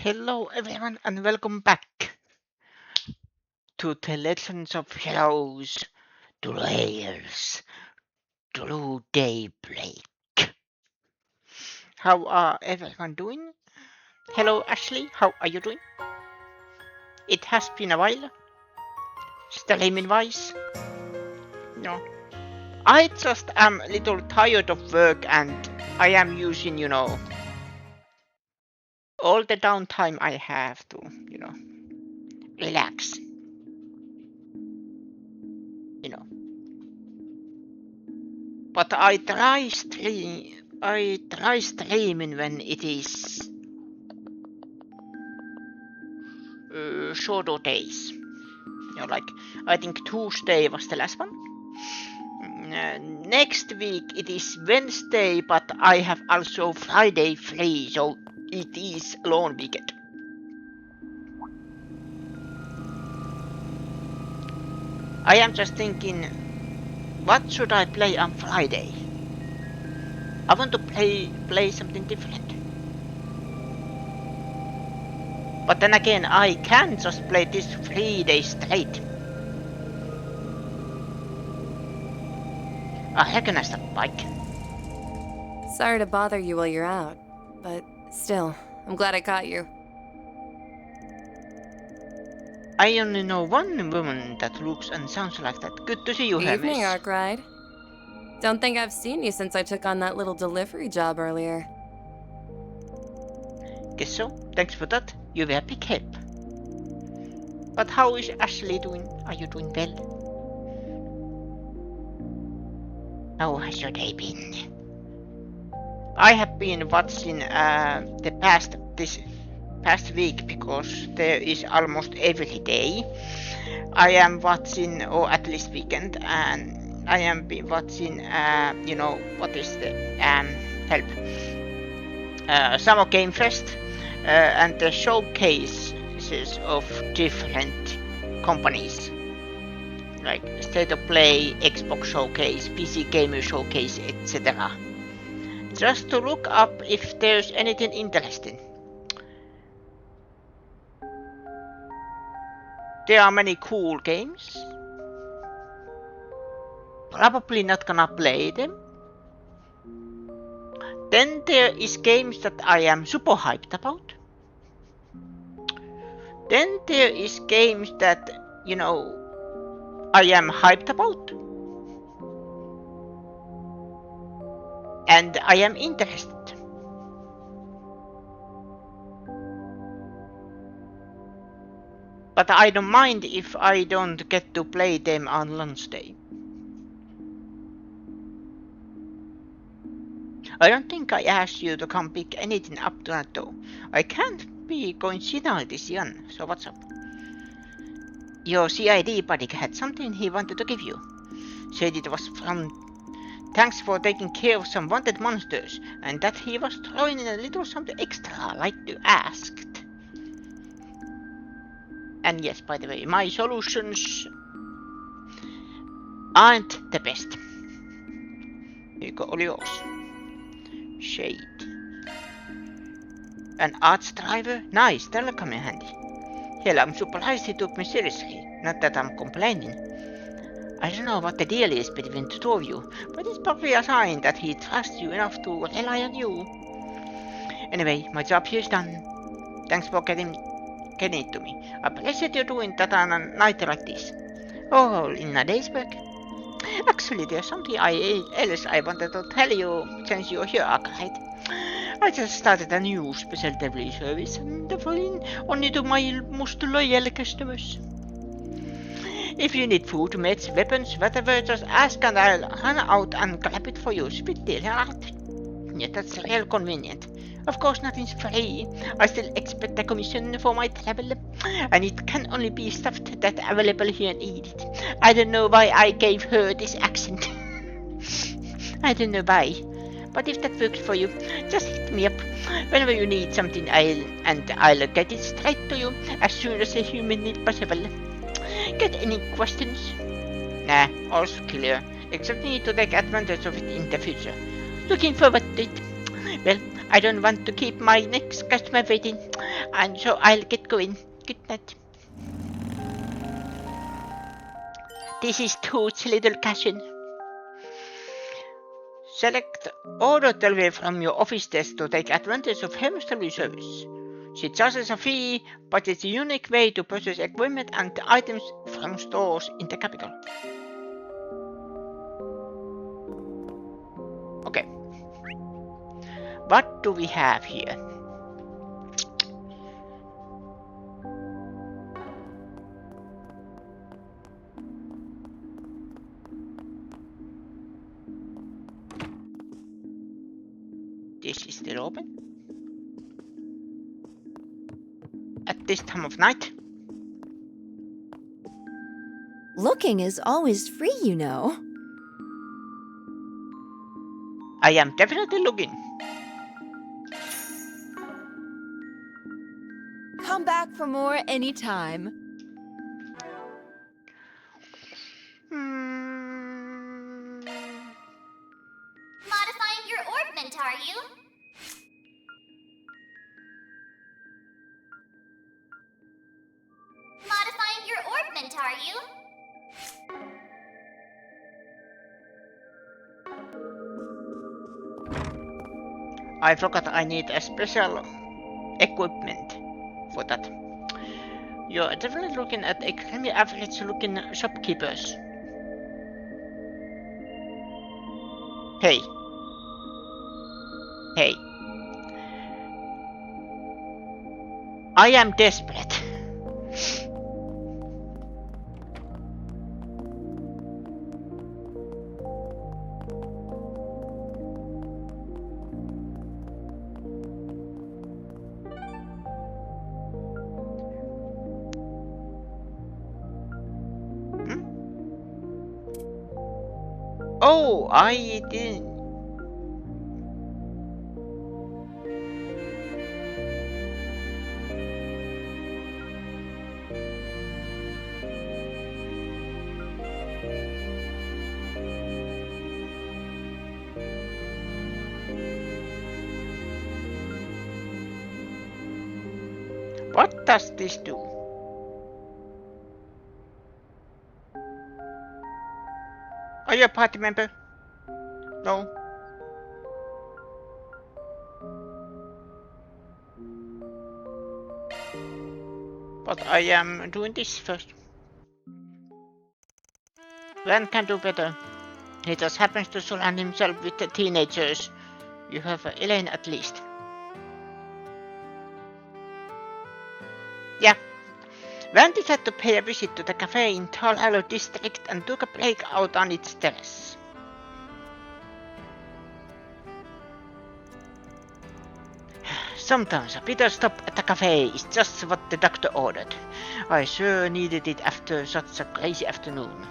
Hello everyone and welcome back to the Legends of Heroes Trails through Daybreak. How are everyone doing? Hello Ashley, how are you doing? It has been a while, streaming wise. No. I just am a little tired of work and I am using, all the downtime I have to, relax. But I try streaming when it is shorter days. Like I think Tuesday was the last one. Next week it is Wednesday, but I have also Friday free, so it is long weekend. I am just thinking, what should I play on Friday? I want to play something different. But then again, I can just play this 3 days straight. I recognize that bike. Sorry to bother you while you're out, but still, I'm glad I caught you. I only know one woman that looks and sounds like that. Good to see you, Hermes. Evening, Arkwright. Don't think I've seen you since I took on that little delivery job earlier. Guess so. Thanks for that. You were a big help. But how is Ashley doing? Are you doing well? How has your day been? I have been watching this past week because there is almost every day. I am watching, or at least weekend, and I am watching. What is the help? Summer Game Fest and the showcases of different companies. Like State of Play, Xbox Showcase, PC Gamer Showcase, etc. Just to look up if there's anything interesting. There are many cool games. Probably not gonna play them. Then there is games that I am super hyped about. Then there is games that, I am hyped about. And I am interested. But I don't mind if I don't get to play them on launch day. I don't think I asked you to come pick anything up tonight though. I can't be coincidental this year, so what's up? Your CID buddy had something he wanted to give you. Said it was from thanks for taking care of some wanted monsters, and that he was throwing in a little something extra like you asked. And yes, by the way, my solutions aren't the best. Here you go, all yours. Shade. An arts driver? Nice, that'll come in handy. Hell, I'm surprised he took me seriously. Not that I'm complaining. I don't know what the deal is between the two of you, but it's probably a sign that he trusts you enough to rely on you. Anyway, my job here is done. Thanks for getting it to me. I appreciate you doing that on a night like this. Oh, in a day's work. Actually, there's something else I wanted to tell you since you're here, Arcade. I just started a new special delivery service and delivering only to my most loyal customers. If you need food, meds, weapons, whatever, just ask and I'll run out and grab it for you. Sweet deal, right? Yeah, that's real convenient. Of course, nothing's free. I still expect a commission for my travel, and it can only be stuff that's available here and eat it. I don't know why I gave her this accent. I don't know why. But if that works for you, just hit me up whenever you need something. I'll get it straight to you as soon as humanly possible. Got any questions? Nah, all's clear. Except you need to take advantage of it in the future. Looking forward to it. Well, I don't want to keep my next customer waiting, and so I'll get going. Good night. This is Toad's little castle. Select order delivery from your office desk to take advantage of Hem's delivery service. She charges a fee, but it's a unique way to purchase equipment and items from stores in the capital. Okay. What do we have here? This is still open. At this time of night. Looking is always free, you know. I am definitely looking. Come back for more anytime. Modifying your orbment, are you? Modifying your orbment, are you? I forgot I need a special equipment for that. You're definitely looking at extremely average looking shopkeepers. Hey. Hey. I am desperate. Oh, I didn't. What does this do? Are you a party member? No. But I am doing this first. Van can do better. He just happens to surround himself with the teenagers. You have Elaine at least. Yeah. Van decided to pay a visit to the cafe in Tall Hollow district and took a break out on its terrace. Sometimes a bitter stop at the cafe is just what the doctor ordered. I sure needed it after such a crazy afternoon.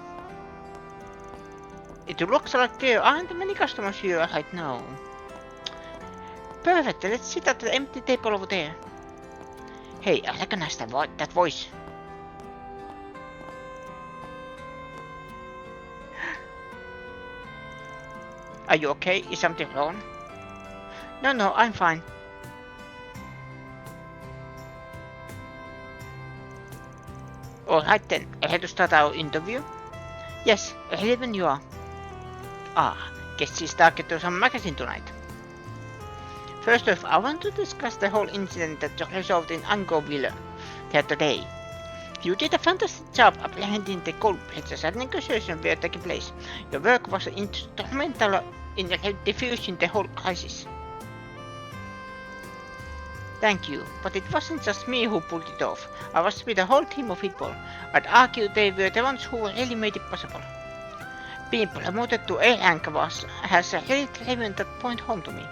It looks like there aren't many customers here right now. Perfect, let's sit at the empty table over there. Hey, I recognize that voice. Are you okay? Is something wrong? No, I'm fine. Alright then, ready to start our interview? Yes, ready when you are. Guess she's talking to some magazine tonight. First off, I want to discuss the whole incident that resolved in Angoville the other day. You did a fantastic job apprehending the culprits as negotiations were taking place. Your work was instrumental in defusing the whole crisis. Thank you, but it wasn't just me who pulled it off. I was with a whole team of people. I'd argue they were the ones who really made it possible. Being promoted to A rank has really driven that point home to me.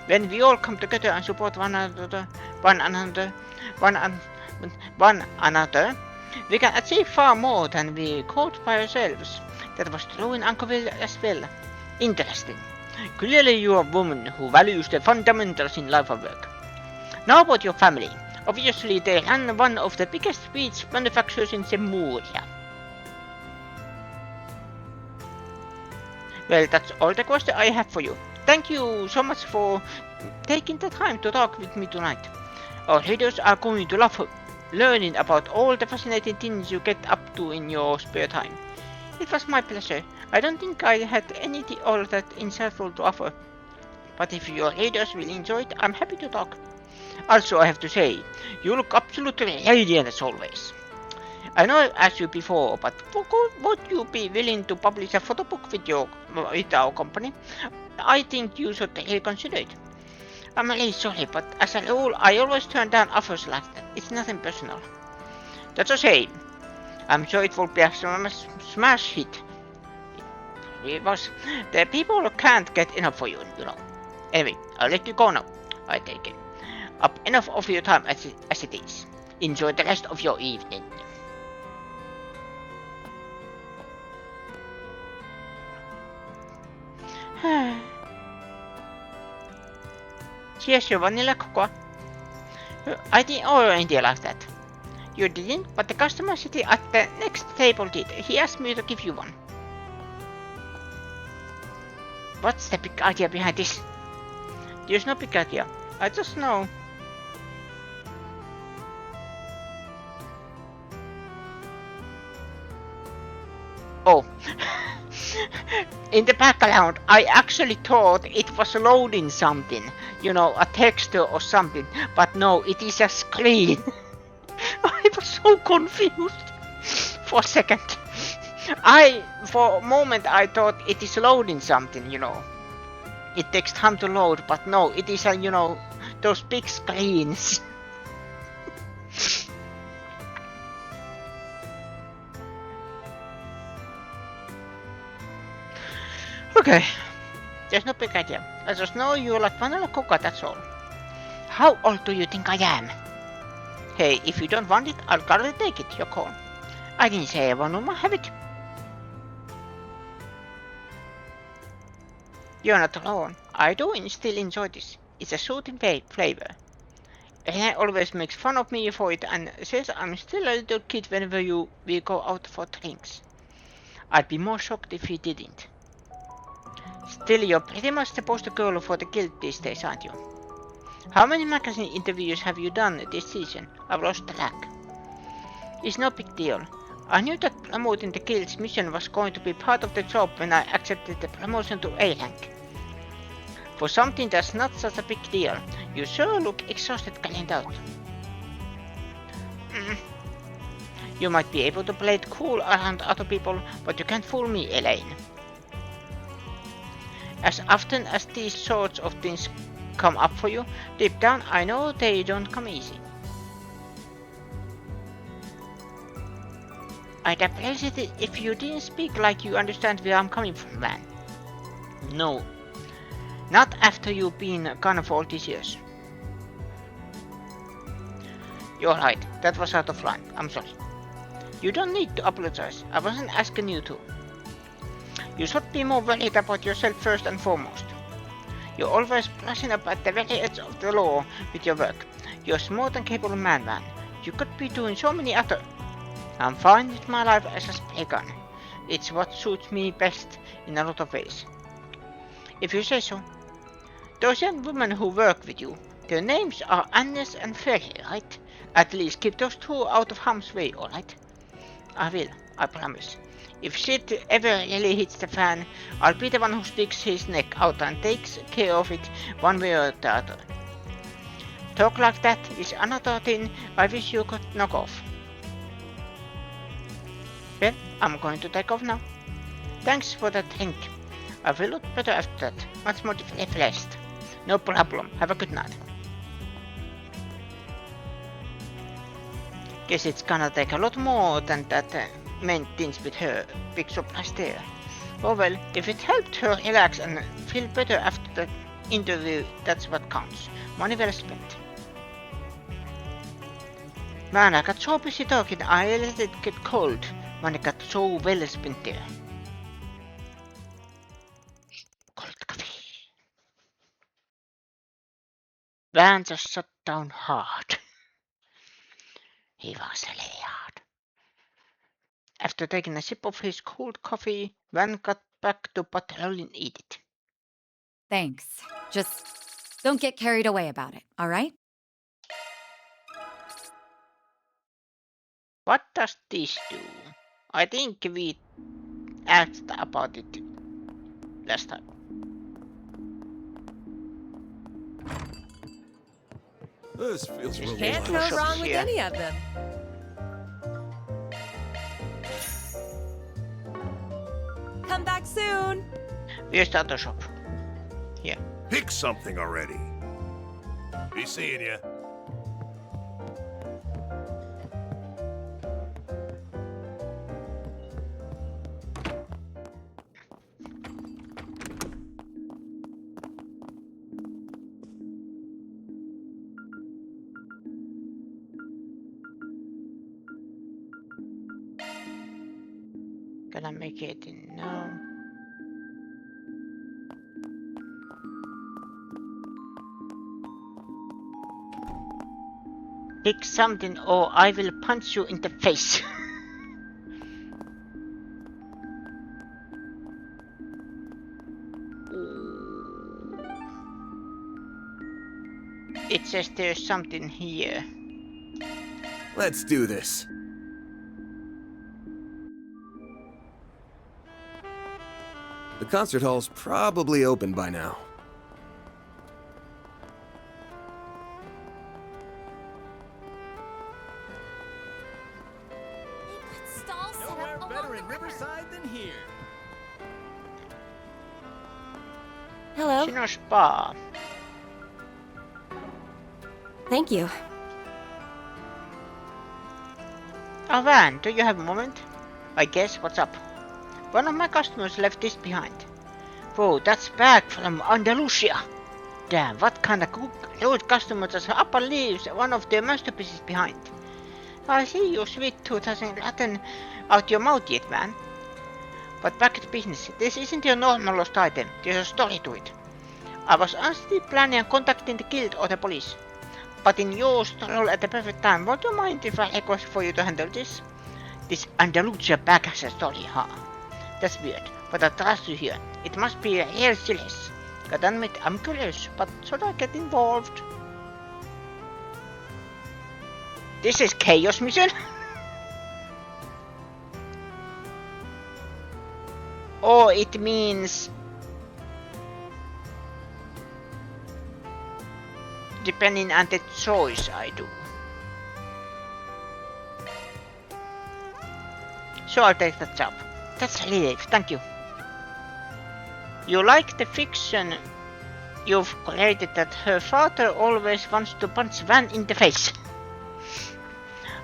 When we all come together and support one another, we can achieve far more than we could by ourselves. That was true in Ankoville as well. Interesting. Clearly you are a woman who values the fundamentals in life and work. Now about your family. Obviously they run one of the biggest sweets manufacturers in Zemuria. Well, that's all the question I have for you. Thank you so much for taking the time to talk with me tonight. Our readers are going to love learning about all the fascinating things you get up to in your spare time. It was my pleasure. I don't think I had anything all that insightful to offer, but if your readers will enjoy it, I'm happy to talk. Also, I have to say, you look absolutely radiant as always. I know I've asked you before, but would you be willing to publish a photo book with our company? I think you should reconsider it. I'm really sorry, but as a rule, I always turn down offers like that. It's nothing personal. That's a shame. I'm sure it will be a smash hit. It was. The people can't get enough for you, you know. Anyway, I'll let you go now. I take it up enough of your time as it is. Enjoy the rest of your evening. Here's your vanilla cocoa. I didn't order anything like that. You didn't, but the customer sitting at the next table did. He asked me to give you one. What's the big idea behind this? There's no big idea. I just know. Oh. In the background, I actually thought it was loading something. You know, a texture or something. But no, it is a screen. I was so confused. For a second. For a moment, I thought it is loading something, you know. It takes time to load, but no, it is you know, those big screens. Okay, there's no big idea. I just know you like vanilla cocoa, that's all. How old do you think I am? Hey, if you don't want it, I'll gladly take it, your call. I didn't say I want to have it. You're not alone. I do still enjoy this. It's a soothing flavor. He always makes fun of me for it and says I'm still a little kid whenever we go out for drinks. I'd be more shocked if he didn't. Still, you're pretty much the poster girl for the guild these days, aren't you? How many magazine interviews have you done this season? I've lost track. It's no big deal. I knew that promoting the guild's mission was going to be part of the job when I accepted the promotion to A rank. For something that's not such a big deal, you sure look exhausted getting out. You might be able to play it cool around other people, but you can't fool me, Elaine. As often as these sorts of things come up for you, deep down I know they don't come easy. I'd appreciate it if you didn't speak like you understand where I'm coming from, man. No. Not after you've been gone for all these years. You're right, that was out of line. I'm sorry. You don't need to apologize. I wasn't asking you to. You should be more worried about yourself first and foremost. You're always brushing up at the very edge of the law with your work. You're a smart and capable man. You could be doing so many other. I'm fine with my life as a spray gun. It's what suits me best in a lot of ways. If you say so. Those young women who work with you, their names are Agnes and Ferry, right? At least keep those two out of harm's way, alright? I will, I promise. If shit ever really hits the fan, I'll be the one who sticks his neck out and takes care of it one way or the other. Talk like that is another thing I wish you could knock off. Well, I'm going to take off now. Thanks for that drink. I feel a lot better after that, much more refreshed. No problem, have a good night. Guess it's gonna take a lot more than that meant things with her big surprise there. Oh well, if it helped her relax and feel better after the interview, that's what counts. Money well spent. Man, I got so busy talking, I let it get cold. Money got so well spent there. Cold coffee. Van just shut down hard. He was really hard. After taking a sip of his cold coffee, Van got back to patrolling it. Thanks. Just don't get carried away about it, all right? What does this do? I think we asked about it last time. This feels really Can't Two go shops wrong with here. any of them. Come back soon. Where's the other shop? Here. Pick something already. Be seeing you. Can I make it in now? Pick something or I will punch you in the face. It says there's something here. Let's do this. The concert hall's probably open by now. Stall set up along the river. than here. Hello. Sino spa. Thank you. Oh Van, do you have a moment? I guess, what's up? One of my customers left this behind. Whoa, that's back from Andalusia. Damn, what kind of rude customer just up and leaves one of their masterpieces behind? I see you sweet tooth hasn't gotten out your mouth yet, man. But back to business. This isn't your normal lost item. There's a story to it. I was honestly planning on contacting the guild or the police. But in your stall at the perfect time, would you mind if I request for you to handle this? This Andalusia bag has a story, huh? That's weird, but I trust you here. It must be real serious. God damn it, I'm curious, but should I get involved? This is chaos mission? Or it means... depending on the choice I do. So I'll take that job. That's relief, thank you. You like the fiction you've created that her father always wants to punch Van in the face.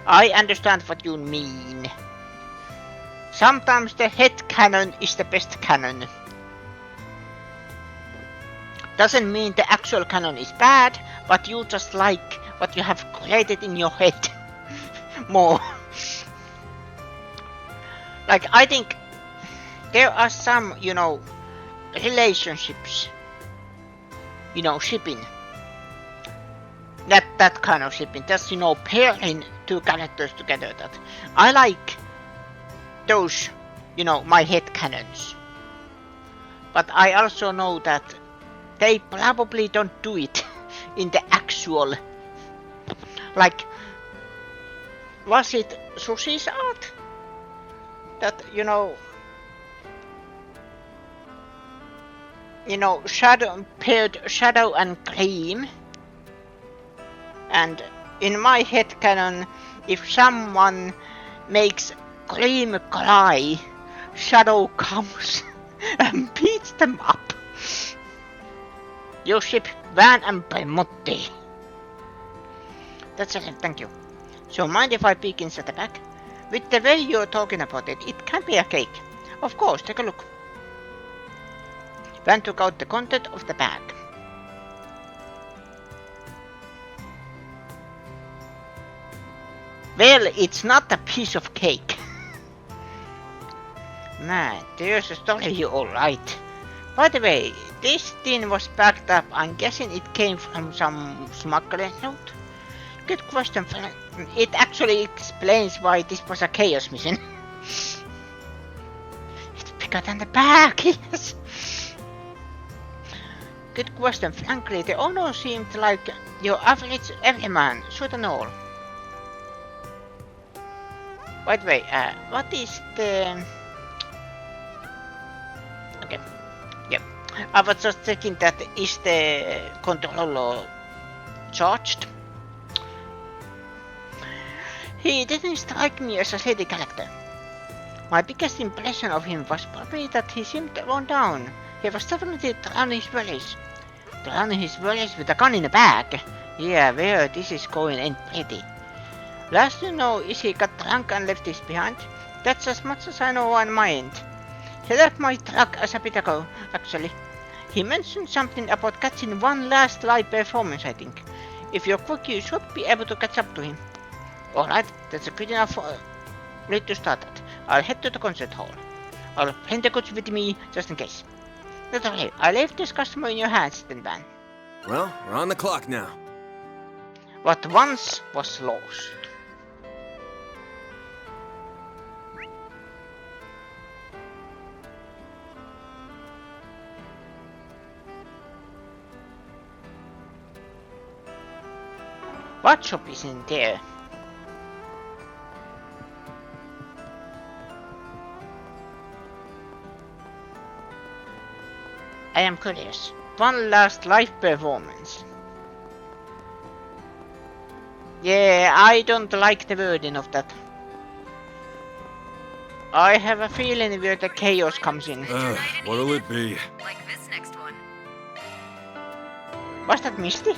I understand what you mean. Sometimes the head cannon is the best cannon. Doesn't mean the actual cannon is bad, but you just like what you have created in your head more. Like, I think there are some, relationships, shipping. That kind of shipping. That's, pairing two characters together. That I like those, my head cannons. But I also know that they probably don't do it in the actual, like, was it Sushi's art? That, shadow paired shadow and gleam. And in my head canon, if someone makes gleam cry, shadow comes and beats them up. You ship Van and Premotti. That's it, thank you. So mind if I peek inside the back? With the way you're talking about it, it can be a cake. Of course, take a look. Van took out the content of the bag. Well, it's not a piece of cake. Man, there's a story here, alright. By the way, this tin was packed up. I'm guessing it came from some smuggler note. Good question, Frank. It actually explains why this was a chaos mission. It's bigger than the bag, yes. Good question. Frankly, the owner seemed like your average everyman, shoot and all. By the way, what is the... Okay, yep. I was just checking that is the controller charged. He didn't strike me as a shady character. My biggest impression of him was probably that he seemed worn down. He was definitely drowning his worries. Drowning his worries with a gun in a bag. Yeah, where this is going ain't pretty. Last you know is he got drunk and left this behind. That's as much as I know on my end. He left my truck a bit ago, actually. He mentioned something about catching one last live performance, I think. If you're quick, you should be able to catch up to him. Alright, that's a good enough rate to start at. I'll head to the concert hall. I'll bring the goods with me, just in case. That's okay, I'll leave this customer in your hands then, Van. Well, we're on the clock now. What once was lost. What shop is in there? I am curious. One last live performance. Yeah, I don't like the wording of that. I have a feeling where the chaos comes in. What'll it be? Like this next one. Was that Misty?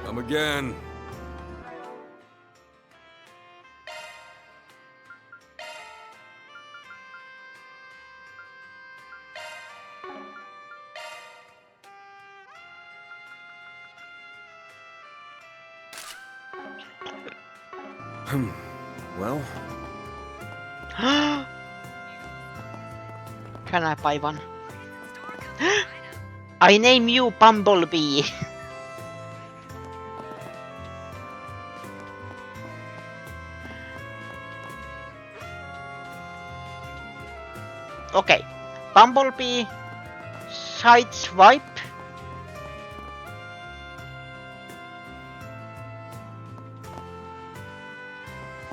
Come again. Well, Can I buy one? I name you Bumblebee. Okay, Bumblebee, side swipe.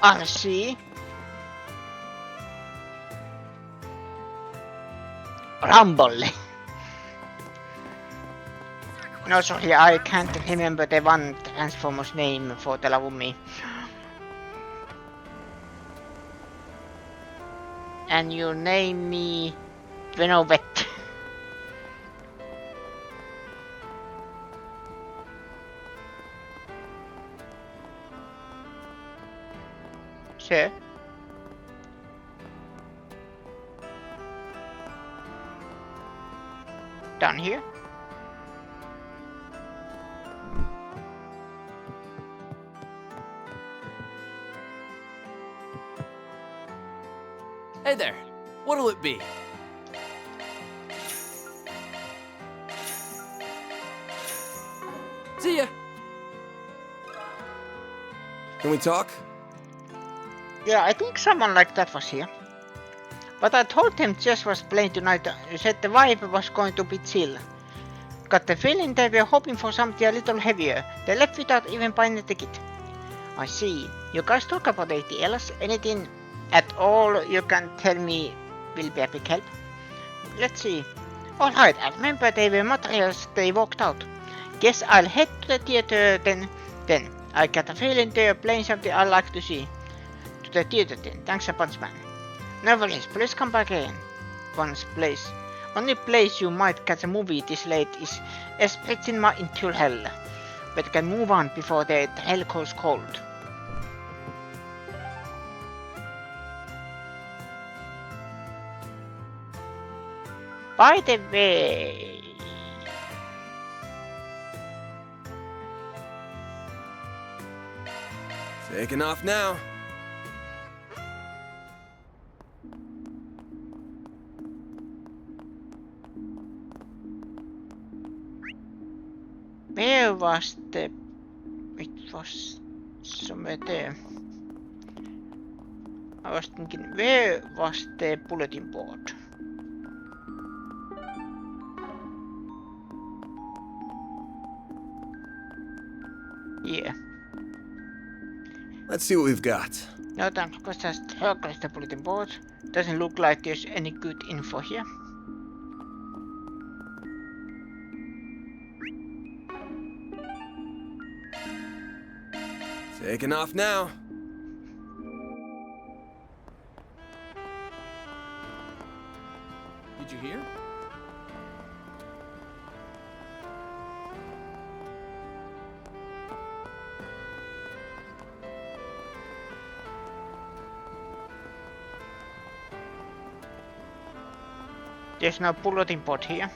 RC. Rumble. No, sorry, I can't remember the one Transformer's name for the love of me. And you name me Venovet. Sure. Down here. Hey there, what'll it be? See ya! can we talk? Yeah, I think someone like that was here. But I told him Jess was playing tonight. He said the vibe was going to be chill. Got the feeling they were hoping for something a little heavier. They left without even buying a ticket. I see. You guys talk about anything else? Anything at all you can tell me will be a big help? Let's see. Alright, I remember they were materials they walked out. Guess I'll head to the theater then. I got a feeling they're playing something I like to see. To the theater then. Thanks a bunch, man. No worries, please come back again. Only place you might catch a movie this late is Esprit Cinema into Hell. But can move on before the hell goes cold. By the way... Taking off now. where was the... It was somewhere there. I was thinking, where was the bulletin board? Yeah. Let's see what we've got. No, thanks, because just circles the bulletin board. Doesn't look like there's any good info here. Taking off now. Did you hear? There's no bulletin board here.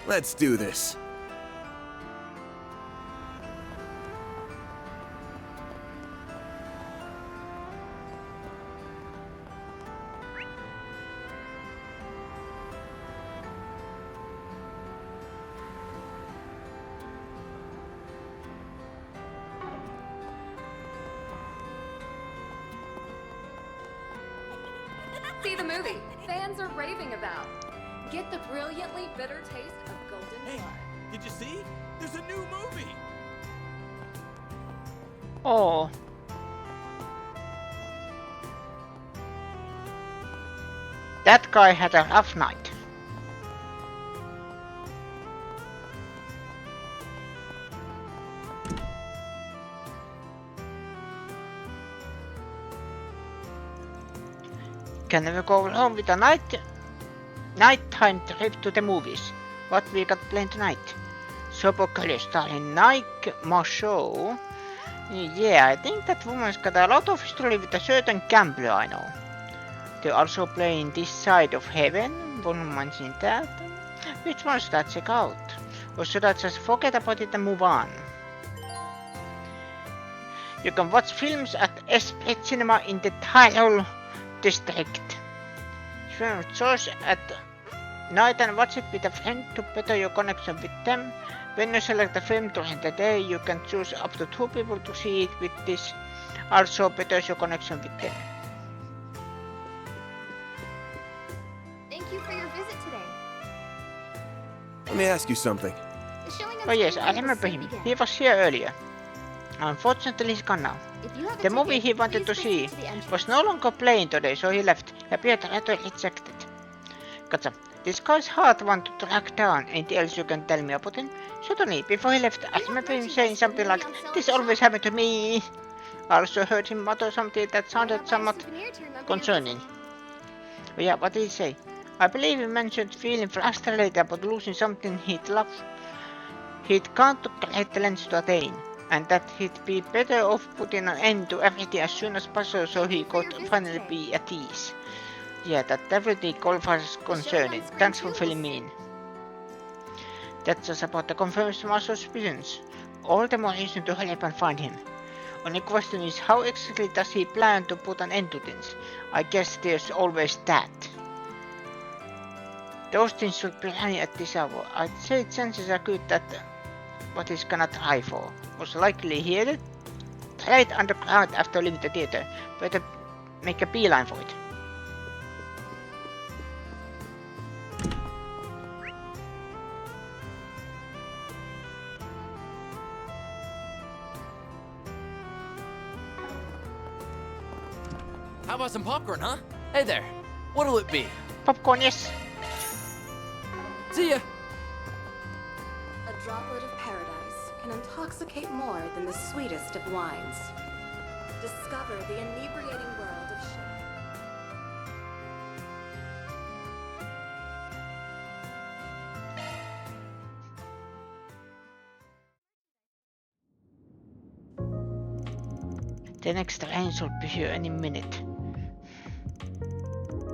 Let's do this. See the movie fans are raving about. Get the brilliantly bitter taste of golden Hey, blood. did you see? There's a new movie. Oh. That guy had a rough night. Can we go home with a nighttime trip to the movies? What we got planned tonight? Sober Color starring Nike Marshall. Yeah, I think that woman's got a lot of history with a certain gambler I know. They're also playing This Side of Heaven. One mentioned that. Which one should I check out? Or should I just forget about it and move on? You can watch films at Esprit Cinema in the Tyrol district. Film choice at night and watch it with a friend to better your connection with them. When you select a film during the day, you can choose up to 2 people to see it with this. Also betters your connection with them. Thank you for your visit today. Let me ask you something. The showing on Oh yes, Sunday I will remember soon him. begin. He was here earlier. Unfortunately, he's gone now. If you have a The movie ticket, he wanted to please see proceed to the entrance. was no longer playing today, so he left. Appeared rather rejected. Gotcha. This guy's hard one to track down. Anything else you can tell me about him? Certainly. Before he left, I remember him saying something like, "This always happened to me." I also heard him mutter something that I sounded have my somewhat souvenir to remember your concerning. visit. Oh yeah, what did he say? I believe he mentioned feeling frustrated about losing something he'd loved. He'd gone to great lengths to attain, and that he'd be better off putting an end to everything as soon as possible so he could finally be at ease. Yeah, that definitely qualifies concerning. Thanks for filling me in. That's just about to confirm my suspicions. All the more reason to hurry up and find him. Only question is, how exactly does he plan to put an end to things? I guess there's always that. Those things should be running at this hour. I'd say chances are good that what he's gonna try for. Most likely hear it straight underground after leaving the theater. Better make a beeline for it. How about some popcorn, huh? Hey there. What'll it be? Popcorn, yes. See ya. A droplet of paradise can intoxicate more than the sweetest of wines. Discover the inebriating world of The next train should be here any minute.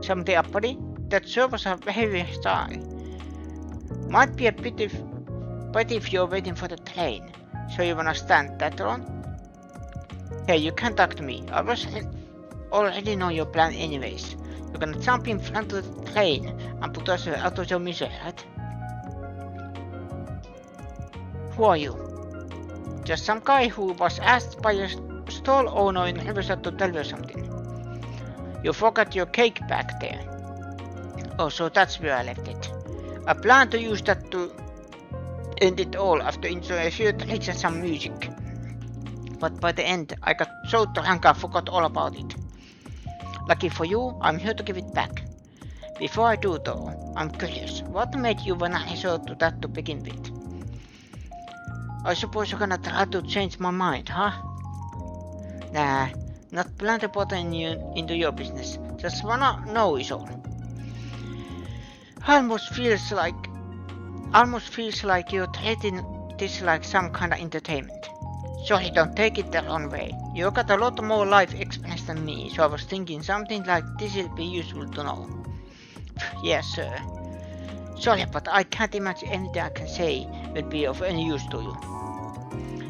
Something up, buddy? That servers are very high. Might be a bit if you're waiting for the train. So you wanna stand that long? Hey, you can't talk to me. I already know your plan anyways. You're gonna jump in front of the train and put us out of your misery, right? Who are you? Just some guy who was asked by a stall owner in Riverside to tell you something. You forgot your cake back there. Oh, so that's where I left it. I planned to use that to end it all after enjoying a few drinks and some music. But by the end, I got so drunk I forgot all about it. Lucky for you, I'm here to give it back. Before I do though, I'm curious, what made you wanna resort to that to begin with? I suppose you're gonna try to change my mind, huh? Nah, not plan to bother you into your business. Just wanna know is all. Almost feels like you're treating this like some kind of entertainment. Sorry, don't take it the wrong way. You got a lot more life experience than me, so I was thinking something like this will be useful to know. Yes, sir. Sorry, but I can't imagine anything I can say will be of any use to you.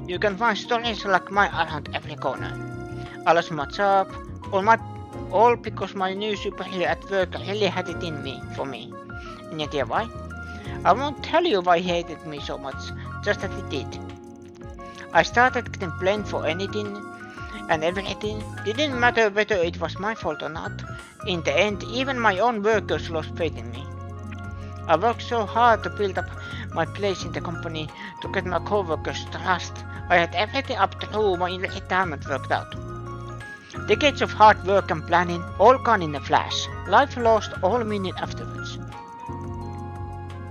You can find stories like mine around every corner. I lost my job, all because my new superhero at work really had it in me for me. And yet, why? I won't tell you why he hated me so much, just that he did. I started getting blamed for anything and everything. Didn't matter whether it was my fault or not. In the end, even my own workers lost faith in me. I worked so hard to build up my place in the company, to get my coworkers' trust. I had everything up through my retirement worked out. Decades of hard work and planning, all gone in a flash. Life lost all meaning afterwards.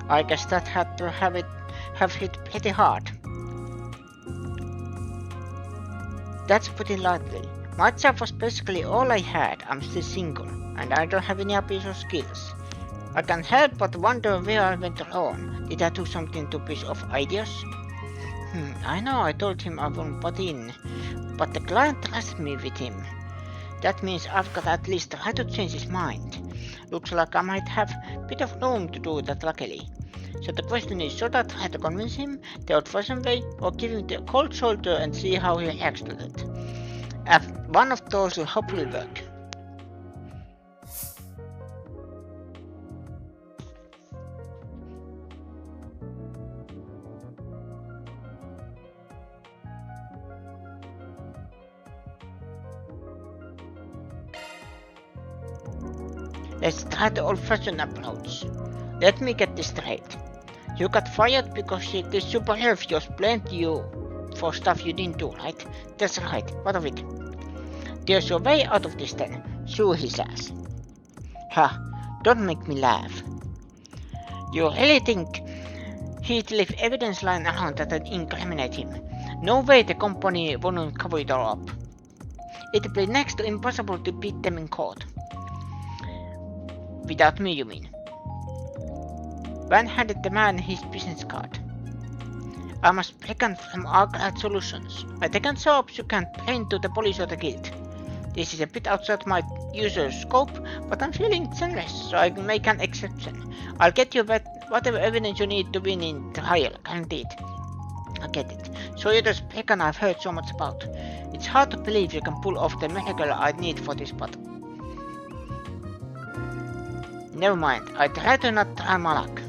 I guess that had to have hit pretty hard. That's putting lightly. My job was basically all I had. I'm still single, and I don't have any hobbies or skills. I can't help but wonder where I went wrong. Did I do something to piss off ideas? I know I told him I wouldn't butt in, but the client trusted me with him. That means I've got at least try to change his mind. Looks like I might have a bit of room to do that luckily. So the question is, should I try to convince him the old-fashioned way, or give him the cold shoulder and see how he reacts to that? One of those will hopefully work. Let's try the old-fashioned approach. Let me get this straight. You got fired because the superhero of yours blamed you for stuff you didn't do, right? That's right, what of it? There's a way out of this then. Sue his ass. Ha, don't make me laugh. You really think he'd leave evidence lying around that would incriminate him? No way the company wouldn't cover it all up. It'd be next to impossible to beat them in court. Without me, you mean? Van handed the man his business card. I'm a applicant from Arclight Solutions. I take on jobs you can't bring to the police or the guild. This is a bit outside my usual scope, but I'm feeling generous, so I can make an exception. I'll get you whatever evidence you need to win in trial, guaranteed. I get it. So you're the applicant I've heard so much about. It's hard to believe you can pull off the miracle I need for this, but... Never mind, I try to not try my luck.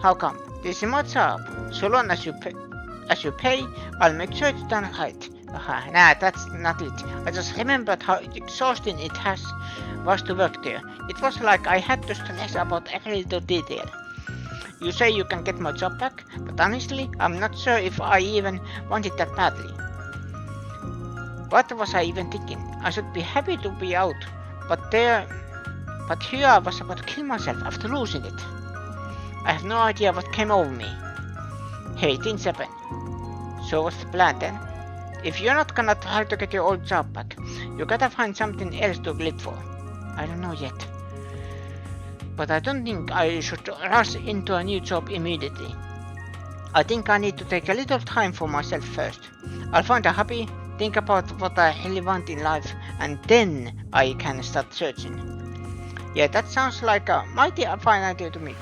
How come? This is my job. So long as you pay, I'll make sure it's done right. Nah, that's not it. I just remembered how exhausting it was to work there. It was like I had to stress about every little detail. You say you can get my job back, but honestly, I'm not sure if I even want it that badly. What was I even thinking? I should be happy to be out, but here I was about to kill myself after losing it. I have no idea what came over me. Hey, things happen. So what's the plan then? If you're not gonna try to get your old job back, you gotta find something else to live for. I don't know yet. But I don't think I should rush into a new job immediately. I think I need to take a little time for myself first. I'll find a hobby, think about what I really want in life, and then I can start searching. Yeah, that sounds like a mighty fine idea to me.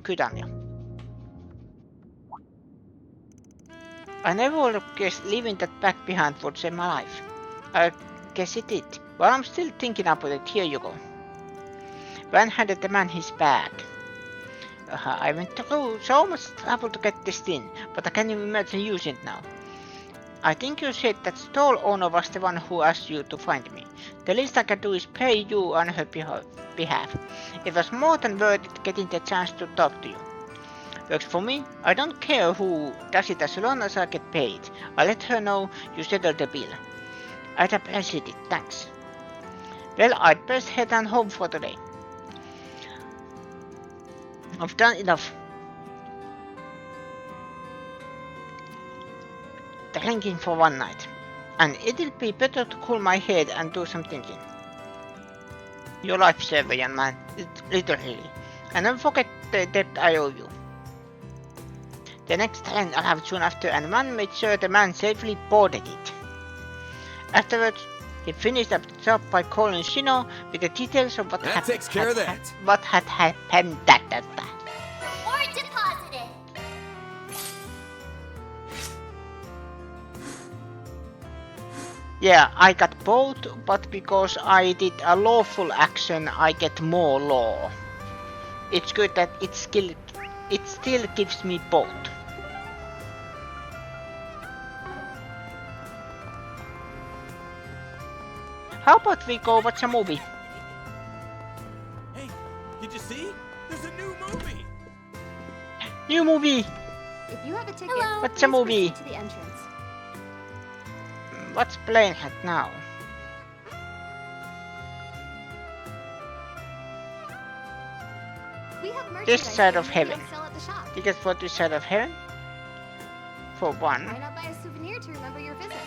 Good on you. I never would have guessed leaving that back behind would save my life. I guess it did. Well, I'm still thinking about it. Here you go. Van handed the man his bag. I went through so much trouble to get this in, but I can't even imagine using it now. I think you said that stall owner was the one who asked you to find me. The least I can do is pay you on her behalf. It was more than worth it getting the chance to talk to you. Works for me. I don't care who does it as long as I get paid. I'll let her know you settled the bill. I'd appreciate it, thanks. Well, I'd best head on home for today. I've done enough drinking for one night, and it'll be better to cool my head and do some thinking. Your lifesaver, young man, literally. And don't forget the debt I owe you. The next train arrived soon after, and one made sure the man safely boarded it. Afterwards, he finished up the job by calling Shino with the details of what That takes care of that. What had happened. Or deposited. Yeah, I got both, but because I did a lawful action, I get more law. It's good that it still gives me both. How about we go watch a movie? Hey, did you see? There's a new movie. New movie! If you have a ticket, Hello. What's a please movie? proceed to the entrance. What's playing right now? We have merchandise This side of that may be heaven. on sale at the shop. Tickets for this side of heaven? For one. Why not buy a souvenir to remember your visit?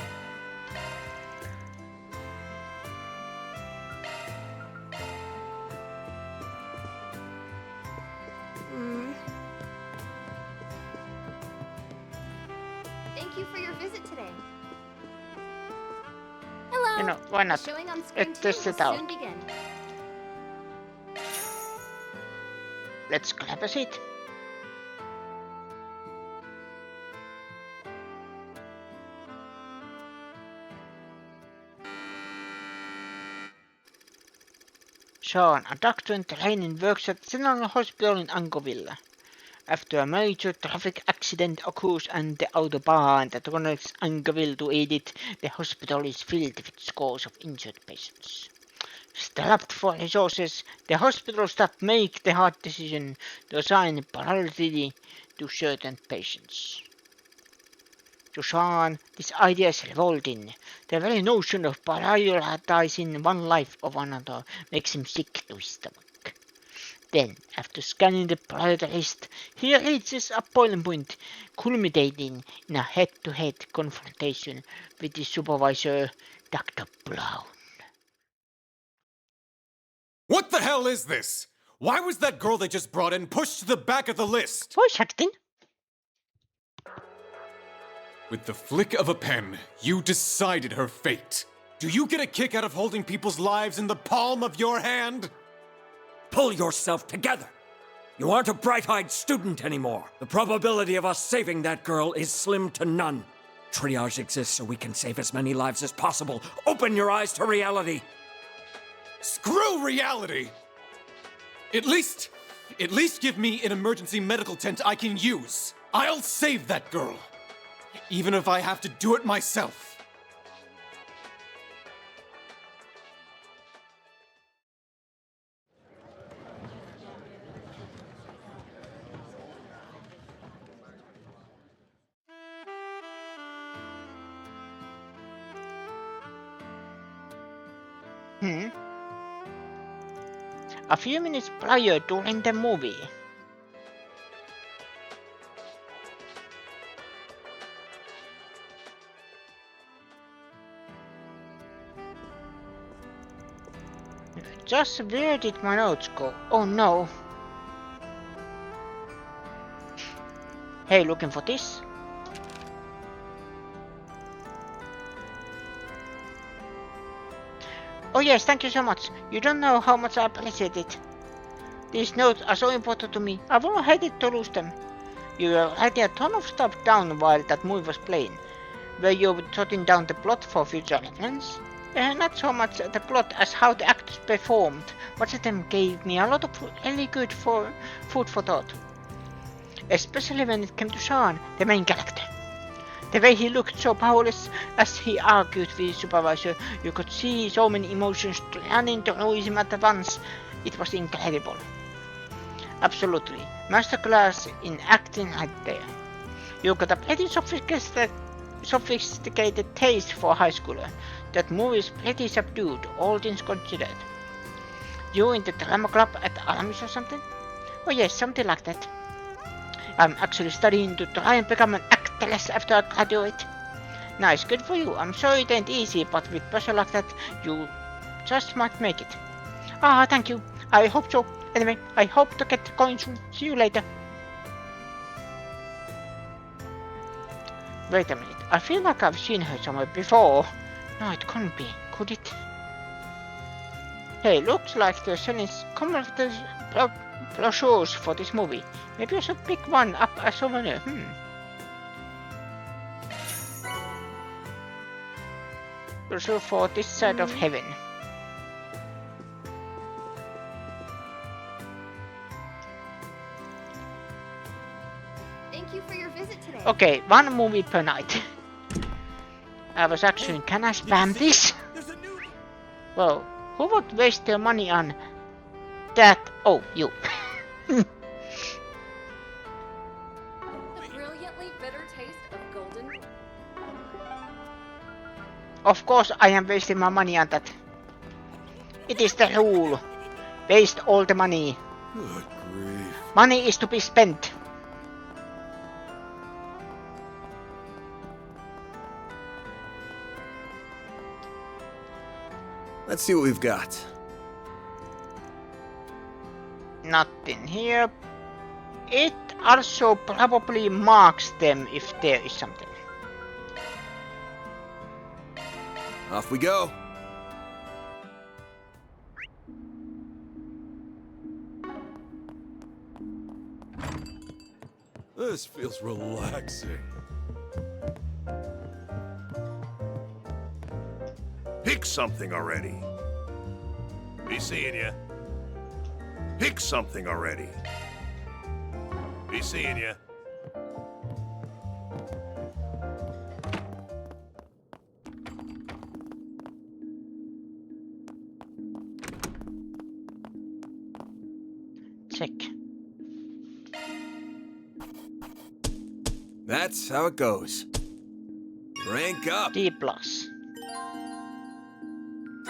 Thank you for your visit today. Hello. You know, why The not? showing on screen Let's 2 test will it out. soon begin. Let's grab a seat. Sean, a doctor in training, works at General Hospital in Angovilla. After a major traffic accident occurs on the autobahn that connects Angoville to Edith, the hospital is filled with scores of injured patients. Strapped for resources, the hospital staff make the hard decision to assign priority to certain patients. To Sean, this idea is revolting. The very notion of prioritizing one life of another makes him sick to his stomach. Then, after scanning the priority list, he reaches a boiling point, culminating in a head-to-head confrontation with his supervisor, Dr. Brown. What the hell is this? Why was that girl they just brought in pushed to the back of the list? Voice acting? With the flick of a pen, you decided her fate. Do you get a kick out of holding people's lives in the palm of your hand? Pull yourself together. You aren't a bright-eyed student anymore. The probability of us saving that girl is slim to none. Triage exists so we can save as many lives as possible. Open your eyes to reality. Screw reality! At least give me an emergency medical tent I can use. I'll save that girl. Even if I have to do it myself. A few minutes prior during the movie. Just where did my notes go? Oh no. Hey, looking for this? Oh yes, thank you so much. You don't know how much I appreciate it. These notes are so important to me. I wouldn't hate it to lose them. You were writing a ton of stuff down while that movie was playing. Were you jotting down the plot for future reference? Not so much the plot as how the actors performed. Watching them gave me a lot of really good food for thought. especially when it came to Sean, the main character. The way he looked so powerless as he argued with his supervisor, you could see so many emotions running through him at once. It was incredible. Absolutely. Masterclass in acting right there. You got a pretty sophisticated taste for a high schooler. That movie is pretty subdued, all things considered. You in the drama club at Aramis or something? Oh yes, something like that. I'm actually studying to try and become an actress after I graduate. Nice, good for you. I'm sure it ain't easy, but with pressure like that, you just might make it. Ah, thank you. I hope so. Anyway, I hope to get going soon. See you later. Wait a minute. I feel like I've seen her somewhere before. No, it couldn't be. Could it? Hey, looks like they're selling commemorative brochures for this movie. Maybe I should pick one up as a souvenir. Brochure for this side of heaven. Thank you for your visit today. Okay, one movie per night. I was actually, can I spam this? Well, who would waste their money on that? Oh, you. The brilliantly bitter taste of golden. Of course I am wasting my money on that. It is the rule. Waste all the money. Good grief. Money is to be spent. Let's see what we've got. Nothing here. It also probably marks them if there is something. Off we go. This feels relaxing. Pick something already. Be seeing ya. Pick something already. Be seeing ya. Check. That's how it goes. Rank up. D+.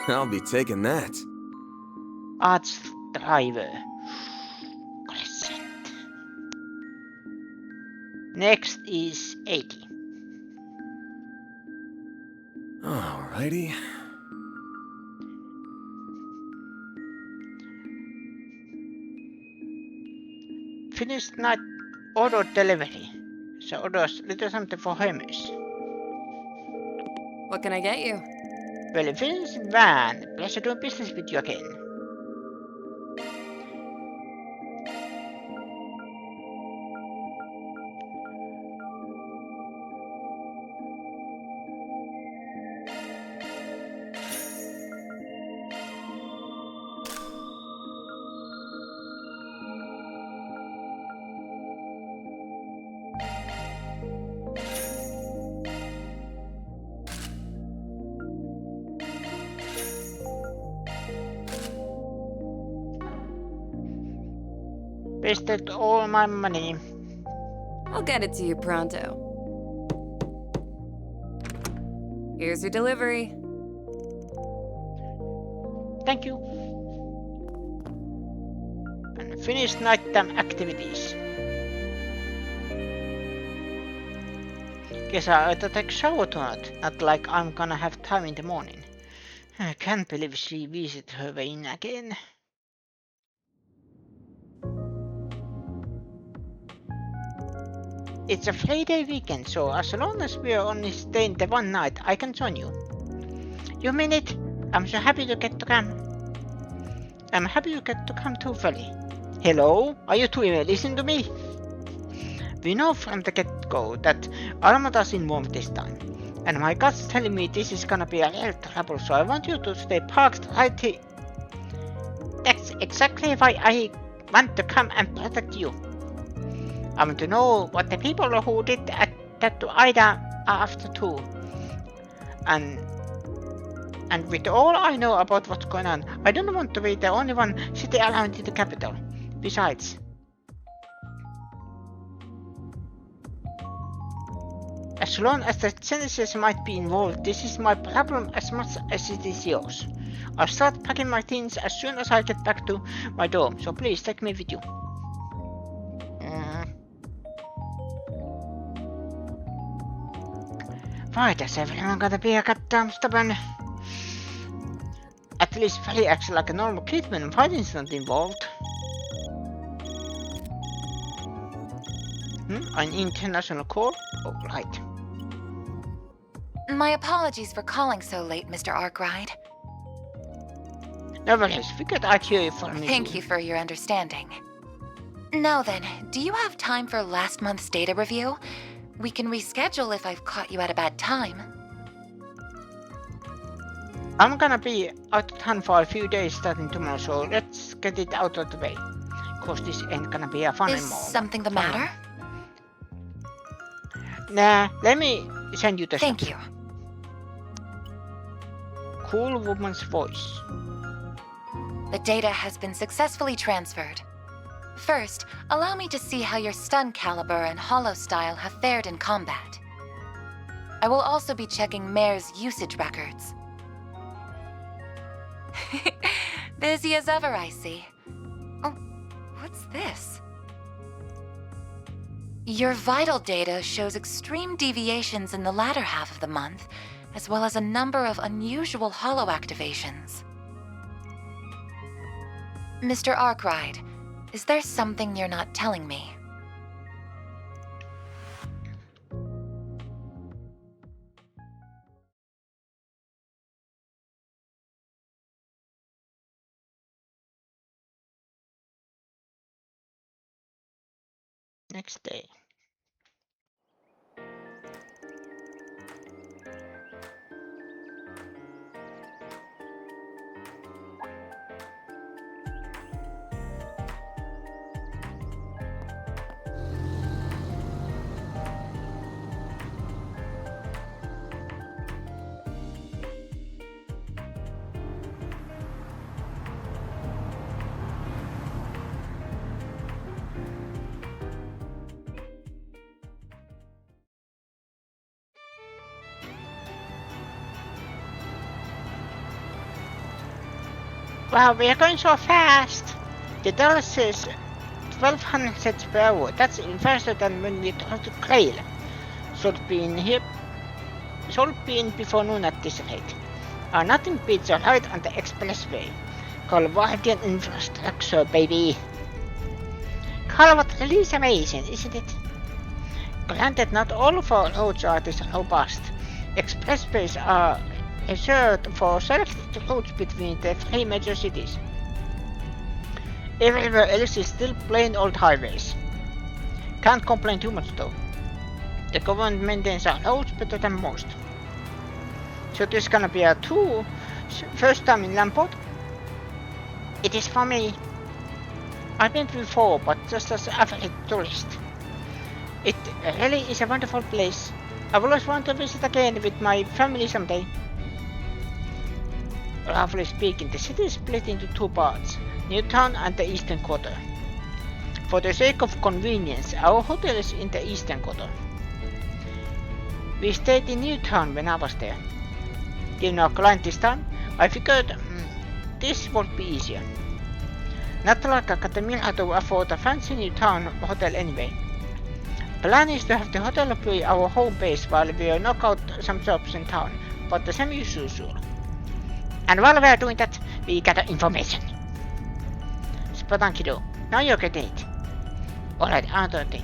I'll be taking that. Arts driver. Crescent. Next is 80. Alrighty. Finished night order delivery. So orders little something for Hermes. What can I get you? Well, Vince Van, pleasure doing business with you again. Wasted all my money. I'll get it to you pronto. Here's your delivery. Thank you. And finished nighttime activities. Guess I ought to take a shower tonight. Not like I'm gonna have time in the morning. I can't believe she visited her vein again. It's a Friday weekend, so as long as we're only staying the one night, I can join you. You mean it? I'm so happy to get to come. I'm happy to get to come too, Felly. Hello? Are you two even listening to me? We know from the get-go that Armada's involved this time. And my gut's telling me this is gonna be a real trouble, so I want you to stay parked right here. That's exactly why I want to come and protect you. I want to know what the people who did that to Ida are after too. And with all I know about what's going on, I don't want to be the only one sitting around in the capital. Besides, as long as the Genesis might be involved, this is my problem as much as it is yours. I'll start packing my things as soon as I get back to my dorm, so please take me with you. Why does everyone gotta be a goddamn stubborn? At least Freddy acts like a normal kid when fighting's not involved. An international call? Oh, right. My apologies for calling so late, Mr. Arkwright. No worries, figured I'd hear you from me. Thank you for your understanding. Now then, do you have time for last month's data review? We can reschedule if I've caught you at a bad time. I'm gonna be out of town for a few days starting tomorrow, so let's get it out of the way. Cause this ain't gonna be a fun Is anymore. something the matter? Nah, let me send you the Thank stuff. you. Cool woman's voice. The data has been successfully transferred. First, allow me to see how your stun caliber and hollow style have fared in combat. I will also be checking Mare's usage records. Busy as ever, I see. Oh, what's this? Your vital data shows extreme deviations in the latter half of the month, as well as a number of unusual hollow activations. Mr. Arkwright, is there something you're not telling me? Next day. Wow, we are going so fast! The dollar says 1200 sets per hour. That's even faster than when we talked to Grail. Should be in before noon at this rate. Nothing beats a ride on the expressway. Call Guardian Infrastructure, baby. Call what really amazing, isn't it? Granted, not all of our roads are this robust. Expressways are reserved for selected routes between the three major cities. Everywhere else is still plain old highways. Can't complain too much though. The government maintains our roads better than most. So this is gonna be a first time in Langport. It is for me. I've been before, but just as an average tourist. It really is a wonderful place. I will always want to visit again with my family someday. Roughly speaking, the city is split into two parts, Newtown and the Eastern Quarter. For the sake of convenience, our hotel is in the Eastern Quarter. We stayed in Newtown when I was there. Given our client this time, I figured this would be easier. Not like I got the meal to afford a fancy Newtown hotel anyway. Plan is to have the hotel be our home base while we knock out some jobs in town, but the same as usual. And while we are doing that, we gather information. Spot on, kiddo. Now you're getting it. Alright, another thing.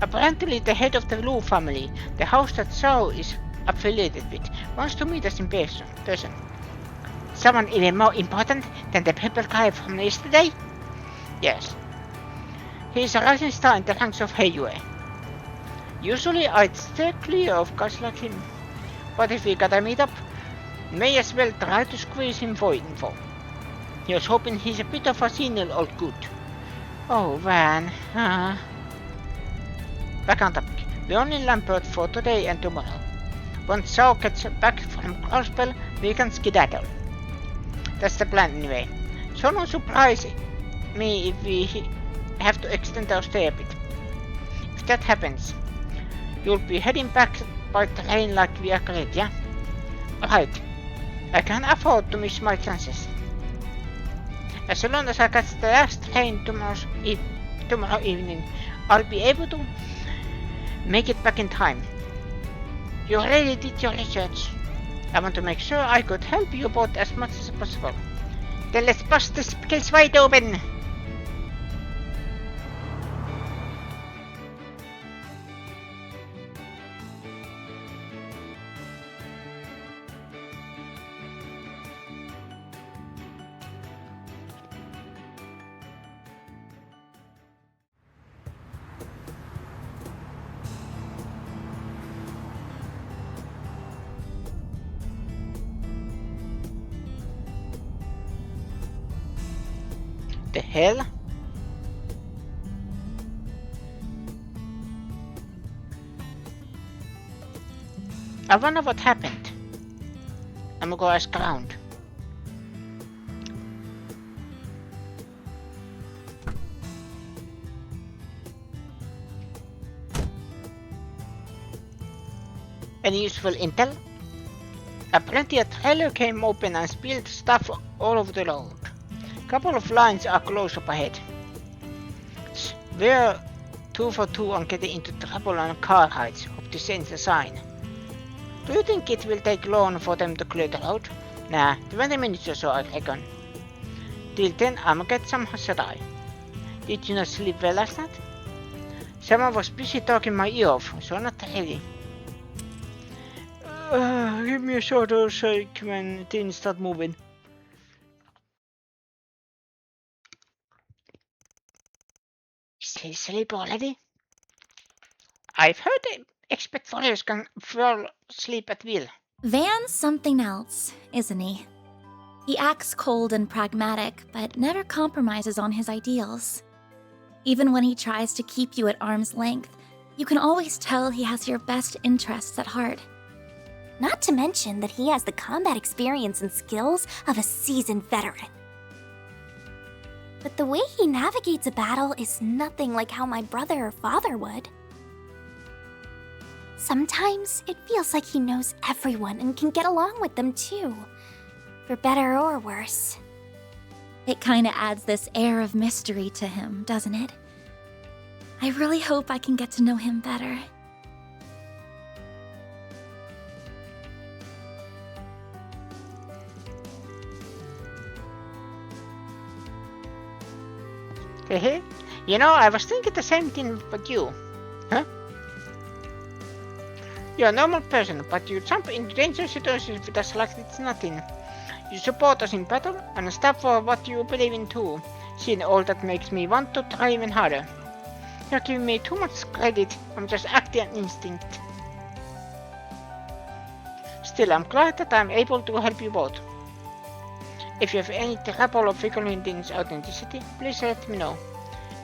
Apparently the head of the Lu family, the house that Zhao is affiliated with, wants to meet us in person. Someone even more important than the purple guy from yesterday? Yes. He is a rising star in the ranks of Heiyue. Usually I'd stay clear of guys like him. But if we gotta meet up, may as well try to squeeze him for info. Here's hoping he's a bit of a senile old good. Oh, Van. back on topic. We're only in Langport for today and tomorrow. Once Sao gets back from Crossbell, we can skedaddle. That's the plan anyway. So no surprise me if we have to extend our stay a bit. If that happens, you'll be heading back by train like we agreed, yeah? Alright. I can afford to miss my chances. As long as I catch the last train tomorrow evening, I'll be able to make it back in time. You already did your research. I want to make sure I could help you both as much as possible. Then let's bust this case wide open! The hell? I wonder what happened. I'm gonna go ask around. Any useful intel? Apparently a trailer came open and spilled stuff all over the road. Couple of lines are close up ahead. We're 2 for 2 on getting into trouble on car rides. Hope to change the sign. Do you think it will take long for them to clear the road? Nah, 20 minutes or so I reckon. Till then I'ma get some Hasadai. Did you not sleep well last night? Someone was busy talking my ear off, so not really. Give me a shorter shake when things start moving. Is he asleep already? I've heard expert warriors can fall asleep at will. Van's something else, isn't he? He acts cold and pragmatic, but never compromises on his ideals. Even when he tries to keep you at arm's length, you can always tell he has your best interests at heart. Not to mention that he has the combat experience and skills of a seasoned veteran. But the way he navigates a battle is nothing like how my brother or father would. Sometimes it feels like he knows everyone and can get along with them too, for better or worse. It kinda adds this air of mystery to him, doesn't it? I really hope I can get to know him better. Hehe. You know, I was thinking the same thing about you. Huh? You're a normal person, but you jump into dangerous situations with us like it's nothing. You support us in battle and stand for what you believe in too. Seeing all that makes me want to try even harder. You're giving me too much credit, I'm just acting on instinct. Still, I'm glad that I'm able to help you both. If you have any trouble of figuring things out in the city, please let me know.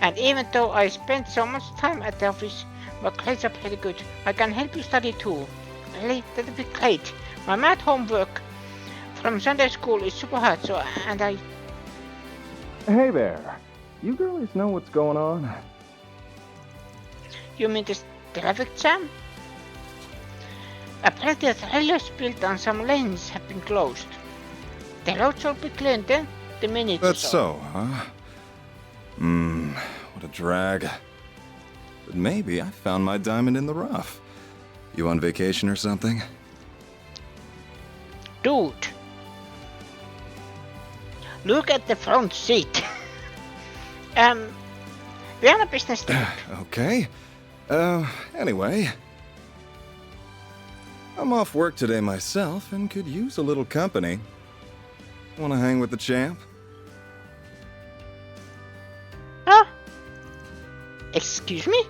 And even though I spent so much time at the office, my grades are pretty good. I can help you study too. Really? That'd be great. My math homework from Sunday school is super hard, so and I... Hey there. You girlies know what's going on? You mean this traffic jam? Apparently the trailers built on some lanes have been closed. The roads will be cleared then, the minute. That's so, huh? What a drag. But maybe I found my diamond in the rough. You on vacation or something? Dude. Look at the front seat. We're on a business trip. Okay. Anyway. I'm off work today myself and could use a little company. Wanna hang with the champ? Huh? Excuse me?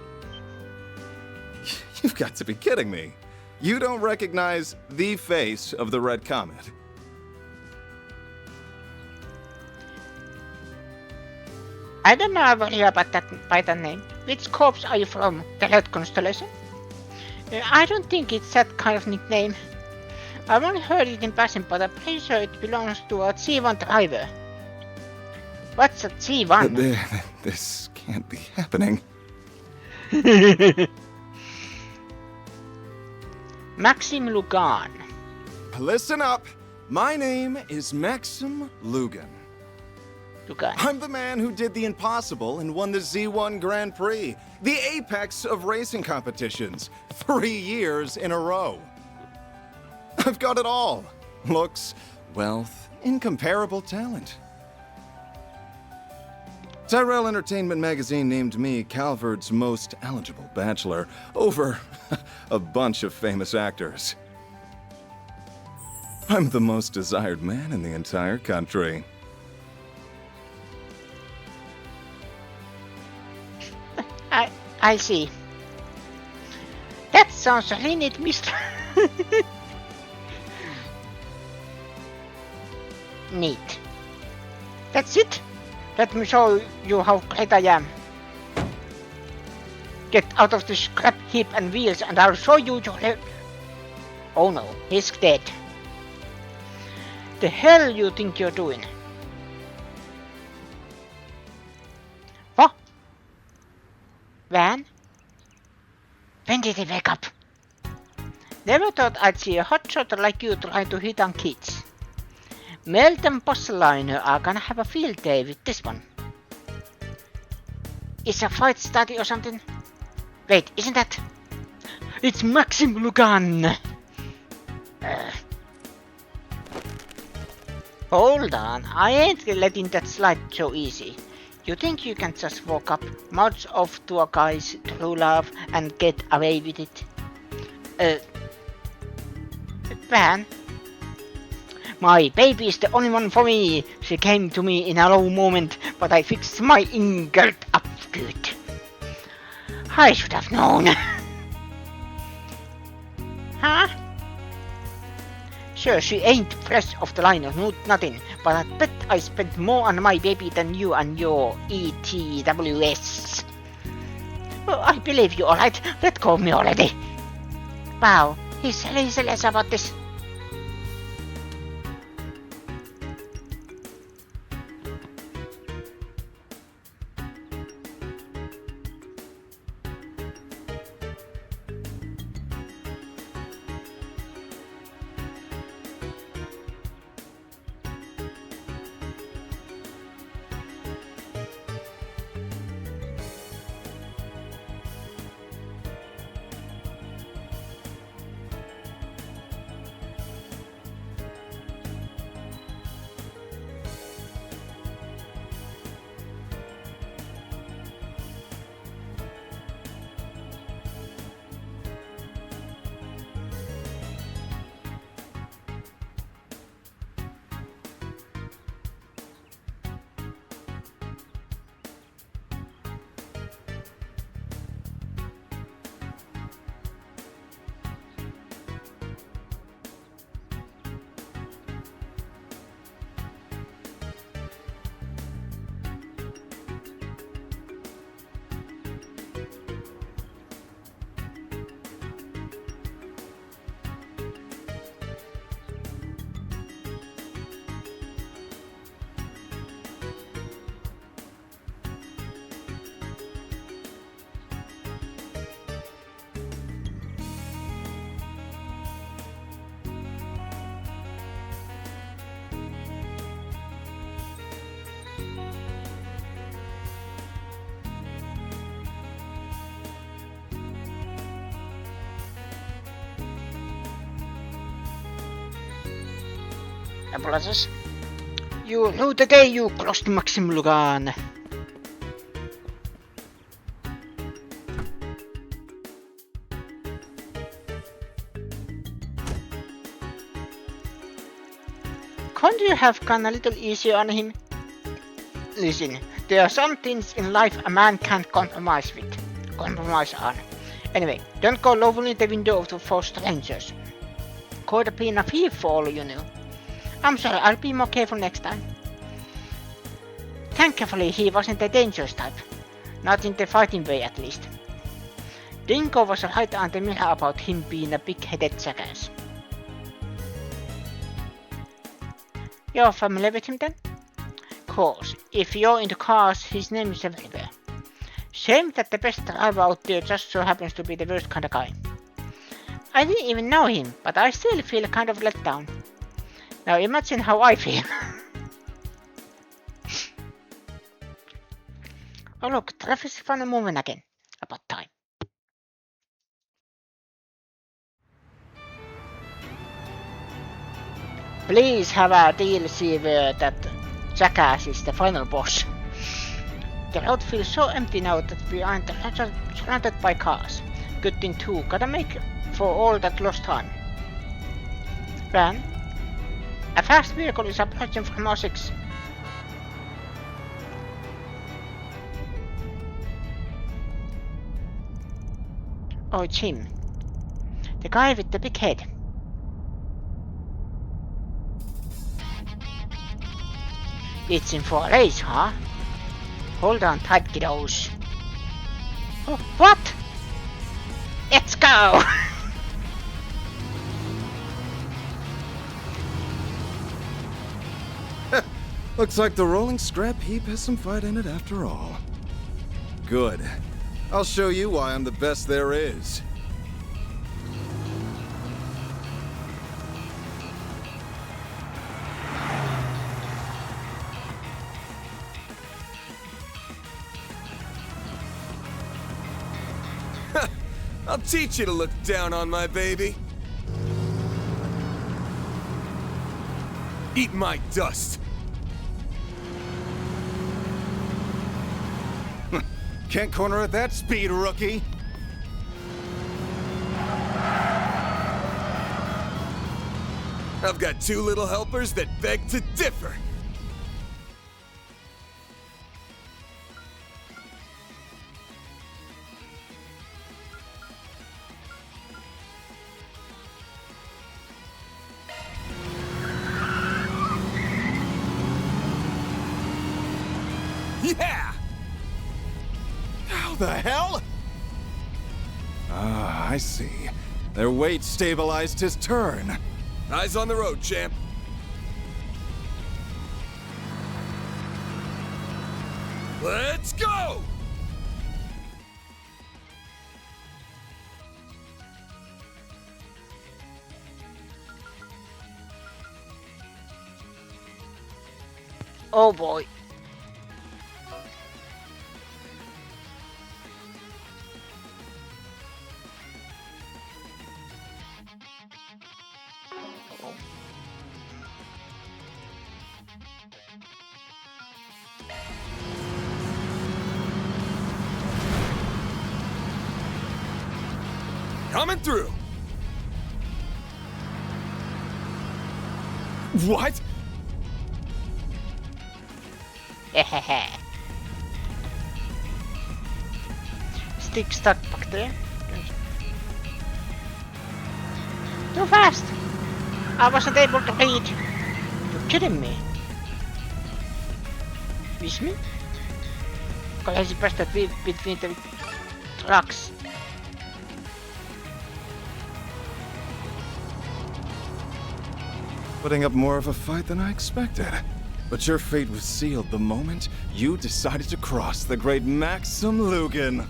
You've got to be kidding me. You don't recognize the face of the Red Comet. I don't know about you about that by that name. Which corps are you from? The Red Constellation? I don't think it's that kind of nickname. I've only heard it in passing, but I'm pretty sure it belongs to a C1 driver. What's a C1? This can't be happening. Maxim Lugan. Listen up. My name is Maxim Lugan. I'm the man who did the impossible and won the Z1 Grand Prix, the apex of racing competitions, 3 years in a row. I've got it all. Looks, wealth, incomparable talent. Tyrell Entertainment magazine named me Calvard's most eligible bachelor over a bunch of famous actors. I'm the most desired man in the entire country. I see. That sounds really neat, mister. Neat. That's it? Let me show you how great I am. Get out of the scrap heap and wheels and I'll show you your... Oh no, he's dead. The hell you think you're doing? What? Van? When did he wake up? Never thought I'd see a hotshot like you trying to hit on kids. Melt and Postliner are gonna have a field day with this one. It's a fight study or something? Wait, isn't that... It's Maxim Lugan! Hold on, I ain't letting that slide so easy. You think you can just walk up, mouth off to a guy's true love and get away with it? Van? My baby is the only one for me. She came to me in a low moment, but I fixed my ingot up good. I should have known. Huh? Sure, she ain't fresh off the line or nothing, but I bet I spent more on my baby than you and your ETWS. Oh, I believe you, alright. Let go of me already. Wow, he's less about this. Apologies. You rue the day you crossed Maxim Lugan. Can't you have gone a little easier on him? Listen, there are some things in life a man can't compromise on. Anyway, don't go lowering the window for strangers. Could have been a thief for all you know. I'm sorry, I'll be more careful next time. Thankfully, he wasn't a dangerous type. Not in the fighting way, at least. Dingo was right on the mirror about him being a big-headed jackass. You're familiar with him then? Course, if you're into cars, his name is everywhere. Shame that the best driver out there just so happens to be the worst kind of guy. I didn't even know him, but I still feel kind of let down. Now imagine how I feel. Oh look, Travis found a moving again. About time. Please have a DLC where that jackass is the final boss. The road feels so empty now that we aren't surrounded by cars. Good thing too, gotta make for all that lost time. Ran. A fast vehicle is approaching from R6. Oh, Jim. The guy with the big head. It's in for a race, huh? Hold on tight, kiddos. Oh, what? Let's go! Looks like the rolling scrap heap has some fight in it after all. Good. I'll show you why I'm the best there is. I'll teach you to look down on my baby. Eat my dust. Can't corner at that speed, rookie. I've got two little helpers that beg to differ. Yeah! How the hell? Ah, I see. Their weight stabilized his turn. Eyes on the road, champ. Let's go! Oh boy. Coming through. What? Stick stuck back there. Too fast! I wasn't able to read. You're kidding me. Wish me? Crazy press that between the trucks. Putting up more of a fight than I expected. But your fate was sealed the moment you decided to cross the great Maxim Lugan.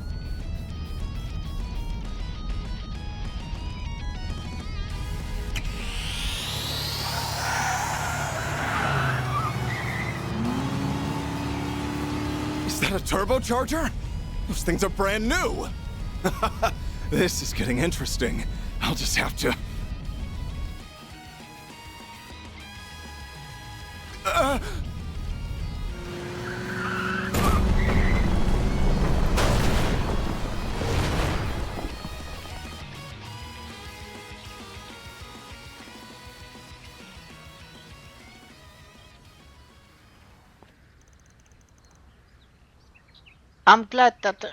Is that a turbocharger? Those things are brand new. This is getting interesting. I'll just have to... I'm glad that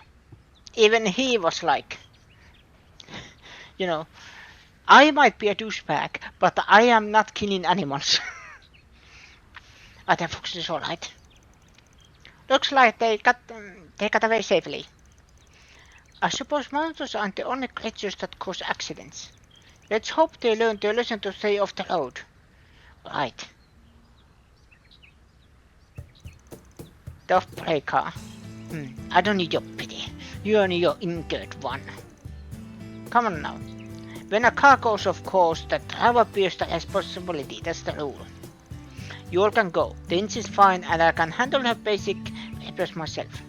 even he was like, you know, I might be a douchebag, but I am not killing animals. I think Fox is alright. Looks like they got away safely. I suppose monsters aren't the only creatures that cause accidents. Let's hope they learn their lesson to stay off the road. Right. The off-play car. I don't need your pity. You only your injured one. Come on now. When a car goes off course, the driver bears the responsibility. That's the rule. You all can go. The engine's fine and I can handle her basic repairs myself.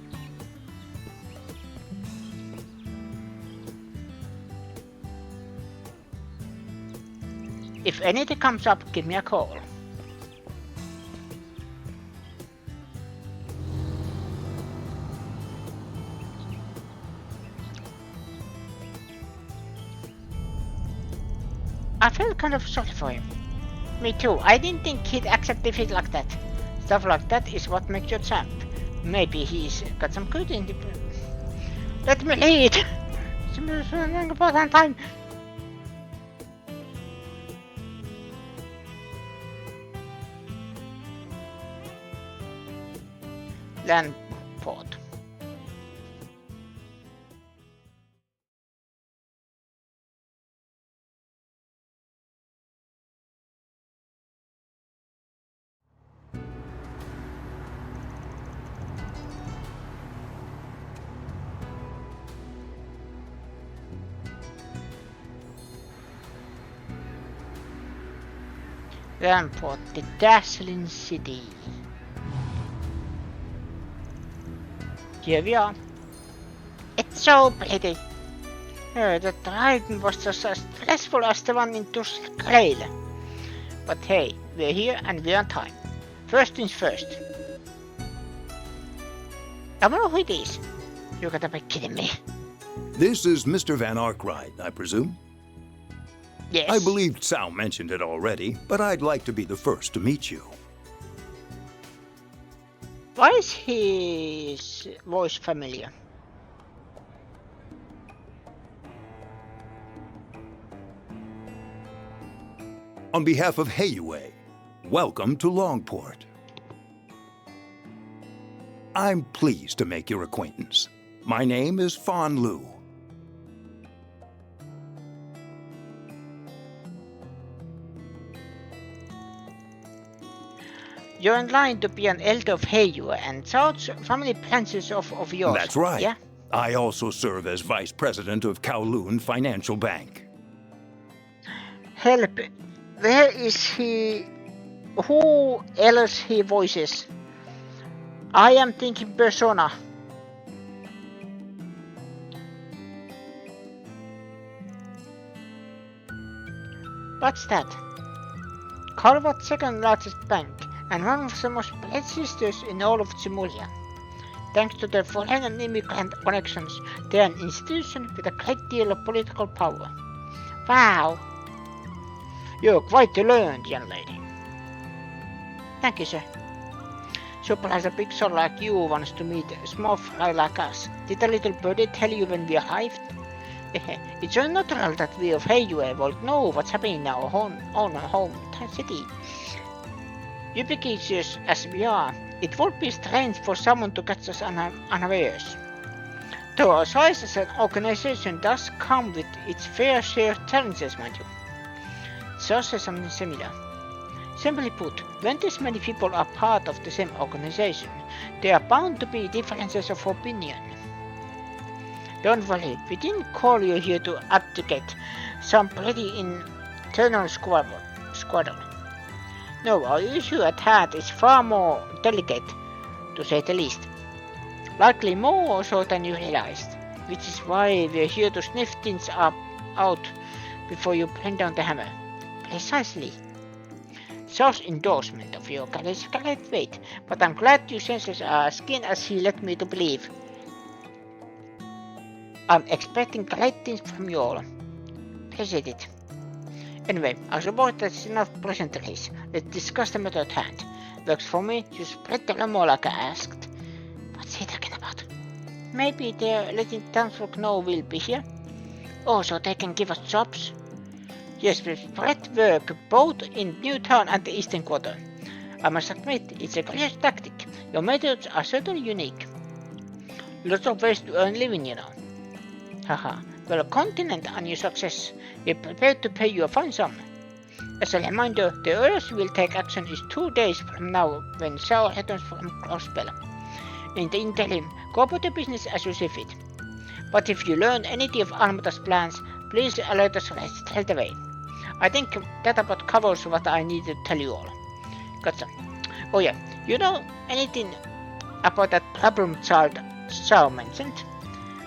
If anything comes up, give me a call. I felt kind of sorry for him. Me too. I didn't think he'd accept defeat like that. Stuff like that is what makes you a champ. Maybe he's got some good in the... Let me lead! It's an important time. Langport. Langport, the dazzling city. Here we are. It's so pretty. The ride was just as stressful as the one in Tuscaloosa. But hey, we're here and we're on time. First things first. I wonder who it is. You gotta be kidding me. This is Mr. Van Arkwright, I presume? Yes. I believe Sal mentioned it already, but I'd like to be the first to meet you. Why is his voice familiar? On behalf of Heiyue, welcome to Langport. I'm pleased to make your acquaintance. My name is Fan Lu. You're in line to be an elder of Heiyue and such family branches of yours. That's right. Yeah? I also serve as vice president of Kowloon Financial Bank. Help. Where is he? Who else he voices? I am thinking Persona. What's that? Kalvat's second largest bank and one of the most prestigious in all of Simulia. Thanks to their foreign and immigrant connections, they are an institution with a great deal of political power. Wow! You're quite learned, young lady. Thank you, sir. Surprise a big soul like you wants to meet a small fry like us. Did the little birdie tell you when we arrived? It's so natural that we of Heiyue won't know what's happening in our own home city. Ubiquitous as we are, it would be strange for someone to catch us unawares. Though our size as an organization does come with its fair share of challenges, mind you. It's also something similar. Simply put, when this many people are part of the same organization, there are bound to be differences of opinion. Don't worry, we didn't call you here to abdicate some pretty internal squabble. No, our issue at hand is far more delicate, to say the least. Likely more so than you realized, which is why we're here to sniff things out before you bring down the hammer. Precisely. Sal's endorsement of your carries great weight, but I'm glad you senses are as keen as he led me to believe. I'm expecting great things from you all. Appreciate it. Anyway, I suppose that's enough pleasantries. Let's discuss the matter at hand. Works for me, you spread the rumor like I asked. What's he talking about? Maybe they're letting townsfolk know we'll be here? Oh, so they can give us jobs? Yes, we spread work both in Newtown and the Eastern Quarter. I must admit, it's a clear tactic. Your methods are certainly unique. Lots of ways to earn living, you know. Haha. Well, continent on your success. We're prepared to pay you a fine sum. As a reminder, the earliest you will take action is 2 days from now when Saul returns from Crossbell. In the interim, go about your business as you see fit. But if you learn anything of Almata's plans, please alert us straight away. I think that about covers what I need to tell you all. Gotcha. Oh yeah, you know anything about that problem child Xiao mentioned?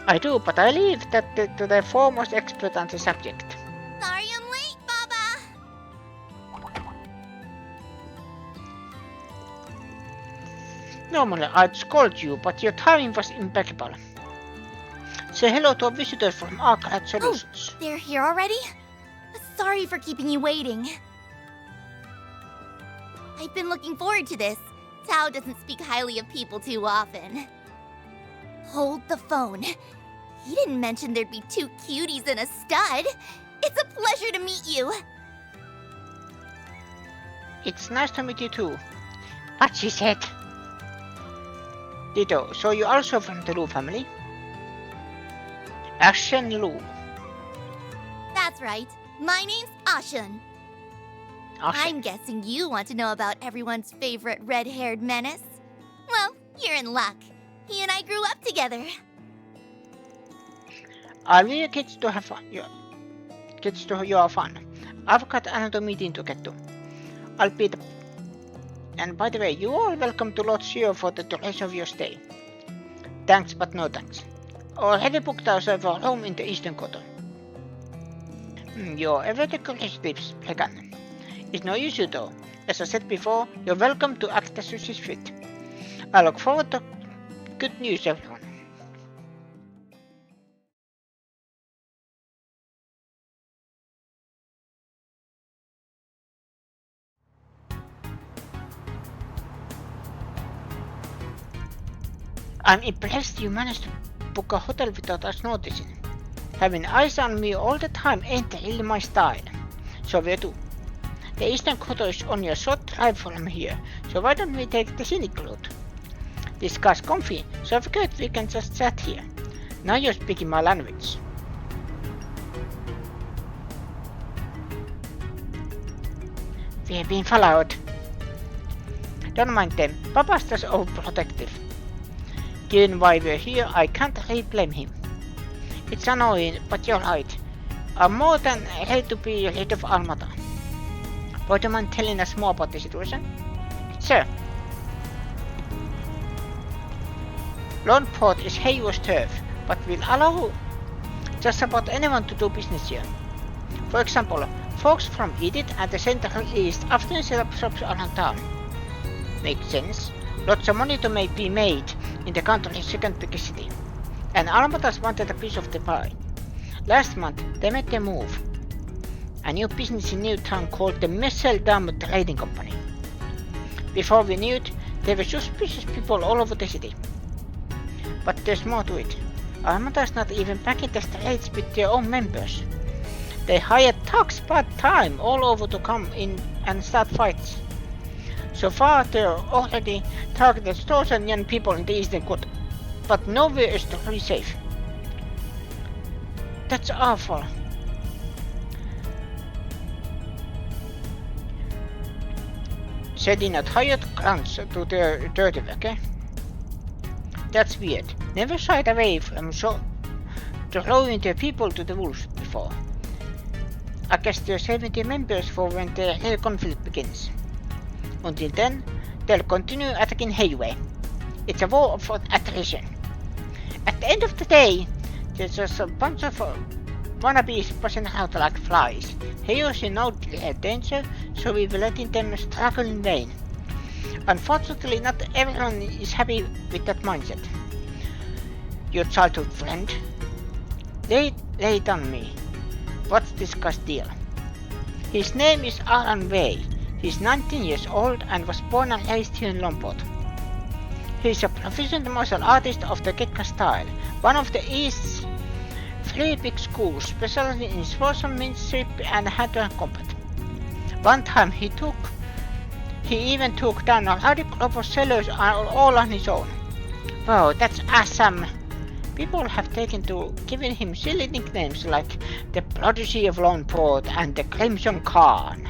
I do, but I leave that to the foremost expert on the subject. Sorry I'm late, Baba! Normally I'd scold you, but your timing was impeccable. Say hello to our visitors from Arcade Solutions. Oh, they're here already? Sorry for keeping you waiting. I've been looking forward to this. Tao doesn't speak highly of people too often. Hold the phone. He didn't mention there'd be 2 cuties and a stud. It's a pleasure to meet you. It's nice to meet you too. What she said. Ditto, so you're also from the Lu family? Ashen Lu. That's right. My name's Ashen. I'm guessing you want to know about everyone's favorite red-haired menace. Well, you're in luck. He and I grew up together. I'll leave your kids to have fun. Kids to your fun. I've got another meeting to get to. I'll be the... And by the way, you're all welcome to Lord Shio for the duration of your stay. Thanks, but no thanks. Already booked ourselves a room in the Eastern Quarter. Your everyday curiosities began. It's no issue though. As I said before, you're welcome to act as you see fit. I look forward to good news, everyone. I'm impressed you managed to book a hotel without us noticing. Having eyes on me all the time ain't really my style. So where to? The Eastern Quarter is only a short drive from here, so why don't we take the scenic route? This car's comfy, so I figured we can just chat here. Now you're speaking my language. We're being followed. Don't mind them, Papa's just overprotective. Given why we're here, I can't really blame him. It's annoying, but you're right. I'm more than ready to be rid of Almata. Would you mind telling us more about the situation? Sir. Langport is Heyo's turf, but will allow just about anyone to do business here. For example, folks from Edith and the Central East often set up shops around town. Makes sense. Lots of money to be made in the country's second biggest city. And Almatas wanted a piece of the pie. Last month, they made their move. A new business in Newtown called the Messeldam Trading Company. Before we knew it, there were suspicious people all over the city. But there's more to it. Almata's not even backing the trades with their own members. They hired thugs part-time all over to come in and start fights. So far, they're already targeted stores and young people in the Eastern Quarter. But nowhere is truly safe. That's awful. Setting out hired grunts to their dirty work, eh? That's weird. Never shied away from throwing their people to the wolves before. I guess they're saving their members for when the real conflict begins. Until then, they'll continue attacking Heyway. It's a war for attrition. At the end of the day, there's just a bunch of wannabes buzzing out like flies. Heyo's in no danger, so we're letting them struggle in vain. Unfortunately, not everyone is happy with that mindset. Your childhood friend? Lay it on me. What's this guy's deal? His name is Alan Way. He's 19 years old and was born and raised here in Langport. He's a proficient martial artist of the Gekka style, one of the East's 3 big schools specializing in swordsmanship and hand-to-hand combat. One time he took He even took down a large group of sailors all on his own. Wow, that's awesome. People have taken to giving him silly nicknames like the Prodigy of Langport and the Crimson Khan.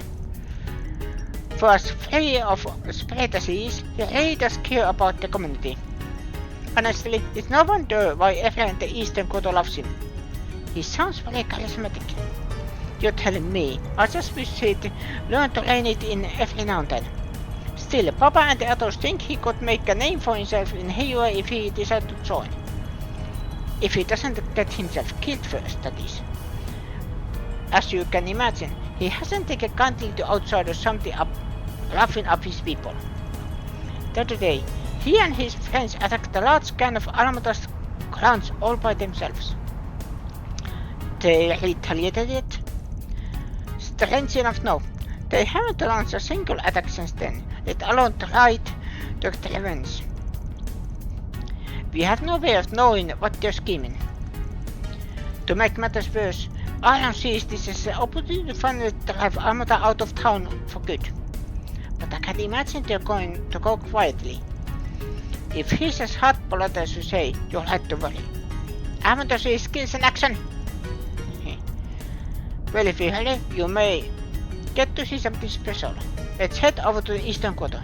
For as free of prejudices, he really does care about the community. Honestly, it's no wonder why everyone in the Eastern Quarter loves him. He sounds very charismatic. You're telling me, I just wish he'd learn to learn it in every now and then. Still, Papa and the others think he could make a name for himself in Hero if he decided to join. If he doesn't get himself killed first, that is. As you can imagine, he hasn't taken kindly to outsiders something up, roughing up his people. The other day, he and his friends attacked a large can of Alamadas clowns all by themselves. They retaliated it? Strange enough, no. They haven't launched a single attack since then, let alone tried to get revenge. We have no way of knowing what they're scheming. To make matters worse, Iron sees this as an opportunity to finally drive Armada out of town for good. But I can't imagine they're going to go quietly. If he's as hard-blooded as you say, you'll have to worry. I want to see his skills in action. Well, if you're ready, you may get to see something special. Let's head over to the Eastern Quarter.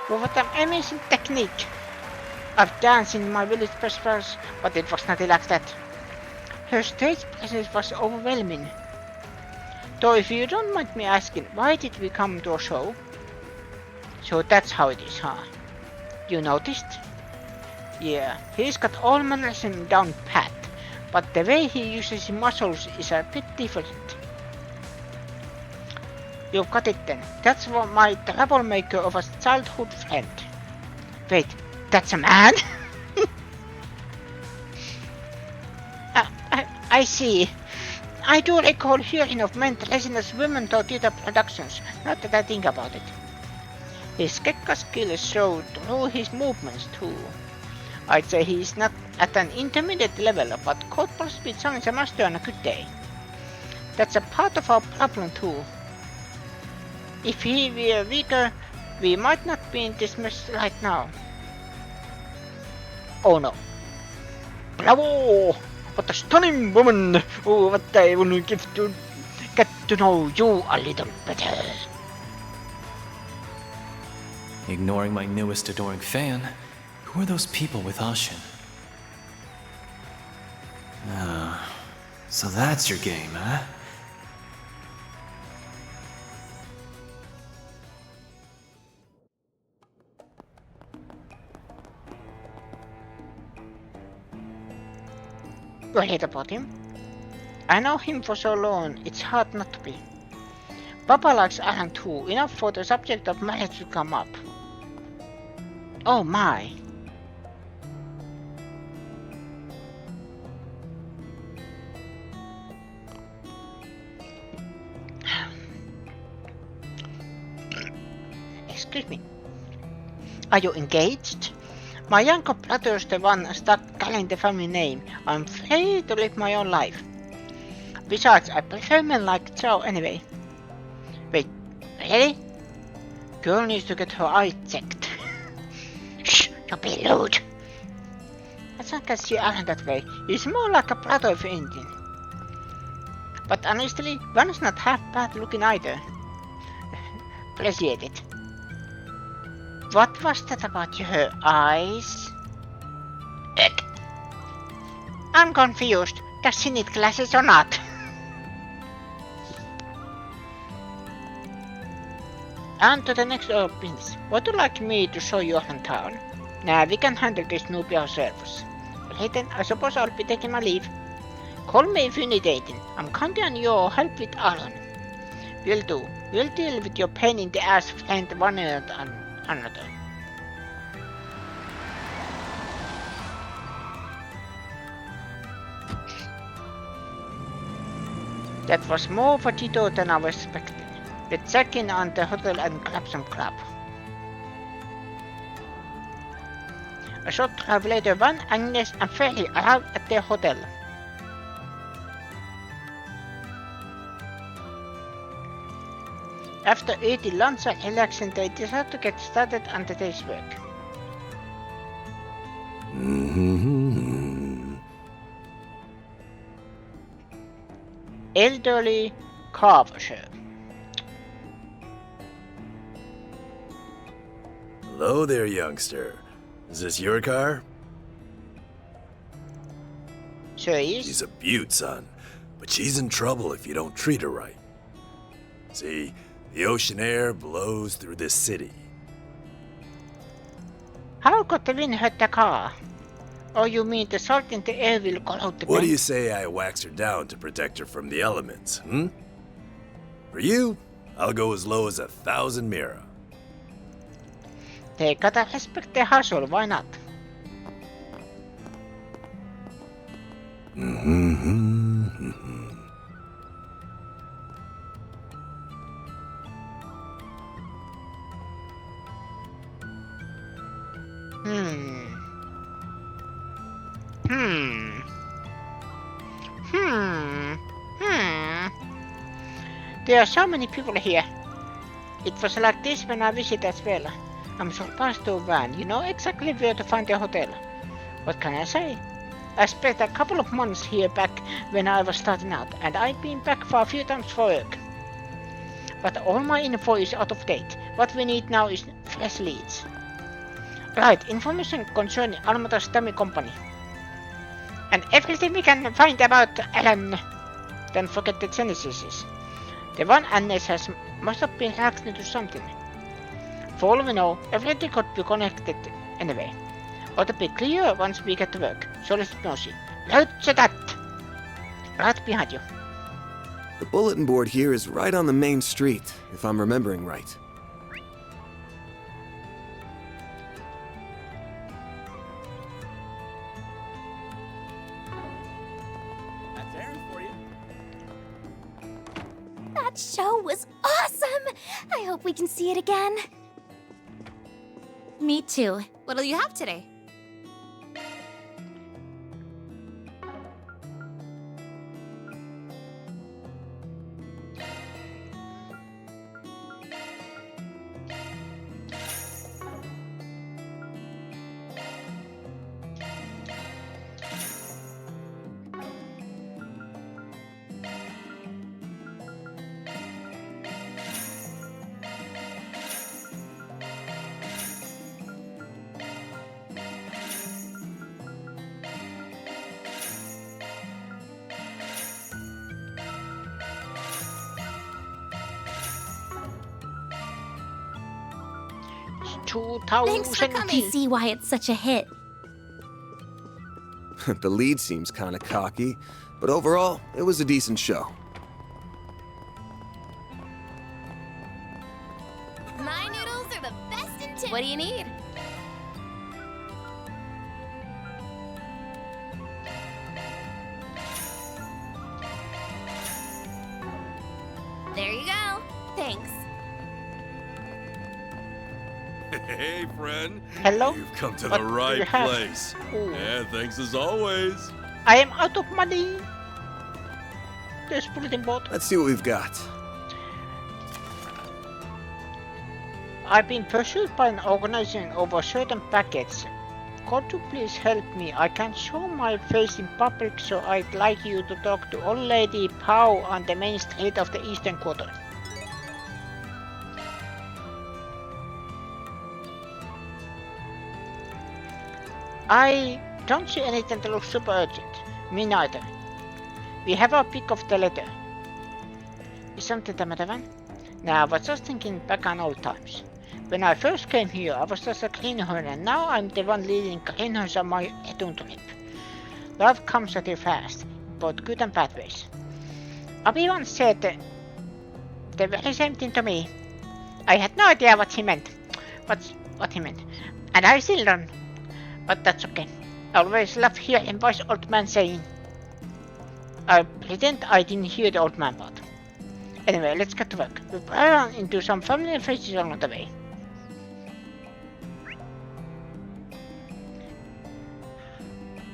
Well, what an amazing technique! I've danced in my village festivals, but it was nothing like that. Her stage presence was overwhelming. Though if you don't mind me asking, why did we come to a show? So that's how it is, huh? You noticed? Yeah, he's got all mannerism down pat, but the way he uses his muscles is a bit different. You've got it then. That's what my troublemaker of a childhood friend. Wait, that's a man? I see. I do recall hearing of men dressing as women to theater productions, not that I think about it. His Gekka skills show through his movements too. I'd say he's not at an intermediate level, but could possibly challenge a master on a good day. That's a part of our problem too. If he were weaker, we might not be in this mess right now. Oh no. Bravo! What a stunning woman! Oh, what I will give to get to know you a little better. Ignoring my newest adoring fan, who are those people with Ashin? Ah, so that's your game, huh? Worried about him? I know him for so long, it's hard not to be. Papa likes Alan too, enough for the subject of marriage to come up. Oh my. Excuse me. Are you engaged? My younger brother's the one stuck calling the family name. I'm free to live my own life. Besides, I prefer men like Joe anyway. Wait, really? Girl needs to get her eyes checked. Shh, don't be rude. I think I see Alan that way. He's more like a brother of Indian. But honestly, one's not half bad looking either. Appreciate it. What was that about your eyes? Ugh. I'm confused. Does she need glasses or not? On to the next business. Would you like me to show you around town? Nah, we can handle this newbie ourselves. Right then, I suppose I'll be taking my leave. Call me if you need anything. I'm counting on your help with Alan. Will do. We'll deal with your pain in the ass friend one and another. That was more potato than I was expecting. Let's check in on the hotel and grab some crab. A short drive later, Van, Agnes, and Fairy arrive at their hotel. After eating lunch and relaxing, they decide to get started on the day's work. Elderly carver shop. Hello there, youngster. Is this your car? Sure is. She's a beaut, son, but she's in trouble if you don't treat her right. See, the ocean air blows through this city. How could the wind hurt the car? Oh, you mean the salt in the air will corrode the paint? What do you say I wax her down to protect her from the elements, For you, I'll go as low as 1,000 mira. They gotta respect the hustle, why not? There are so many people here. It was like this when I visited as well. I'm surprised to Van. You know exactly where to find the hotel. What can I say? I spent a couple of months here back when I was starting out, and I've been back for a few times for work. But all my info is out of date. What we need now is fresh leads. Right, information concerning Almata's dummy company. And everything we can find about Alan. Don't forget the Genesis. The one Agnes must have been hacked into something. For all we know, everything could be connected anyway. Ought to be clear once we get to work. So let's nosy. Roger that! Right behind you. The bulletin board here is right on the main street, if I'm remembering right. That's Aaron for you. That show was awesome! I hope we can see it again. Me too. What'll you have today? Thanks for coming. I see why it's such a hit. The lead seems kinda cocky, but overall, it was a decent show. My noodles are the best in town. What do you need? There you go. Thanks. Hey, friend. Hello? You've come to What the do right you have? place. Ooh. Yeah, thanks as always. I am out of money. There's bulletin board. Let's see what we've got. I've been pursued by an organization over certain packets. Could you please help me? I can't show my face in public, so I'd like you to talk to Old Lady Pau on the main street of the Eastern Quarter. I don't see anything that looks super urgent. Me neither. We have a pick of the letter. Is something the matter, Van? Now, I was just thinking back on old times. When I first came here, I was just a greenhorn, and now I'm the one leading greenhorns on my return trip. Love comes at you fast, both good and bad ways. Abby once said the very same thing to me. I had no idea what he meant. What he meant. And I still don't. But that's okay. I always love hearing wise old man saying. I pretend I didn't hear the old man part. Anyway, let's get to work. We'll run into some familiar faces along the way.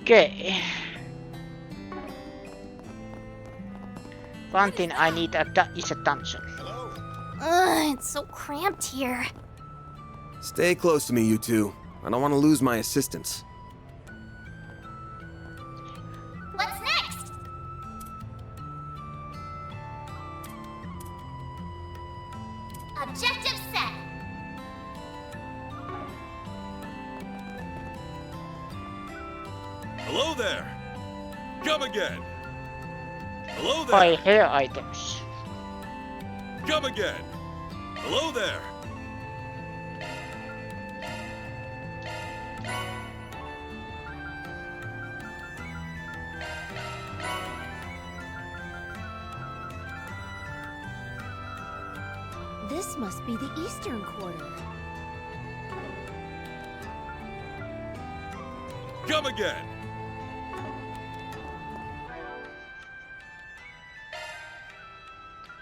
Okay. One thing I need is attention. It's so cramped here. Stay close to me, you two. I don't want to lose my assistance. What's next? Objective set. Hello there. Come again. Hello there. Buy hair items. Come again. Hello there. This must be the eastern quarter. Come again.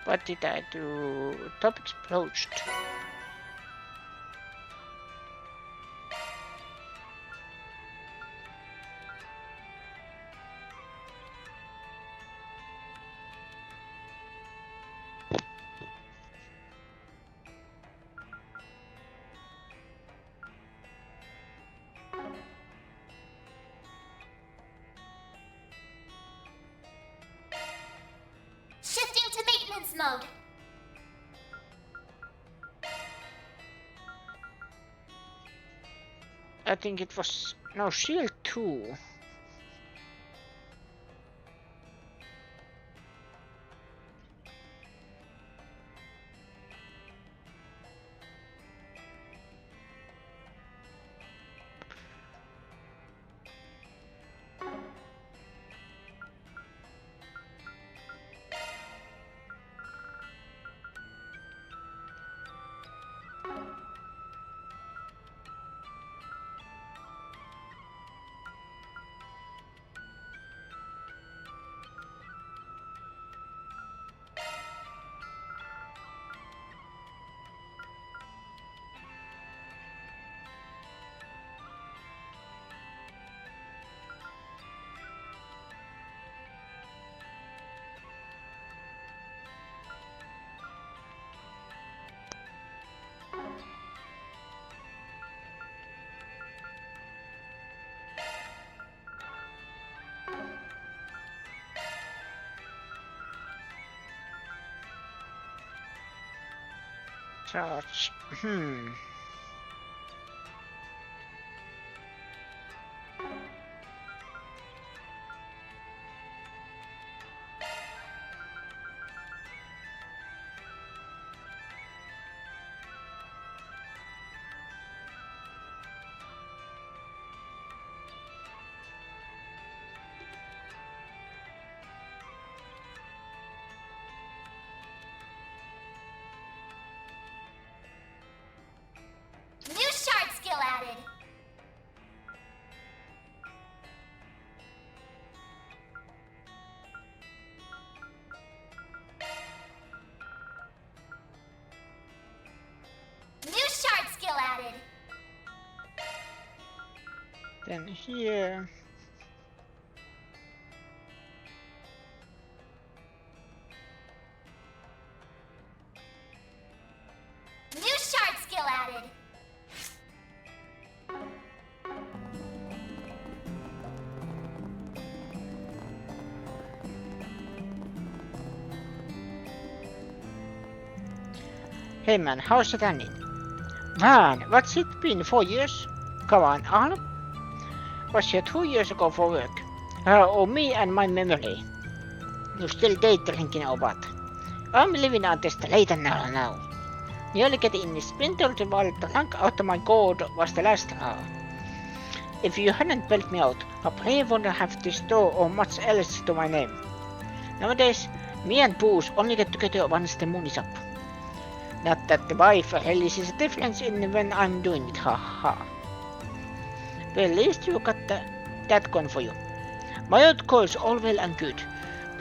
What did I do? Topics approached. Shifting to maintenance mode. I think it was no shield 2. Charge. New shard skill added. New shard skill added. Then here. New shard skill added. Hey man, how's it ending? Man, what's it been, 4 years? Come on, Arnold. Was here 2 years ago for work. Oh, me and my memory. You still daydrinking or what? I'm living on this later now. Nearly getting splintered while the lunk out of my gourd was the last straw. If you hadn't built me out, I probably wouldn't have this store or much else to my name. Nowadays, me and Booze only get together once the moon is up. Not that the wife really sees a difference in when I'm doing it, haha. Well, at least you got that going for you. My old course all well and good,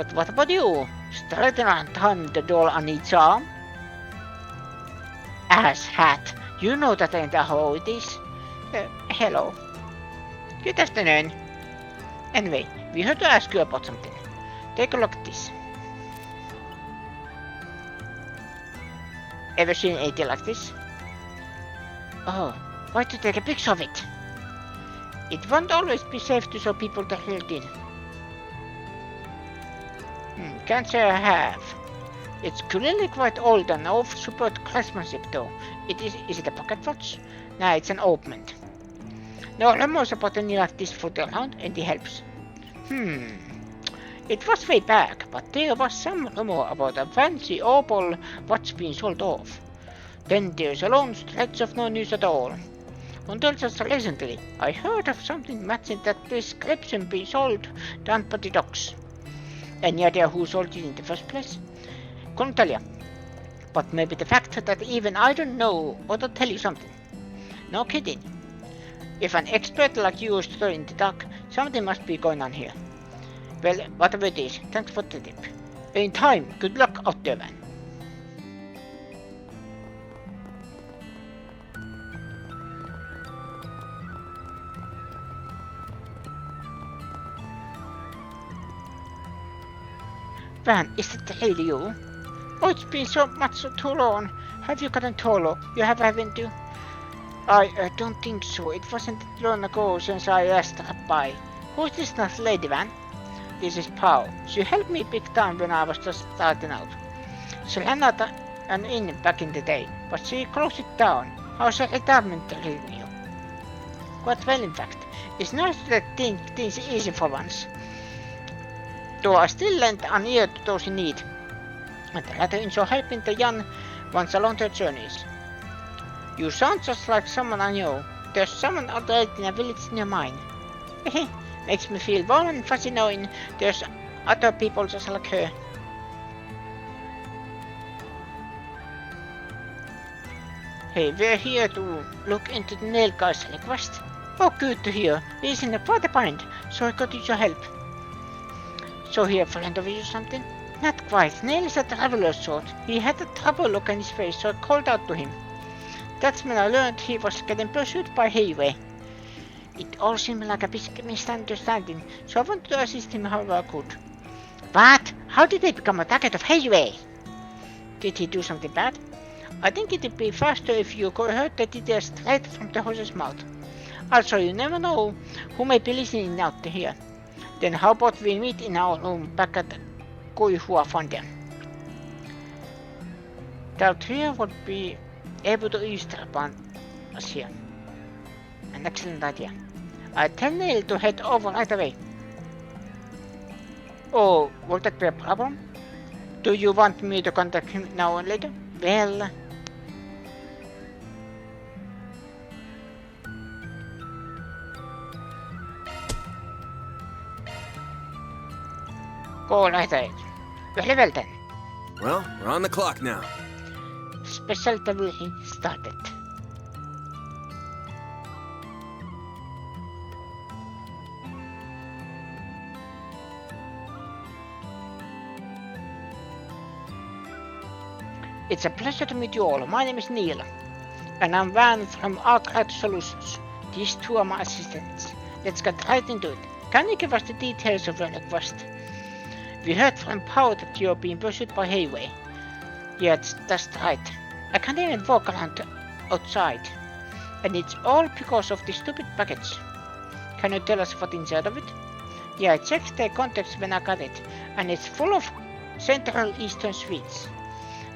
But what about you? Straighten and turn the doll on its arm? Ass hat. You know that ain't how it is. Hello. Good afternoon. Anyway, we had to ask you about something. Take a look at this. Ever seen anything like this? Oh, why to take a picture of it? It won't always be safe to show people the real deal. Can't say I have. It's clearly quite old and of superb craftsmanship though. Is it a pocket watch? Nah, it's an ornament. No rumors about any like this float around and it helps. It was way back, but there was some rumor about a fancy opal watch being sold off. Then there's a long stretch of no news at all. Until just recently, I heard of something matching that description being sold down by the docks. Any idea who sold it in the first place? Couldn't tell you. But maybe the fact that even I don't know ought to tell you something. No kidding. If an expert like you is still in the dark, something must be going on here. Well, whatever it is, thanks for the tip. In time, good luck out there, man. Van, is it really you? Oh, it's been so much too long. Have you gotten taller? You haven't you? I don't think so. It wasn't that long ago since I asked her by. Who's this nice lady, Van? This is Pau. She helped me big time when I was just starting out. She ran out an inn back in the day, but she closed it down. How's her retirement treating you? Quite well, in fact. It's nice to let things easy for once. Though I still lend an ear to those in need, and rather enjoy helping the young ones along their journeys. You sound just like someone I know. There's someone out there in a village near mine. Makes me feel warm and fuzzy knowing there's other people just like her. Hey, we're here to look into the nail guy's request. Oh, good to hear. He's in a quite a bind, so I could use your help. So he a friend of yours or something? Not quite. Nail is a traveler's sort. He had a trouble look on his face, so I called out to him. That's when I learned he was getting pursued by Highway. It all seemed like a big misunderstanding, so I wanted to assist him however I could. What? How did he become a target of Highway? Did he do something bad? I think it'd be faster if you heard the details straight from the horse's mouth. Also, you never know who may be listening out here. Then how about we meet in our room back at Kuihua Fonda? That here would be able to eavesdrop on us here. An excellent idea. I tell Neil to head over right away. Oh, will that be a problem? Do you want me to contact him now or later? Well... Go right ahead. Very well then. Well, we're on the clock now. Special delivery started. It's a pleasure to meet you all. My name is Neil, and I'm Van from Arclight Solutions. These two are my assistants. Let's get right into it. Can you give us the details of your request? We heard from Pau that you're being pursued by Highway. Yeah, that's right. I can't even walk around outside. And it's all because of the stupid package. Can you tell us what's inside of it? Yeah, I checked the context when I got it, and it's full of Central Eastern sweets.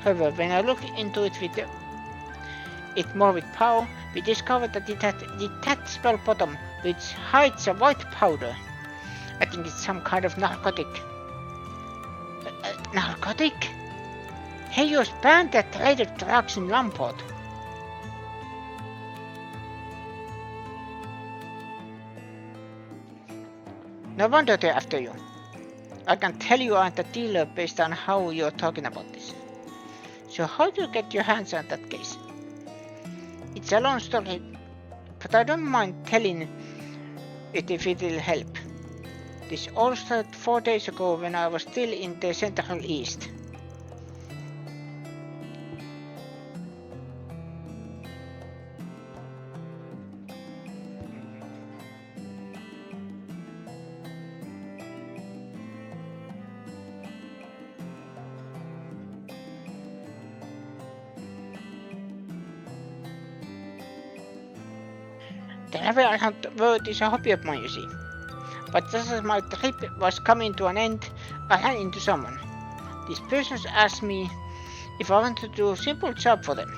However, when I look into it more with Pau, we discovered that it had detached bell bottom which hides a white powder. I think it's some kind of narcotic. Narcotic? He used banned that traded drugs in Langport. No wonder they're after you. I can tell you aren't a dealer based on how you're talking about this. So how do you get your hands on that case? It's a long story, but I don't mind telling it if it'll help. This all started 4 days ago when I was still in the Central East. The travel hunt world is a hobby of mine, you see. But just as my trip was coming to an end, I ran into someone. These persons asked me if I wanted to do a simple job for them,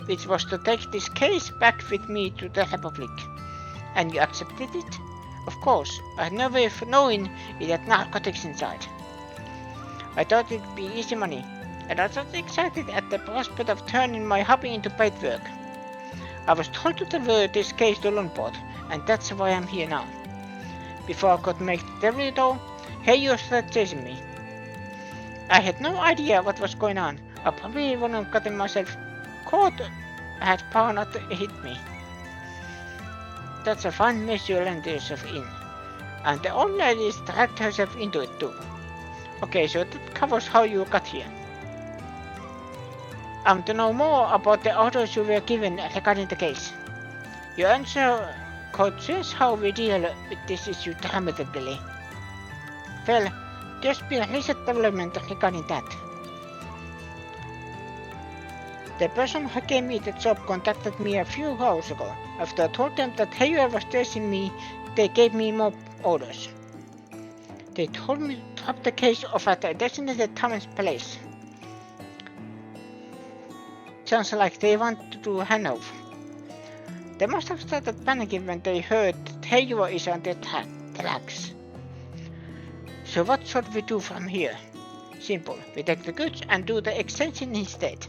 which was to take this case back with me to the Republic. And you accepted it? Of course, I had no way of knowing it had narcotics inside. I thought it'd be easy money, and I was excited at the prospect of turning my hobby into paid work. I was told to deliver this case to Langport, and that's why I'm here now. Before I could make the delivery though, Heijo started chasing me. I had no idea what was going on. I probably wouldn't have gotten myself caught had power not hit me. That's a fine mess you landed yourself in. And the old lady dragged herself into it too. Okay, so that covers how you got here. I want to know more about the orders you were given regarding the case. Your answer could change how we deal with this issue dramatically. Well, there's been recent development regarding that. The person who gave me the job contacted me a few hours ago. After I told them that Heijo was chasing me, they gave me more orders. They told me to drop the case off at a designated time and place. Sounds like they want to do a handover. They must have started panicking when they heard that Heijo is on their tracks. So what should we do from here? Simple, we take the goods and do the extension instead.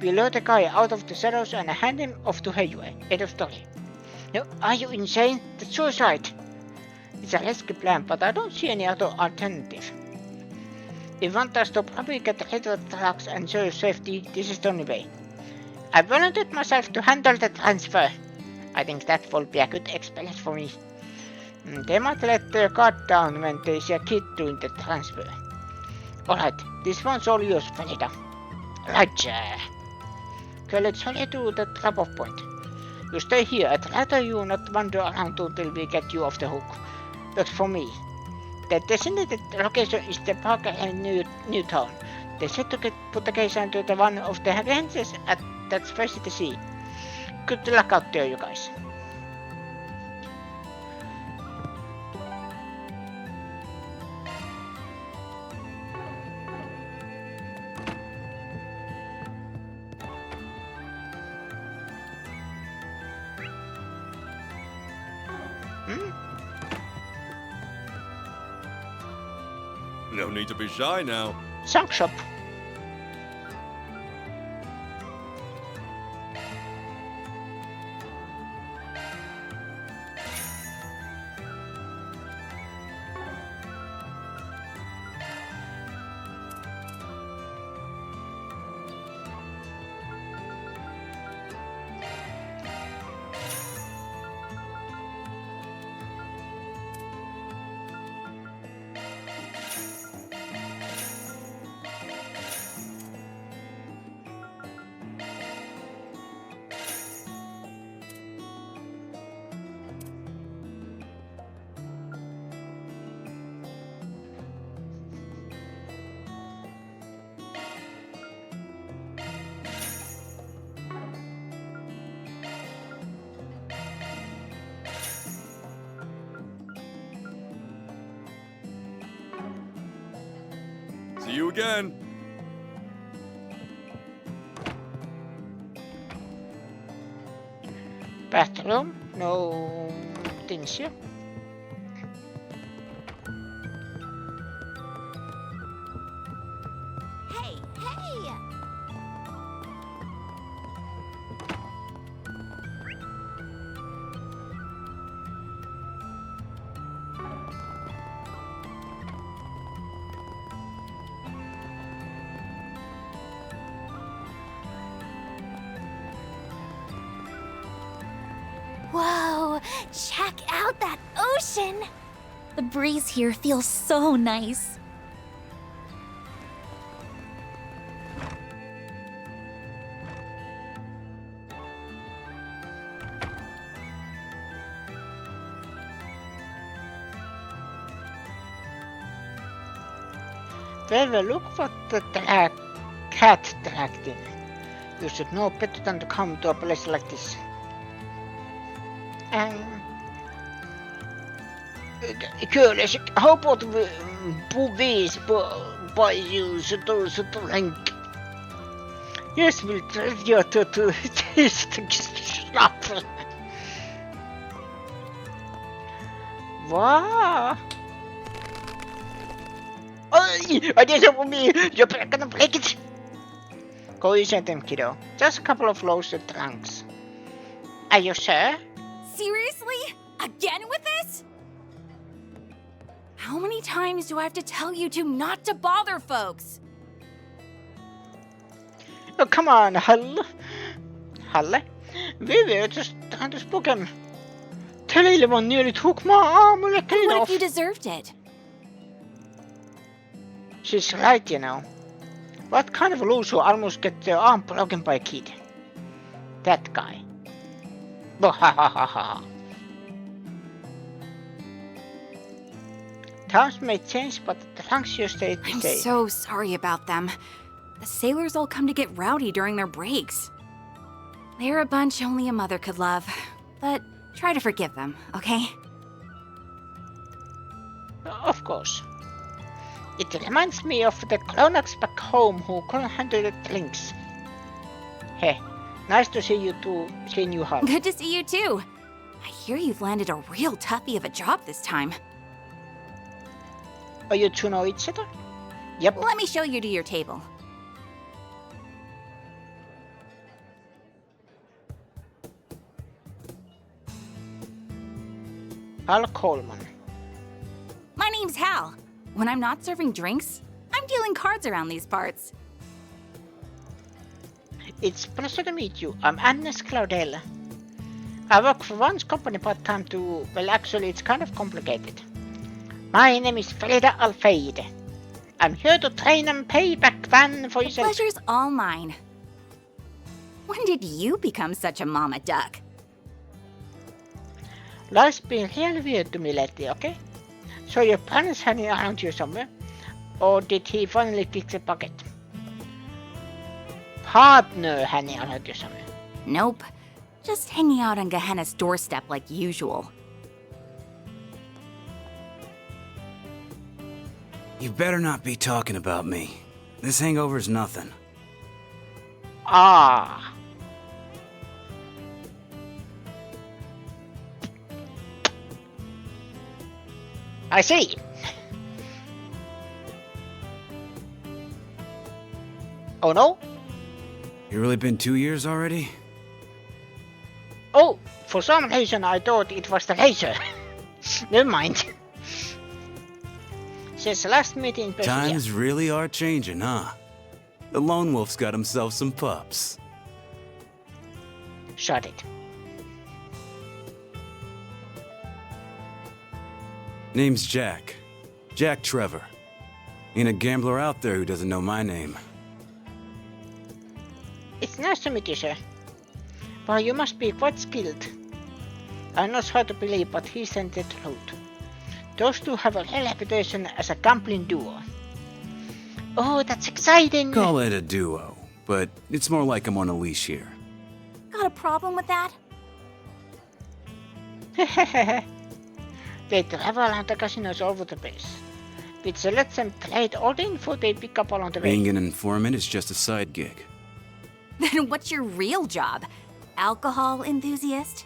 We lure the guy out of the shadows and hand him off to Heijo. End of story. No, are you insane? That's suicide! It's a risky plan, but I don't see any other alternative. If you want us to probably get rid of the trucks and ensure safety, this is the only way. I volunteered myself to handle the transfer. I think that will be a good experience for me. They might let their guard down when they see a kid doing the transfer. Alright, this one's all yours, Vanita. Roger. Okay, let's hurry to the drop-off point. You stay here. I'd rather you not wander around until we get you off the hook. But for me, the designated location is the park in Newtown. They said to put the case under the one of the fences that's facing the sea. Good luck out there, you guys. No need to be shy now. Song shop. See you again. Bathroom? No things here. Hey, hey! Whoa! Check out that ocean! The breeze here feels so nice. Well, look what the cat dragged in. You should know better than to come to a place like this. Kyllä, hopot puvis paijus länk. Yes, we'll drive you to snap. Wow. Oh, I did it for me. You're gonna break it. Go easy on them, kiddo. Just a couple of loads of trunks. Are you sure? Seriously? Again with this? How many times do I have to tell you two not to bother folks? Oh, come on, Halle. Vi were just trying to spook him. Teleman nearly took my arm and clean off. What if you deserved it? She's right, you know. What kind of a loser almost get their arm broken by a kid? That guy. Times may change, but the trunks you stay the I'm same. so sorry about them. The sailors all come to get rowdy during their breaks. They're a bunch only a mother could love. But try to forgive them, okay? Of course. It reminds me of the grown-ups back home who couldn't handle the drinks. Hey, nice to see you two, seeing you home. Good to see you too. I hear you've landed a real toughie of a job this time. Oh, you two know each other? Yep. Let me show you to your table. Hal Coleman. My name's Hal. When I'm not serving drinks, I'm dealing cards around these parts. It's a pleasure to meet you. I'm Agnes Claudel. I work for one's company part-time too. Well, actually, it's kind of complicated. My name is Freda Alfeide. I'm here to train and pay back Van for yourself. Pleasure's all mine. When did you become such a mama duck? Life's been really weird to me lately, okay? So your parents hanging around here somewhere? Or did he finally kick the bucket? Partner hanging around here somewhere? Nope. Just hanging out on Gehenna's doorstep like usual. You better not be talking about me. This hangover's nothing. Ah. I see. Oh no? You really been 2 years already? Oh, for some reason I thought it was the laser. Never mind. Since the last meeting in person. Times really are changing, huh? The lone wolf's got himself some pups. Shut it. Name's Jack. Jack Trevor. Ain't a gambler out there who doesn't know my name. It's nice to meet you, sir. Well, you must be quite skilled. I'm not hard to believe, but he sent the truth. Those two have a real reputation as a gambling duo. Oh, that's exciting! Call it a duo, but it's more like I'm on a leash here. Got a problem with that? They travel around the casinos all over the place. Which lets them trade all the info they pick up along the way. Being an informant is just a side gig. Then what's your real job? Alcohol enthusiast?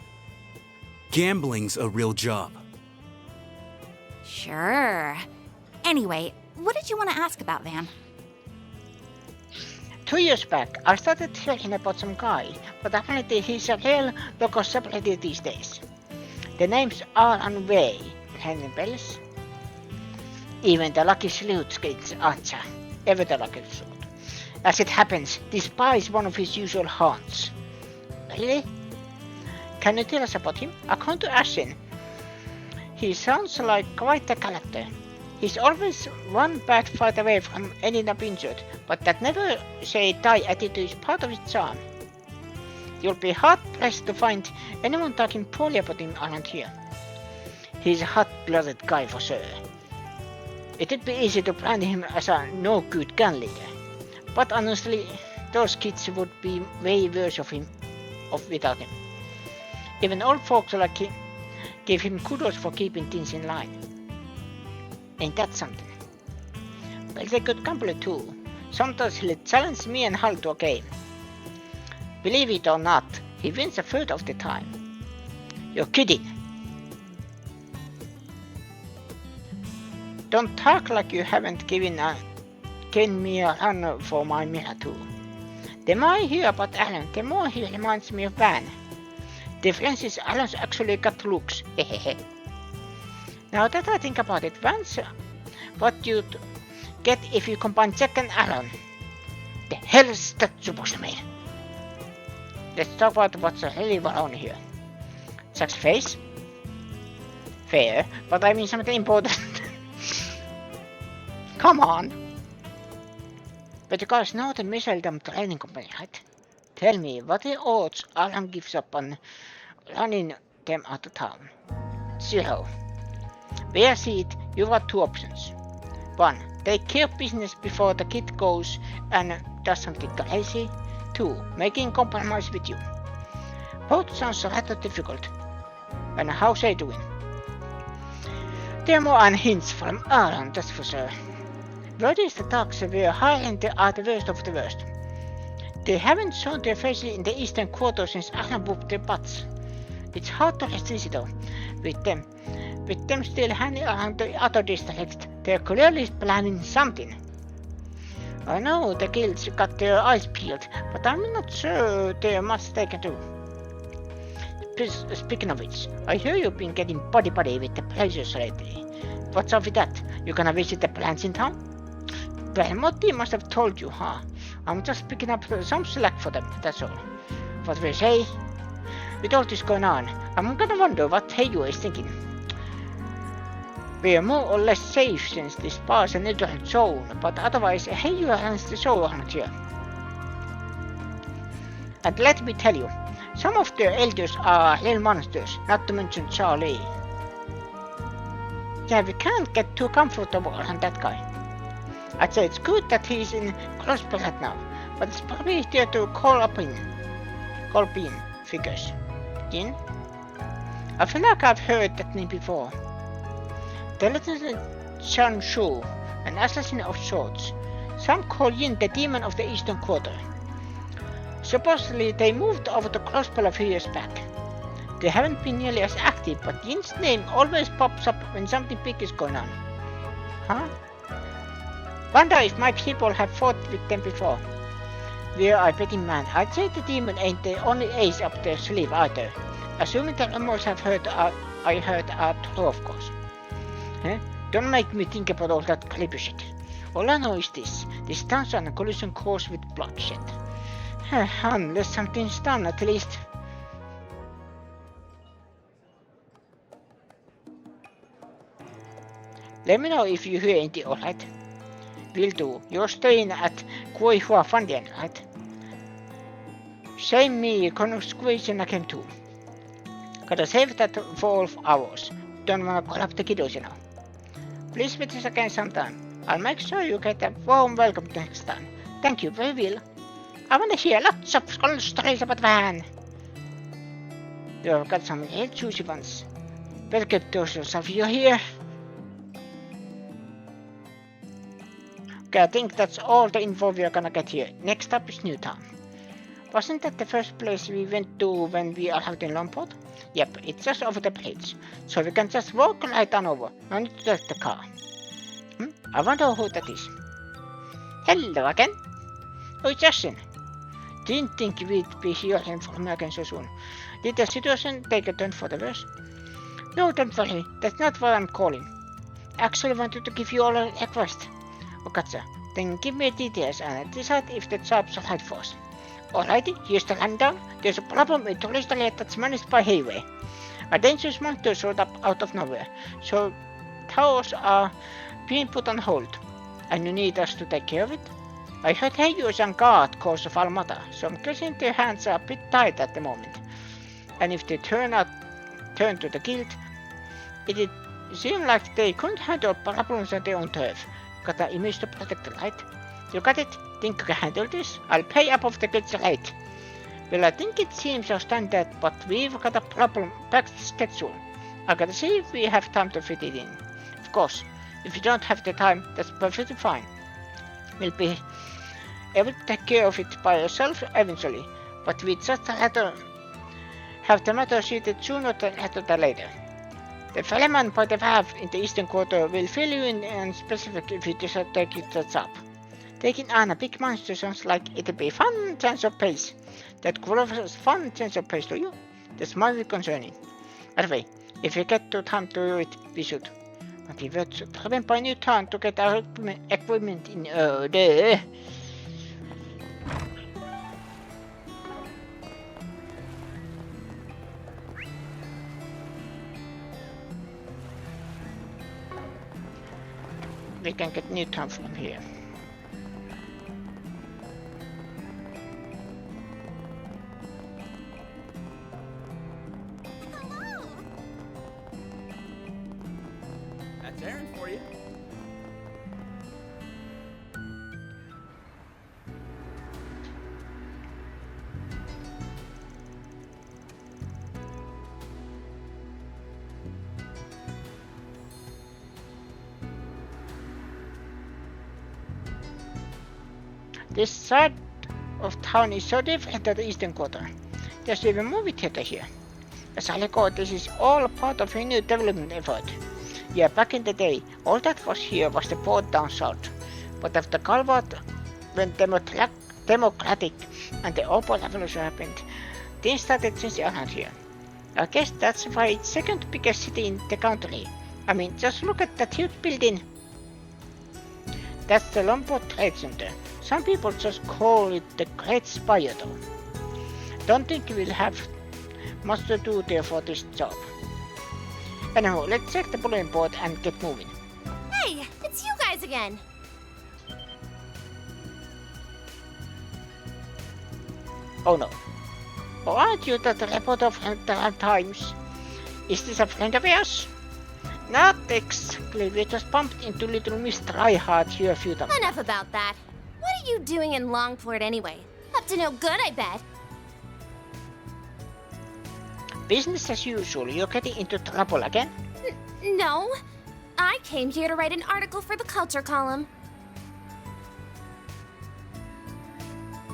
Gambling's a real job. Sure. Anyway, what did you want to ask about, Van? 2 years back, I started hearing about some guy, but apparently he's a real local celebrity these days. The name's Aaron Way. Ringing bells? Even the Lucky Sleuth gets Acha. Ever the Lucky Sleuth. As it happens, this bar is one of his usual haunts. Really? Can you tell us about him? According to Ashen, He sounds like quite a character. He's always one bad fight away from ending up injured, but that never say die attitude is part of his charm. You'll be hard-pressed to find anyone talking poorly about him around here. He's a hot-blooded guy for sure. It'd be easy to brand him as a no-good gun leader, but honestly, those kids would be way worse off without him. Even old folks like him give him kudos for keeping things in line. Ain't that something? But he's a good gambler too. Sometimes he'll challenge me and Hal to a game. Believe it or not, he wins a third of the time. You're kidding. Don't talk like you haven't given me a run for my mirror too. The more I hear about Alan, the more he reminds me of Van. The difference is Alan's actually got looks, hehehe. Now that I think about it, Van's what you'd get if you combine Jack and Alan. The hell is that supposed to mean? Let's talk about what's really going on here. Jack's face? Fair, but I mean something important. Come on! But you guys know the Missile Dam training company, right? Tell me, what the odds Alan gives up on running them out of town? 0. Where see it, you've got 2 options. 1. Take care of business before the kid goes and does something crazy. 2. Making compromise with you. Both sounds rather difficult. And how's they doing? They're more unhinged from Alan, that's for sure. Word is the dogs were hiring are the worst of the worst. They haven't shown their faces in the eastern quarter since Alan whooped their butts. It's hard to resist though, with them still hanging around the other districts. They're clearly planning something. I know the guilds got their eyes peeled, but I'm not sure there's much they can do. Speaking of which, I hear you've been getting buddy-buddy with the pleasures lately. What's up with that? You gonna visit the plants in town? Belmotti must have told you, huh? I'm just picking up some slack for them, that's all. What we say? With all this going on, I'm gonna wonder what Heiyu is thinking. We're more or less safe since this bar's a neutral zone, but otherwise Heiyu runs the show around here. And let me tell you, some of their elders are real monsters, not to mention Charlie. Yeah, we can't get too comfortable around that guy. I'd say it's good that he's in Crossplay right now, but it's probably easier to call Bean figures. In? I feel like I've heard that name before. The Lieutenant Chan Shu, an assassin of sorts. Some call Yin the demon of the eastern quarter. Supposedly they moved over to Crossplay a few years back. They haven't been nearly as active, but Yin's name always pops up when something big is going on. Huh? Wonder if my people have fought with them before. We're a betting man. I'd say the demon ain't the only ace up their sleeve either. Assuming the rumors I heard are true, of course. Huh? Don't make me think about all that creepy shit. All I know is this town's on a collision course with bloodshed. Unless something's done, at least. Let me know if you hear anything, alright? Will do. You're staying at Kui Hua Fandian, right? Same me, conscription I came too. Gotta save that for all hours. Don't wanna call up the kiddos, you know. Please visit us again sometime. I'll make sure you get a warm welcome next time. Thank you, very well. I wanna hear lots of stories about Van. You've got some real juicy ones. Better keep those yourself, you're here. Okay, I think that's all the info we're gonna get here. Next up is Newtown. Wasn't that the first place we went to when we arrived in Langport? Yep, it's just over the bridge, so we can just walk right on over. No need to take the car. I wonder who that is. Hello again. Oh, Justin. Didn't think we'd be hearing from you again so soon. Did the situation take a turn for the worse? No, don't worry. That's not what I'm calling. Actually wanted to give you all a request. Oh, gotcha. Then give me details and decide if the job's right for us. Alrighty, here's the rundown. There's a problem with tourist area that's managed by Highway. A dangerous monster showed up out of nowhere, so towers are being put on hold, and you need us to take care of it? I heard Heiyu is on guard because of Almata, so I'm guessing their hands are a bit tied at the moment. And if they turn to the guild, it seems like they couldn't handle problems on their own turf. Got an image to protect the light. You got it? Think you can handle this? I'll pay above the guild's rate. Well, I think it seems our standard, but we've got a packed schedule. I gotta see if we have time to fit it in. Of course, if you don't have the time, that's perfectly fine. We'll be able to take care of it by yourself eventually, but we just rather have the matter seated sooner than later. The Feleman by the valve in the eastern quarter will fill you in on specific if you decide to take it up. Taking on a big monster sounds like it'll be a fun change of pace. That qualifies fun change of pace to you? That's mildly concerning. Anyway, if we get to time to do it, we should. But we should prevent by new time to get our equipment in order. We can get new time from here. That's Aaron for you. This side of town is so different than the eastern quarter. There's even a movie theater here. As I recall, this is all part of a new development effort. Yeah, back in the day, all that was here was the port down south. But after Calvert went democratic and the Opal Revolution happened, things started changing around here. I guess that's why it's second biggest city in the country. I mean, just look at that huge building. That's the Langport Trade Center. Some people just call it the Great Spire though. Don't think we'll have much to do there for this job. Anyhow, let's check the bulletin board and get moving. Hey, it's you guys again. Oh no. Oh, aren't you the reporter from the Times? Is this a friend of yours? Not exactly. We just bumped into little Miss Tryhard here a few times. Enough about that. What are you doing in Langport anyway? Up to no good, I bet. Business as usual. You're getting into trouble again? No. I came here to write an article for the culture column.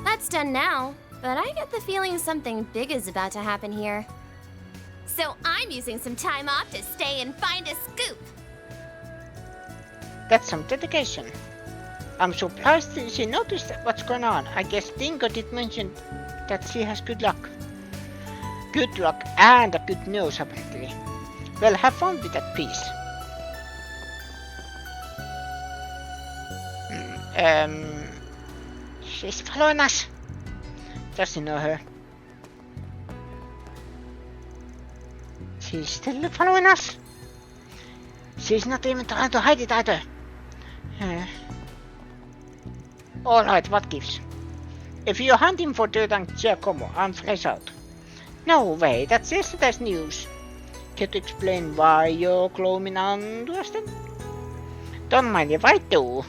That's done now, but I get the feeling something big is about to happen here. So I'm using some time off to stay and find a scoop. That's some dedication. I'm surprised she noticed what's going on. I guess Dingo did mention that she has good luck. Good luck and a good nose, apparently. Well, have fun with that piece. She's following us. Does he know her? She's still following us. She's not even trying to hide it either. Alright, what gives? If you're hunting for dirt on Giacomo, I'm fresh out. No way, that's yesterday's news. Can you explain why you're gloaming on Dustin? Don't mind if I do.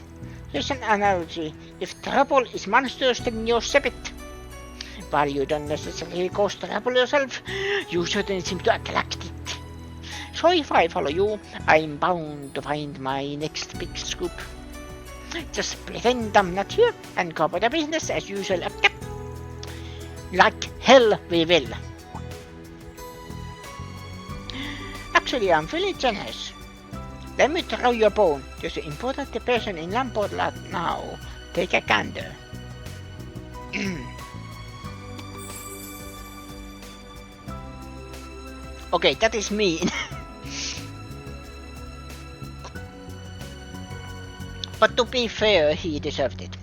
Here's an analogy. If trouble is monsters, then you're Seppet. While you don't necessarily cause trouble yourself, you certainly seem to attract it. So if I follow you, I'm bound to find my next big scoop. Just pretend I'm not here and cover the business as usual. Like hell we will. Actually, I'm feeling generous. Let me throw you a bone. There's an important person in Langport now. Take a gander. Okay, that is mean. But to be fair, he deserved it.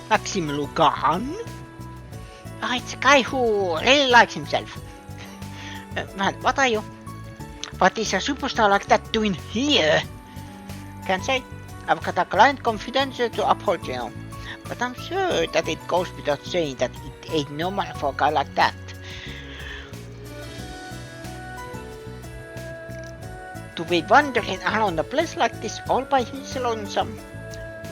Maxim Lugan? Oh, it's a guy who really likes himself. Man, what are you? What is a superstar like that doing here? Can't say. I've got a client confidential to uphold, you know. But I'm sure that it goes without saying that it ain't normal for a guy like that. To be wandering around a place like this all by his lonesome.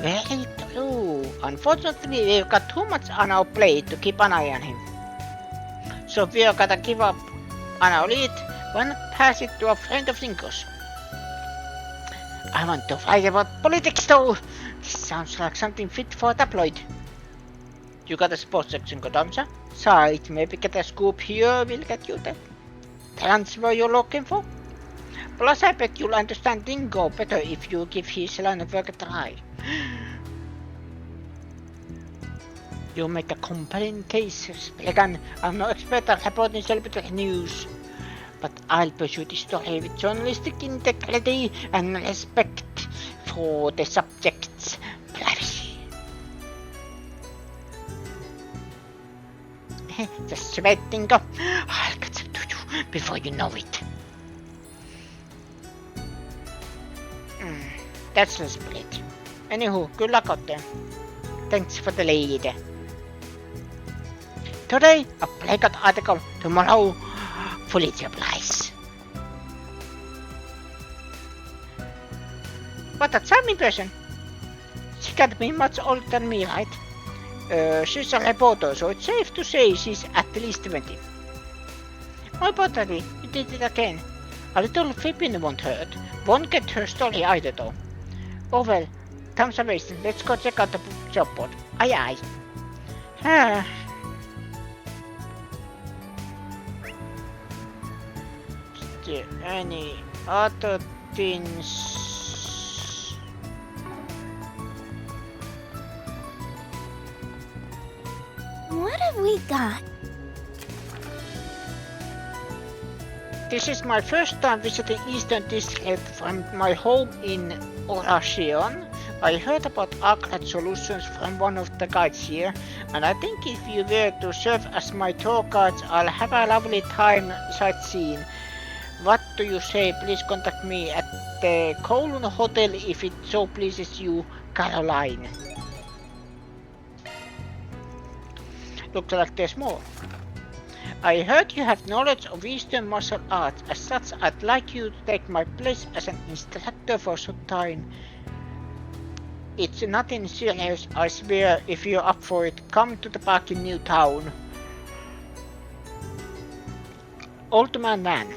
Very true. Unfortunately, we've got too much on our plate to keep an eye on him. So we're gonna give up on our lead. Why not pass it to a friend of Ringo's? I want to write about politics though. This sounds like something fit for a tabloid. You got a sports section, Godamsa? Side, maybe get a scoop here will get you the transfer you're looking for. Plus, I bet you'll understand Dingo better if you give his line of work a try. You make a compelling case, Splegan. I'm no expert at reporting celebrity news. But I'll pursue the story with journalistic integrity and respect for the subject's privacy. Just wait, Dingo. I'll get some to you before you know it. That's the split. Anywho, good luck out there. Thanks for the lead. Today, a Playgot article. Tomorrow, Pulitzer Prize. What a charming person. She can't be much older than me, right? She's a reporter, so it's safe to say she's at least 20. More importantly, you did it again. A little fibbing won't hurt. Won't get her story either, though. Oh well, time's a wasting. Let's go check out the job board. Aye aye. Is there any other things? What have we got? This is my first time visiting Eastern District from my home in Oracion. I heard about arcade solutions from one of the guides here, and I think if you were to serve as my tour guides, I'll have a lovely time sightseeing. What do you say? Please contact me at the Kowloon Hotel if it so pleases you, Caroline. Looks like there's more. I heard you have knowledge of Eastern martial arts. As such, I'd like you to take my place as an instructor for some time. It's nothing serious, I swear. If you're up for it, come to the park in Newtown. Old Man Man.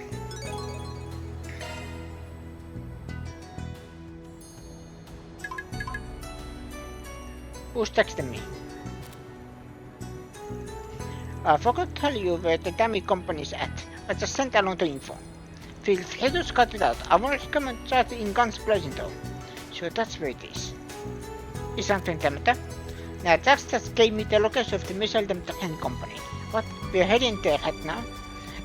Who's texting me? I forgot to tell you where the dummy company's at. I just sent along the info. Feel free to scout it out. I won't recommend starting in guns blazing though. So that's where it is. Is something Demeter? Now Jax just gave me the location of the missile Demeter company. What? We're heading there right now.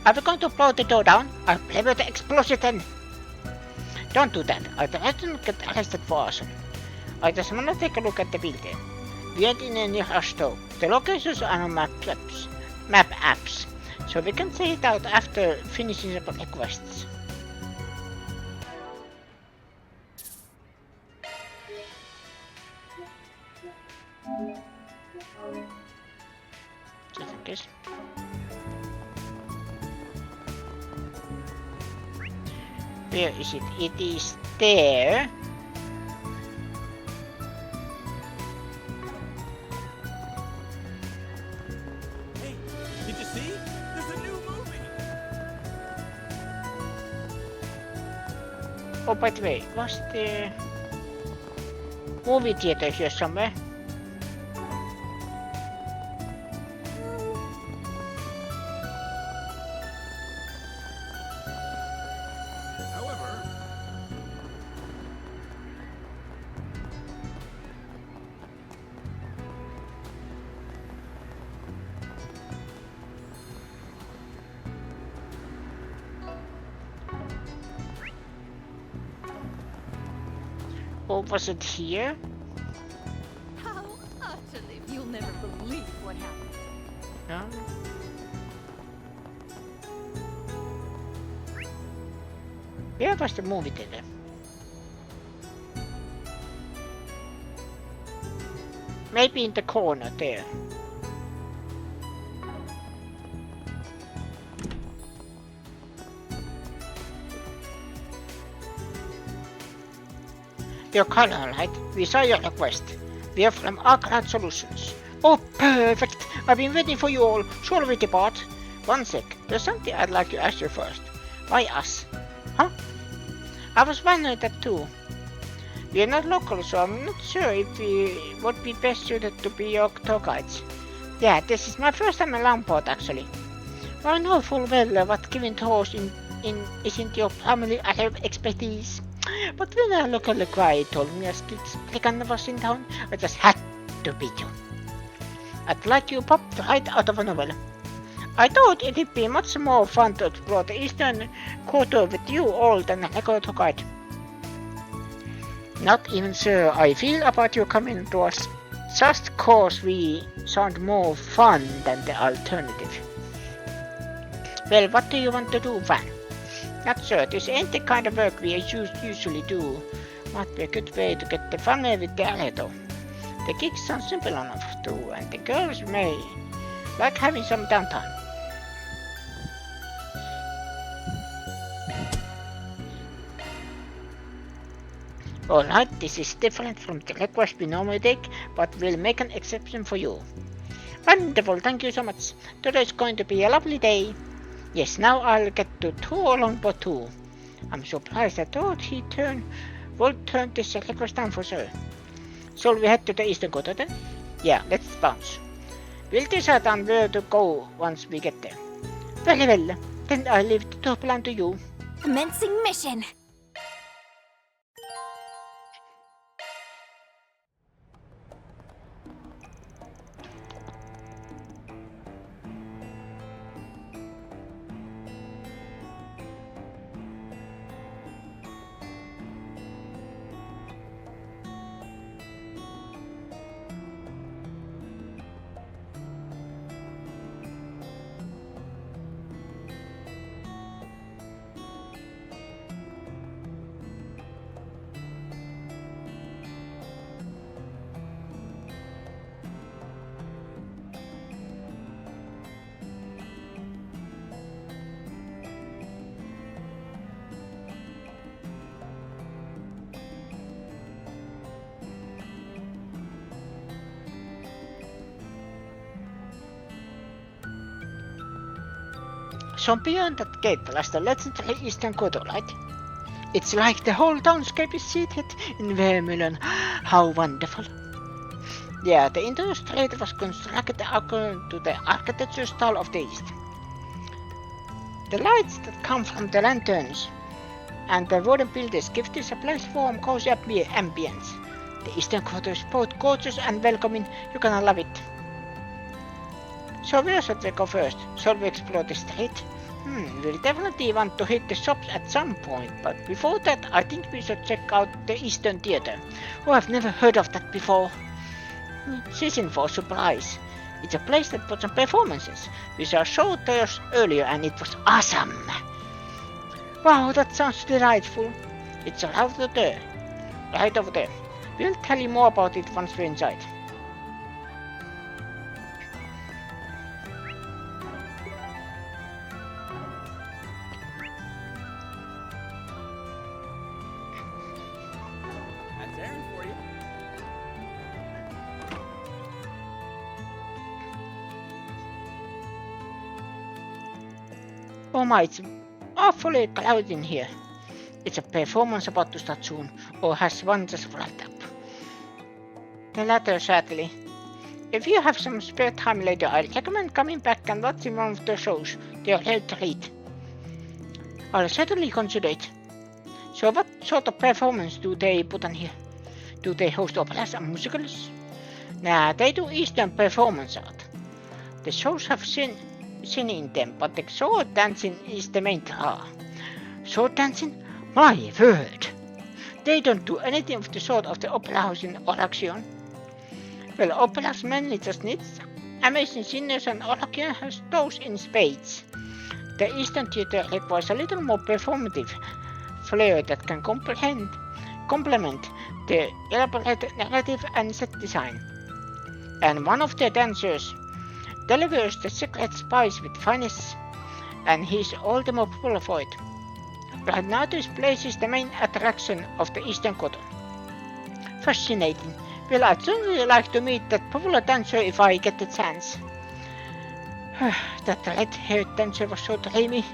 Are we going to blow the door down? I'll play with the explosion then. Don't do that. I'd rather not get arrested for arson. I just wanna take a look at the building. We ain't in any rush though. The locations are on map apps, so we can say it out after finishing the requests. Just in case. Where is it? It is there. Oh, by the way, was the movie theater here somewhere? Or was it here? How utterly, you'll never believe what happened. No. Where was the movie theater? Maybe in the corner there. Your color light, we saw your request. We are from Arclight Solutions. Oh, perfect! I've been waiting for you all. Shall we depart? One sec, there's something I'd like to ask you first. Why us? Huh? I was wondering that too. We are not local, so I'm not sure if we would be best suited to be your tour guides. Yeah, this is my first time in Langport actually. I know full well what giving tours isn't your primary area of expertise. But when a local guy told me a Spligan was in town, I just had to beat you. I'd like you popped right out of a novel. I thought it'd be much more fun to explore the Eastern Quarter with you all than a regular tour guide. Not even sure I feel about you coming to us, just cause we sound more fun than the alternative. Well, what do you want to do, Van? Not sure, this ain't the kind of work we usually do. Might be a good way to get the family with the alley though. The gigs sound simple enough too, and the girls may like having some downtime. Alright, this is different from the request we normally take, but we'll make an exception for you. Wonderful, thank you so much. Today's going to be a lovely day. Yes, now I'll get to tour Langport too. I'm surprised I thought would turn this request down for sure. Shall we head to the Eastern Quarter then? Yeah, let's bounce. We'll decide on where to go once we get there. Very well, then I'll leave the tour plan to you. Commencing mission. So beyond that gate lies the legendary Eastern Quarter, right? It's like the whole townscape is seated in vermilion. How wonderful! Yeah, the interior street was constructed according to the architecture style of the East. The lights that come from the lanterns and the wooden buildings give this a place warm, cozy ambience. The Eastern Quarter is both gorgeous and welcoming. You're gonna love it. So where should we go first? Shall we explore the street? We'll definitely want to hit the shops at some point, but before that I think we should check out the Eastern Theater. Oh, I've never heard of that before. Season 4 surprise. It's a place that puts on performances. We saw a show there earlier and it was awesome. Wow, that sounds delightful. It's right over there. Right over there. We'll tell you more about it once we're inside. Oh my, it's awfully crowded in here. It's a performance about to start soon, or has one just wrapped up? The latter, sadly. If you have some spare time later, I recommend coming back and watching one of the shows. They are a real treat. I'll certainly consider it. So what sort of performance do they put on here? Do they host operas and musicals? Nah, they do Eastern performance art. The shows have singing in them, but the sword dancing is the main draw. Sword dancing? My word! They don't do anything of the sort of the opera house in Oraction. Well, operas mainly just needs amazing singers, and Oraction has those in spades. The Eastern Theater requires a little more performative flair that can complement the elaborate narrative and set design. And one of the dancers delivers the secret spice with finesse, and he's all the more popular for it. Right now this place is the main attraction of the Eastern Quarter. Fascinating. Well, I'd certainly like to meet that popular dancer if I get the chance. That red-haired dancer was so dreamy.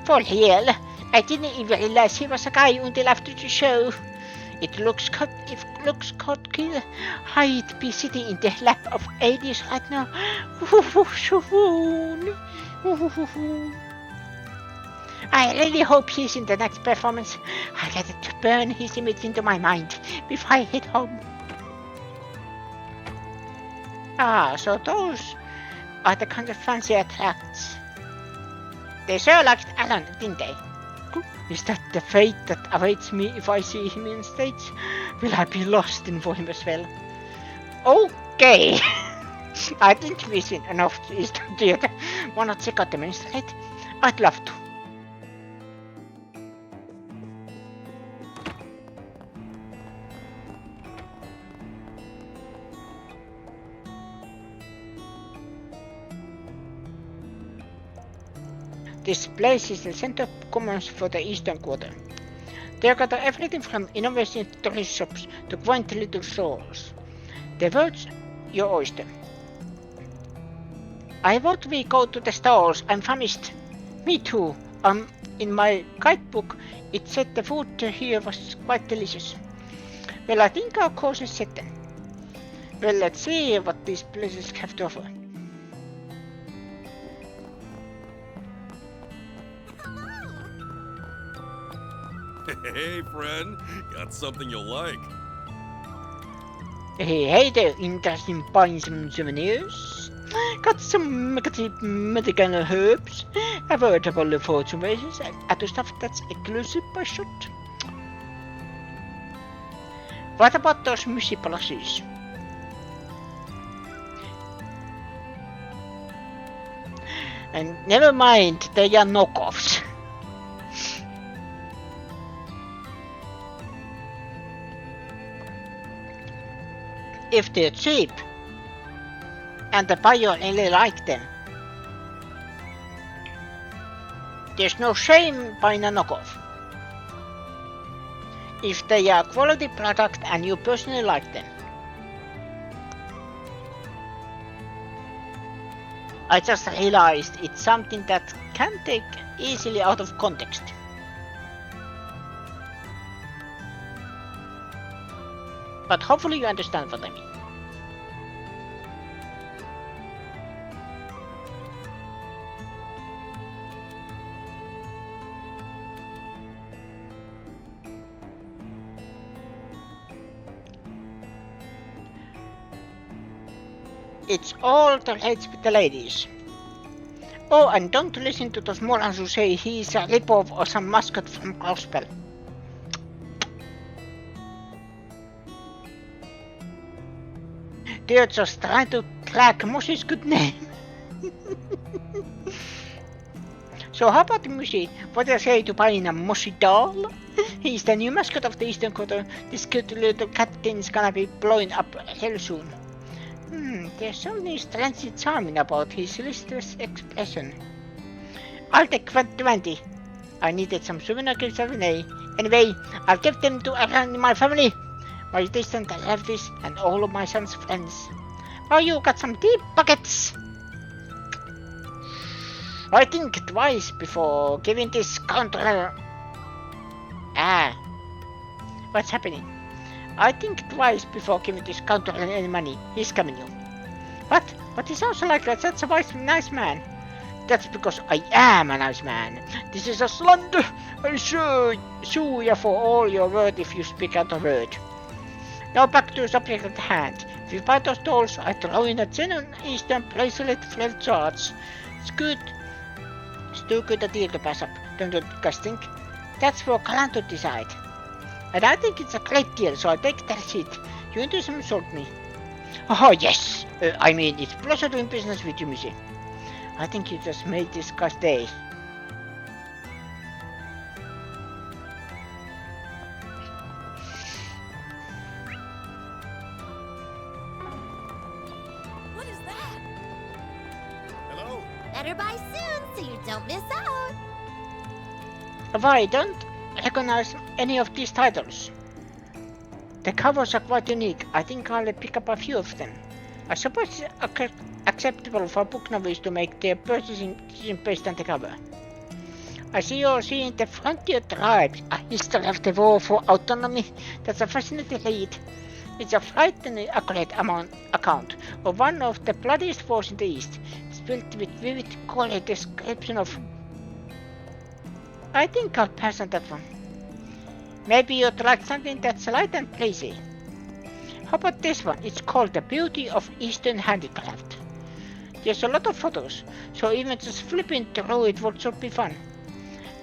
For real, I didn't even realize he was a guy until after the show. It looks cocky. I'd be sitting in the lap of 80s right now. I really hope he's in the next performance. I get to burn his image into my mind before I head home. Ah, so those are the kind of fancy attracts. They sure liked Alan, didn't they? Is that the fate that awaits me if I see him in stage? Will I be lost in for him as well? Okay. I didn't visit enough to Eastern Theatre. Wanna check out the main street? I'd love to. This place is the center of commerce for the Eastern Quarter. They got everything from innovative tourist shops to quaint little stores. The world's your oyster. I vote we go to the stores. I'm famished. Me too. In my guidebook, it said the food here was quite delicious. Well, I think our course is set then. Well, let's see what these places have to offer. Hey, friend. Got something you'll like. Hey there, interested in buying some souvenirs? Got some medical herbs, a veritable fortune races, and other stuff that's exclusive by shot. What about those mushy plushies? And never mind, they are knockoffs. If they're cheap and the buyer really like them, there's no shame buying a knockoff. If they are quality product and you personally like them. I just realized it's something that can take easily out of context. But hopefully you understand what I mean. It's all the rage with the ladies. Oh, and don't listen to those morons who say he's a ripoff or some mascot from Crossbell. They're just trying to crack Mushy's good name. So how about Mushy? What do you say to buying a Mushy doll? He's the new mascot of the Eastern Quarter. This cute little cat thing's gonna be blowing up hell soon. There's something strangely charming about his listless expression. I'll take 20. I needed some souvenir gifts anyway. Anyway, I'll give them to everyone in my family. My distant relatives and all of my son's friends. Oh, you got some deep pockets! I think twice before giving this scoundrel... What's happening? I think twice before giving this scoundrel any money. He's coming you. What? But he sounds like such a nice man. That's because I am a nice man. This is a slander. I sue you for all your word if you speak out a word. Now back to the subject at hand. If you buy those dolls, I throw in a genuine Eastern bracelet flavored charge. It's good. It's too good a deal to pass up, don't you guys think? That's for Kalan to decide. And I think it's a great deal, so I'll take the receipt. You want to insult me? Oh yes! I mean, it's a pleasure doing business with you, Missy. I think you just made this guy's day. Better buy soon so you don't miss out. I don't recognize any of these titles. The covers are quite unique. I think I'll pick up a few of them. I suppose it's acceptable for book novels to make their purchasing decision based on the cover. I see you're seeing The Frontier Tribes, a history of the war for autonomy. That's a fascinating read. It's a frighteningly accurate account of one of the bloodiest wars in the East. It's built with vivid, gory description of... I think I'll pass on that one. Maybe you'd like something that's light and breezy. How about this one? It's called The Beauty of Eastern Handicraft. There's a lot of photos, so even just flipping through it should be fun.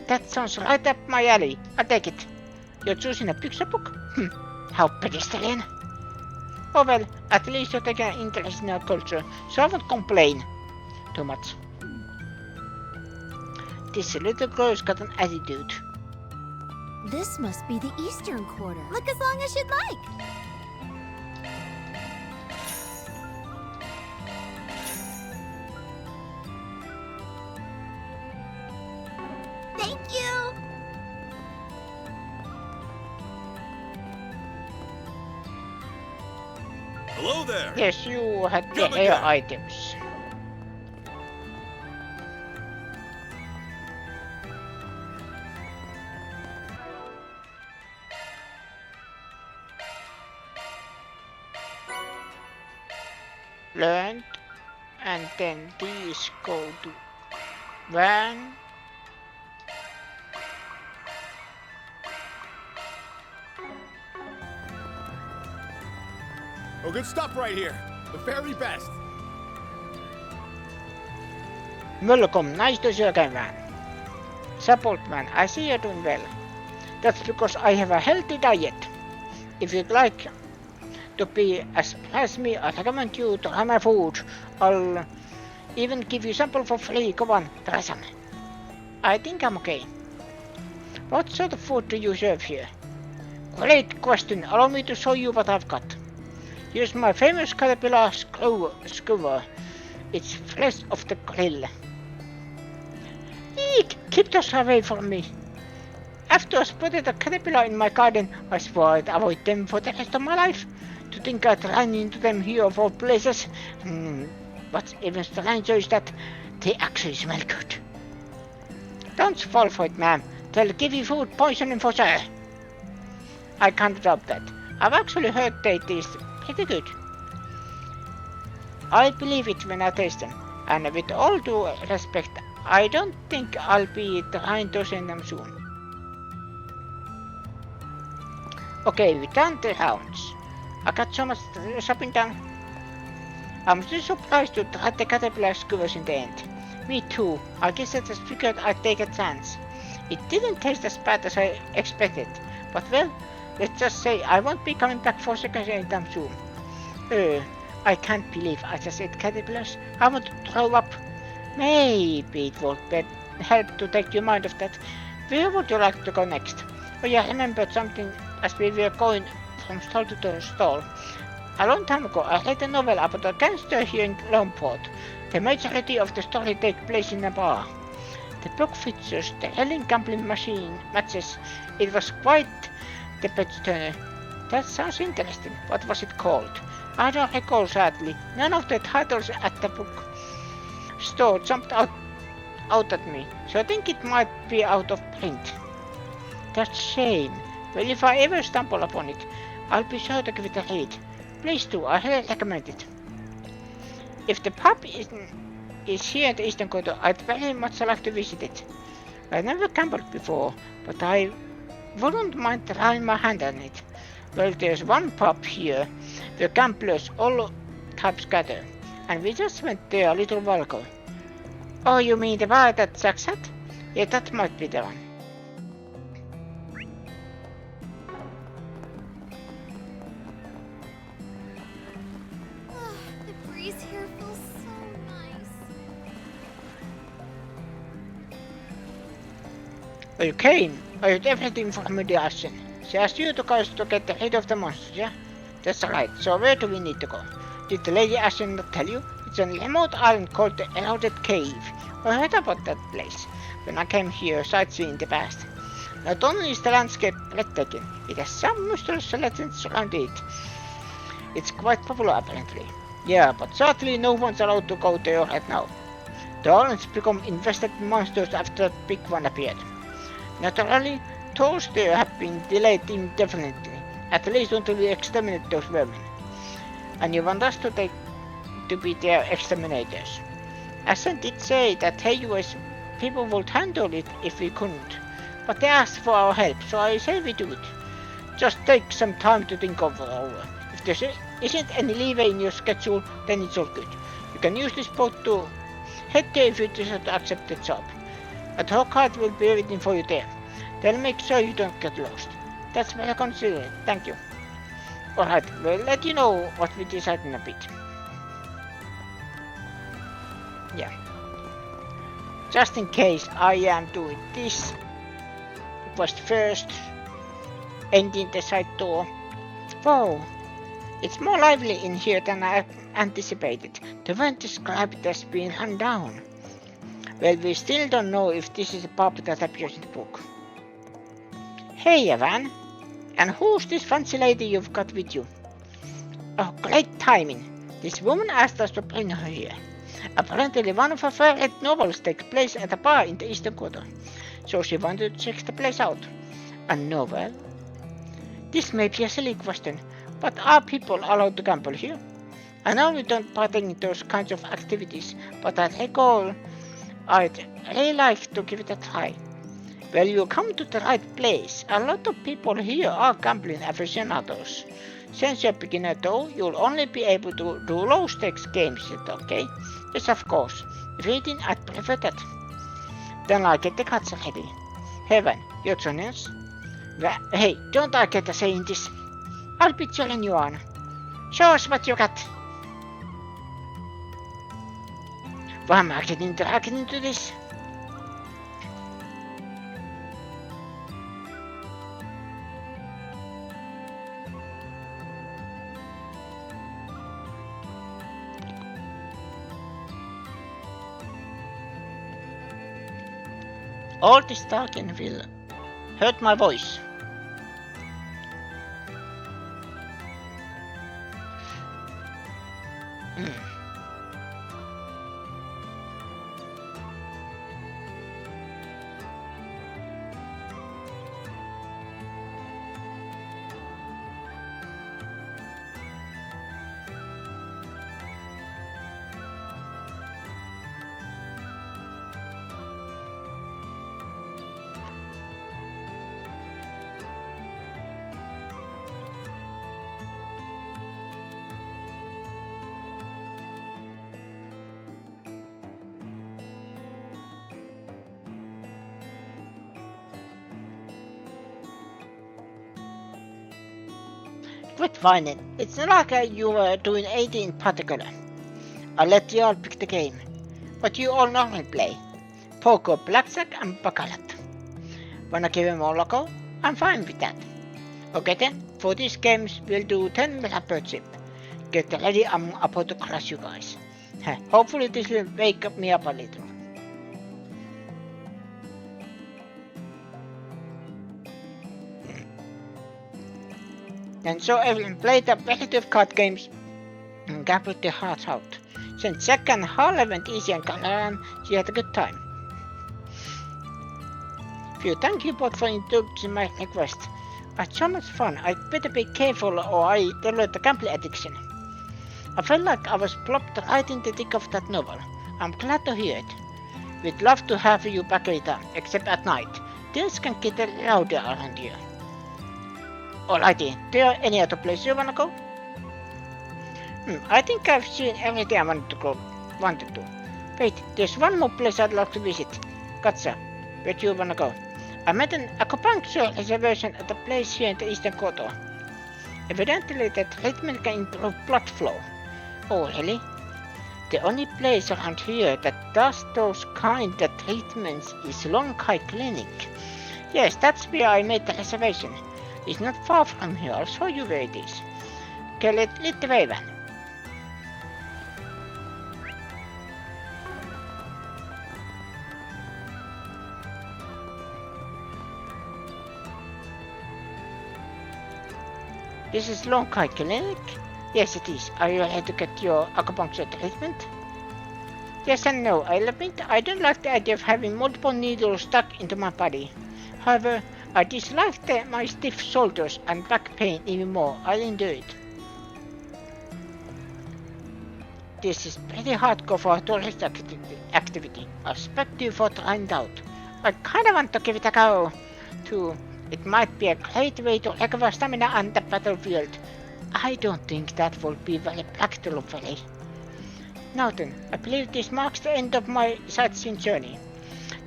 That sounds right up my alley. I'll take it. You're choosing a picture book? How pedestrian. Oh well, at least you're taking an interest in our culture, so I won't complain too much. This little girl's got an attitude. This must be the Eastern Quarter. Look as long as you'd like. Thank you. Hello there. Yes, you had the hair items. Learned, and then these go to van. Oh, good stuff right here. The very best. Welcome, nice to see you again, man. Support, man, I see you're doing well. That's because I have a healthy diet. If you'd like to be as as me, I recommend you to try my food. I'll even give you sample for free. Come on, try some. I think I'm okay. What sort of food do you serve here? Great question. Allow me to show you what I've got. Here's my famous caterpillar skewer. It's fresh off the grill. Eek! Keep those away from me. After I spotted a caterpillar in my garden, I swore I'd avoid them for the rest of my life. To think I'd run into them here of all places. What's even stranger is that they actually smell good. Don't fall for it, ma'am. They'll give you food poisoning for sure. I can't doubt that. I've actually heard they taste pretty good. I believe it when I taste them. And with all due respect, I don't think I'll be trying to send them soon. Okay, we done the rounds. I got so much shopping done. I'm still surprised to try the caterpillar skewers in the end. Me too. I guess I just figured I'd take a chance. It didn't taste as bad as I expected. But well, let's just say I won't be coming back for seconds anytime soon. I can't believe I just ate caterpillars. I want to throw up. Maybe it would help to take your mind off that. Where would you like to go next? Oh yeah, I remembered something as we were going from stall to stall. A long time ago, I read a novel about a gangster here in Langport. The majority of the story takes place in a bar. The book features the Helen gambling machine matches. It was quite the page turner. That sounds interesting. What was it called? I don't recall, sadly. None of the titles at the book store jumped out at me, so I think it might be out of print. That's a shame. Well, if I ever stumble upon it, I'll be sure to give it a read. Please do, I highly recommend it. If the pub is here in the Eastern Quarter, I'd very much like to visit it. I've never gambled before, but I wouldn't mind trying my hand on it. Well, there's one pub here where gamblers all types gather, and we just went there a little while ago. Oh, you mean the bar that Jack's at? Yeah, that might be the one. The breeze here feels so nice. Okay, I did everything for mediation. She asked you guys to get rid of the monsters, yeah? That's right, so where do we need to go? Did the Lady Ashen not tell you? It's a remote island called the Eroded Cave. I heard about that place when I came here sightseeing in the past. Not only is the landscape breathtaking, it has some mysterious legends around it. It's quite popular apparently. Yeah, but sadly no one's allowed to go there right now. The islands become infested monsters after that big one appeared. Naturally, tours there have been delayed indefinitely, at least until we exterminate those vermin. And you want us to be their exterminators. Ascent did say that HUS people would handle it if we couldn't, but they asked for our help, so I say we do it. Just take some time to think over. If there isn't any leeway in your schedule, then it's all good. You can use this boat to head there if you decide to accept the job. But Hawkheart will be waiting for you there. They'll make sure you don't get lost. That's very considerate, thank you. Alright, we'll let you know what we decide in a bit. Yeah. Just in case I am doing this quest first, ending the side door. Whoa, it's more lively in here than I anticipated. The vent described as being run down. Well, we still don't know if this is a pub that appears in the book. Hey, Evan. And who's this fancy lady you've got with you? Oh, great timing. This woman asked us to bring her here. Apparently one of her favorite novels takes place at a bar in the Eastern Quarter, so she wanted to check the place out. A novel? This may be a silly question, but are people allowed to gamble here? I know we don't partake in those kinds of activities, but at recall, I'd really like to give it a try. Well, you come to the right place. A lot of people here are gambling aficionados. Since you're a beginner though, you'll only be able to do low stakes games, is it okay? Yes, of course. Reading, I'd prefer that. Then I'll get the cards ready. Heaven, your turn is? Hey, don't I get a say in this? I'll be cheering you on. Show us what you got. Why am I getting dragged into this? All this talking will hurt my voice. Quit whining. It's not like you were doing 80 in particular. I'll let you all pick the game. What you all normally play. Poker, blackjack and baccarat. Wanna give them all a go? I'm fine with that. Okay then, for these games we'll do 10 mil per chip. Get ready, I'm about to crush you guys. Hopefully this will wake me up a little. And so everyone played a variety of card games and gambled their hearts out. Since Jack and Harley went easy on Callahan, she had a good time. Phew, thank you both for indulging my request. I had so much fun, I'd better be careful or I develop the gambling addiction. I felt like I was plopped right in the thick of that novel. I'm glad to hear it. We'd love to have you back later, except at night. Things can get louder around here. Alrighty, there any other place you wanna go? I think I've seen everything I wanted to. Wait, there's one more place I'd like to visit. Gotcha. Where do you wanna go? I made an acupuncture reservation at a place here in the Eastern Quarter. Evidently the treatment can improve blood flow. Oh really? The only place around here that does those kind of treatments is Longhai Clinic. Yes, that's where I made the reservation. It's not far from here, I'll show you where it is. Okay, lead the way then. This is Langport Clinic? Yes, it is. Are you ready to get your acupuncture treatment? Yes and no. I'll admit I don't like the idea of having multiple needles stuck into my body. However, I dislike my stiff shoulders and back pain even more. I'll endure it. This is pretty hardcore for a tourist activity. I respect you for trying it out. I kinda want to give it a go, too. It might be a great way to recover stamina on the battlefield. I don't think that will be very practical for me. Now then, I believe this marks the end of my sightseeing journey.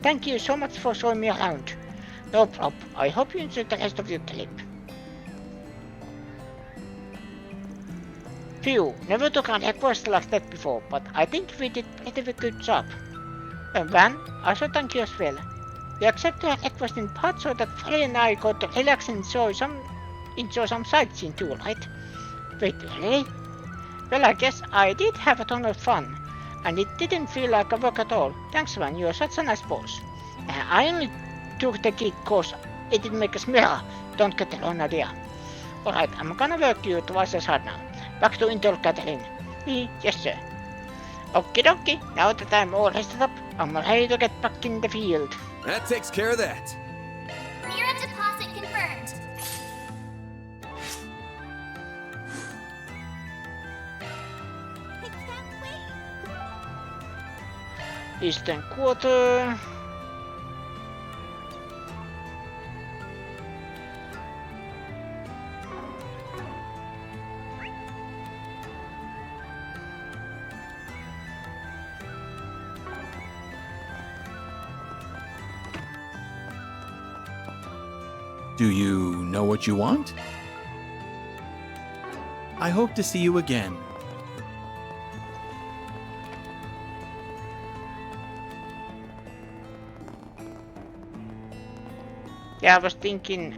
Thank you so much for showing me around. No problem. I hope you enjoy the rest of your trip. Phew, never took a request like that before, but I think we did pretty good job. And Van, I should thank you as well. We accepted a request in part so that Frey and I got to relax and enjoy some sightseeing too, right? Wait, really? Well, I guess I did have a ton of fun, and it didn't feel like a work at all. Thanks, Van, you're such a nice boss. I only took the gig cause it didn't make us mirror. Don't get the wrong idea. Alright, I'm gonna work you twice as hard now. Back to Intel Catherine. Yes, sir. Okie dokie, now that I'm all rested up, I'm ready to get back in the field. That takes care of that. Mirror deposit confirmed. Eastern Quarter. Do you know what you want? I hope to see you again. Yeah, I was thinking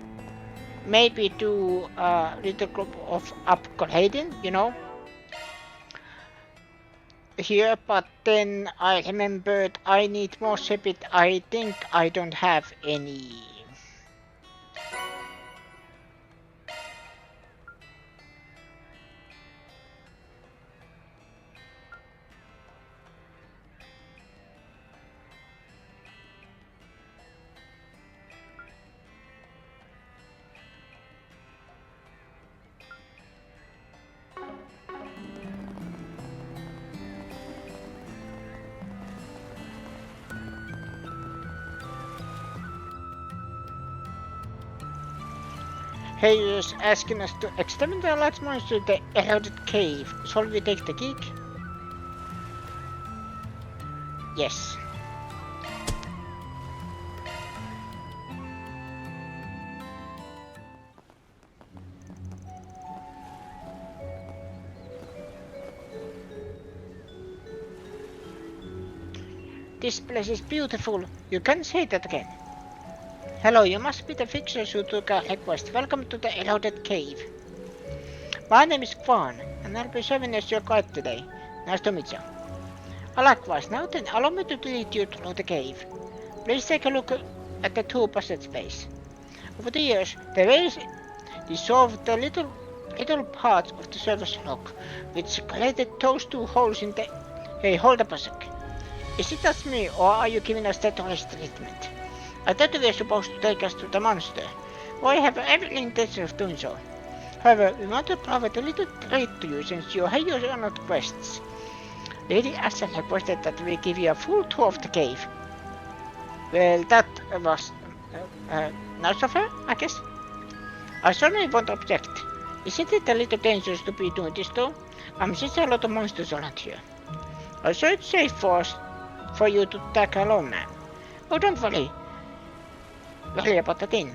maybe do a little group of upgrading, you know, here, but then I remembered I need more Shepit. I think I don't have any. Hey is asking us to extend the large monster to the eroded cave. Shall we take the gig? Yes. This place is beautiful. You can say that again. Hello, you must be the fixers who took a request. Welcome to the eroded cave. My name is Kwan, and I'll be serving as your guide today. Nice to meet you. Likewise, now then, allow me to lead you through the cave. Please take a look at the two passageways. Over the years, the ways dissolved the little parts of the surface rock, which created those two holes in the... Hey, hold up a sec. Is it just me, or are you giving us the tourist treatment? I thought you were supposed to take us to the monster. Well, I have every intention of doing so. However, we want to provide a little treat to you since your heroes are not quests. Lady Asher requested that we give you a full tour of the cave. Well, that was nice of her, I guess. I certainly won't object. Isn't it a little dangerous to be doing this though? I'm seeing a lot of monsters around here. I'm sure it's safe for you to tackle alone, ma'am. Oh, don't worry about a thing.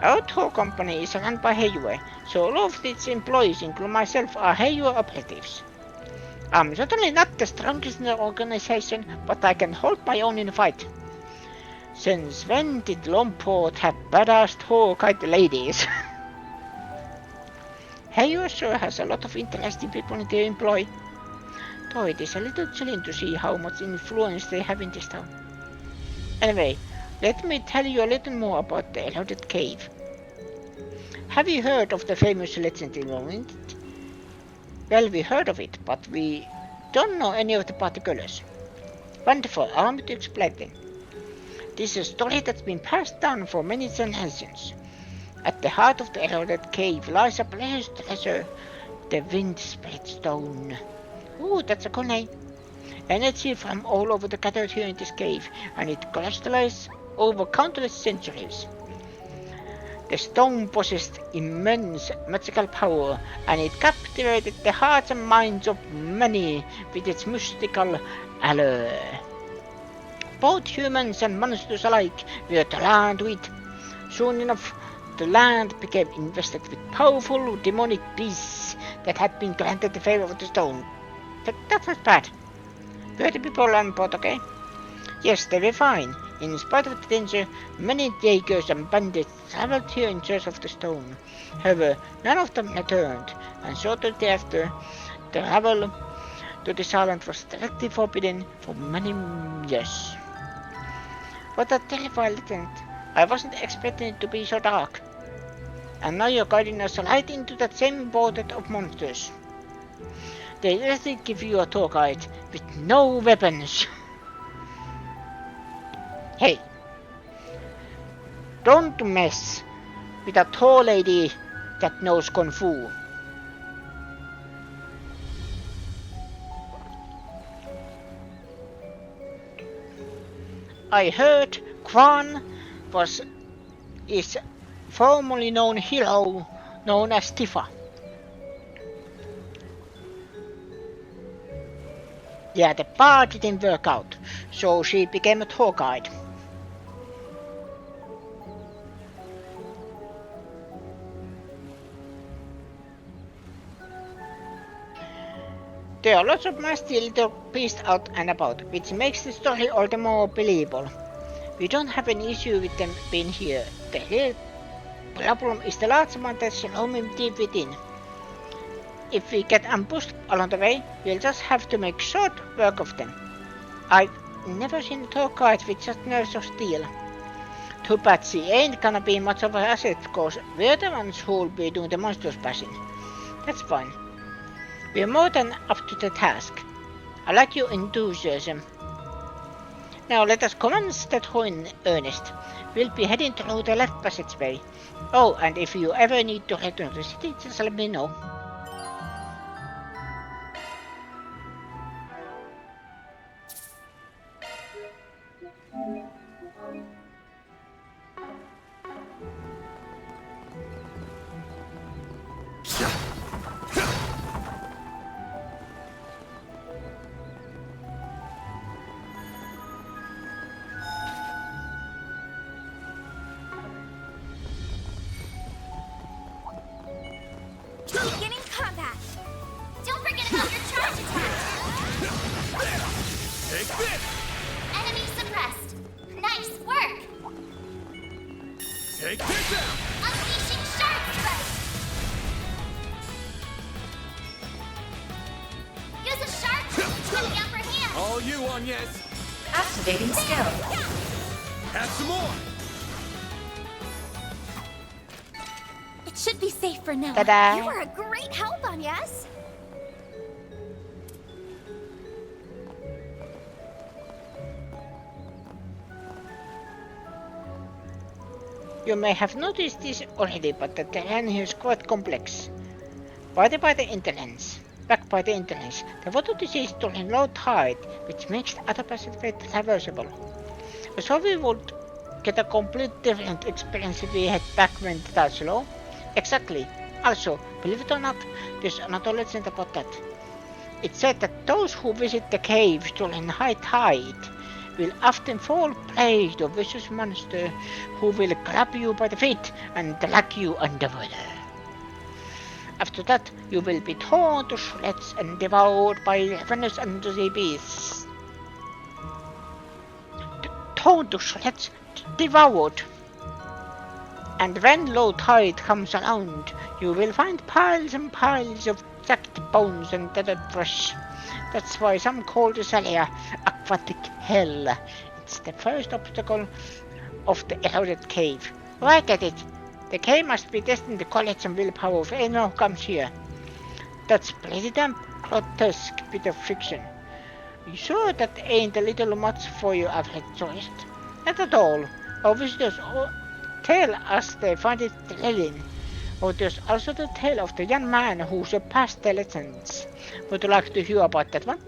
Our tour company is run by Heiyue, so all of its employees, including myself, are Heiyue operatives. I'm certainly not the strongest in the organization, but I can hold my own in a fight. Since when did Langport have badass tour guide ladies? Heiyue sure has a lot of interesting people in their employ. Though it is a little chilling to see how much influence they have in this town. Anyway, let me tell you a little more about the eroded cave. Have you heard of the famous legendary moment? Well, we heard of it, but we don't know any of the particulars. Wonderful, allow me to explain then. This is a story that's been passed down for many generations. At the heart of the eroded cave lies a precious treasure, the wind-spirit stone. Ooh, that's a cool name. Energy from all over the gathered here in this cave, and it crystallized over countless centuries. The stone possessed immense magical power, and it captivated the hearts and minds of many with its mystical allure. Both humans and monsters alike were drawn to it. Soon enough, the land became invested with powerful demonic beasts that had been granted the favor of the stone. That was bad. Were the people Langport okay? Yes, they were fine. In spite of the danger, many Jaegers and bandits traveled here in search of the stone. However, none of them returned, and shortly thereafter, the travel to this island was strictly forbidden for many years. What a terrifying legend. I wasn't expecting it to be so dark. And now you're guiding us right into that same border of monsters. They usually give you a tour guide with no weapons. Hey, don't mess with a tall lady that knows Kung Fu. I heard Quan is formerly known hero known as Tifa. Yeah, the bar didn't work out, so she became a tour guide. There are lots of nasty little beasts out and about, which makes the story all the more believable. We don't have an issue with them being here. The real problem is the large amount that's roaming deep within. If we get ambushed along the way, we'll just have to make short work of them. I've never seen a tour guide with such nerves of steel. Too bad she ain't gonna be much of an asset, cause we're the ones who'll be doing the monsters bashing. That's fine. We're more than up to the task. I like your enthusiasm. Now let us commence that tour in earnest. We'll be heading through the left passageway. Oh, and if you ever need to return to the city, just let me know. Beginning combat. Don't forget about your charge attack. Take this! Enemy suppressed. Nice work. Take this out! Unleashing shark strike. Use a shark to the upper hand. All you on, yes. Activating skill. Have some more! It should be safe for now. Ta-da! You were a great help on yes. You may have noticed this already, but the terrain here is quite complex. Back by the entrance, the water to sea is storing low tide, which makes the other passageway traversable. So we would get a complete different experience if we head back when the tide's low. Exactly. Also, believe it or not, there's another legend about that. It's said that those who visit the caves during high tide will often fall prey to a vicious monster who will grab you by the feet and drag you underwater. After that, you will be torn to shreds and devoured by ravenous undersea beasts. Torn to shreds, devoured. And when low tide comes around, you will find piles and piles of jagged bones and dead flesh. That's why some call this area aquatic hell. It's the first obstacle of the eroded cave. Oh, I get it. The K must be destined to collect some willpower if anyone who comes here. That's pretty damn grotesque bit of fiction. You sure that ain't a little much for you, average tourist? Not at all. Our visitors tell us they find it thrilling. Oh, there's also the tale of the young man who surpassed the legends. Would you like to hear about that one?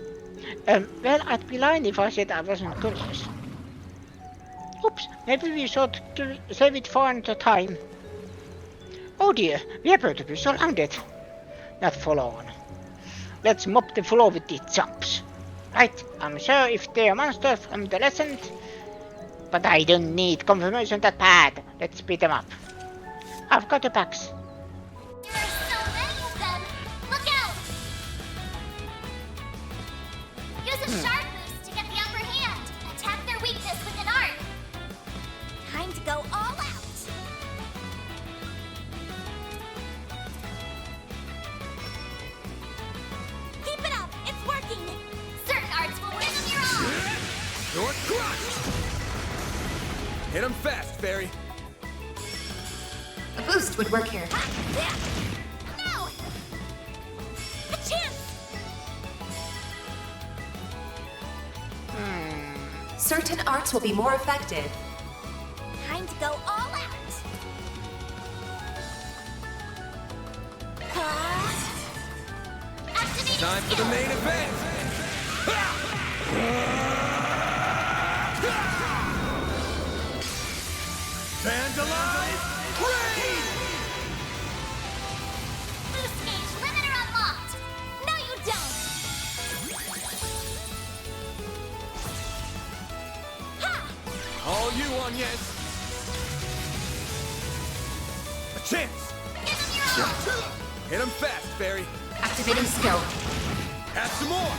Well, I'd be lying if I said I wasn't curious. Oops, maybe we should save it for another time. Oh dear, we appear to be surrounded. Not for long. Let's mop the floor with these chumps. Right, I'm sure if they're monsters from the legend, but I don't need confirmation that bad. Let's beat them up. I've got your backs. There are so many of them! Look out! Use a sharp boost to get the upper hand. Attack their weakness with an art. Time to go all out. Keep it up. It's working. Certain arts will work on your own. You're crushed! Hit him fast, Fairy. A boost would work here. No! A chance! Certain arts will be more effective. Time to go all out. Activating Time for the main event! Vandalize! Raid! boost gauge limiter unlocked. No, you don't. Ha! All you on, yes! A chance! Give them your all. Hit him fast, Fairy. Activating skill. Have some more!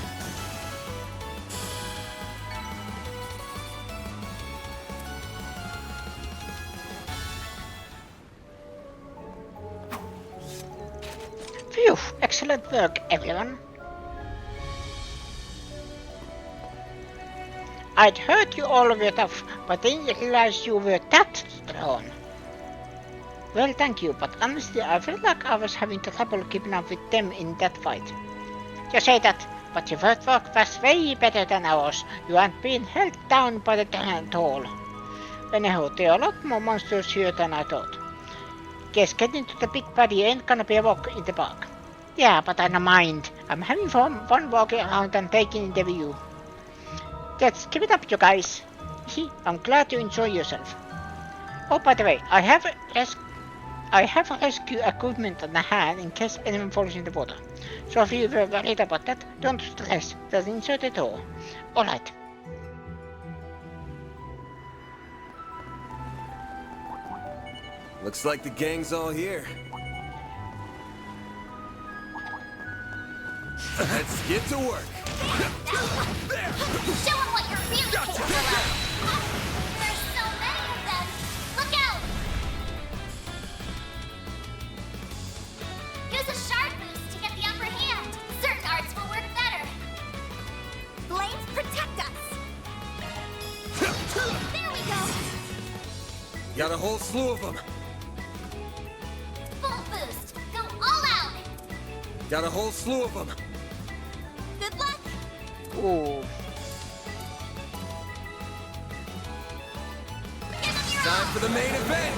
Phew, excellent work, everyone. I'd heard you all were tough, but didn't realize you were that strong. Well, thank you, but honestly, I felt like I was having trouble keeping up with them in that fight. You say that, but your footwork was way better than ours. You aren't being held down by the giant at all. Anyhow, there are a lot more monsters here than I thought. Guess getting to the big body ain't gonna be a walk in the park. Yeah, but I don't mind. I'm having fun walking around and taking in the view. Let's keep it up, you guys. See, I'm glad you enjoy yourself. Oh, by the way, I have rescue equipment on the hand in case anyone falls in the water. So if you were worried about that, don't stress. Doesn't hurt at all. Alright. Looks like the gang's all here. Let's get to work. Show them what you're really capable of. There's so many of them. Look out! Use a sharp boost to get the upper hand. Certain arts will work better. Flames protect us. There we go. Got a whole slew of them. Full boost. Go all out. Got a whole slew of them. Good luck. Ooh. Time for the main event!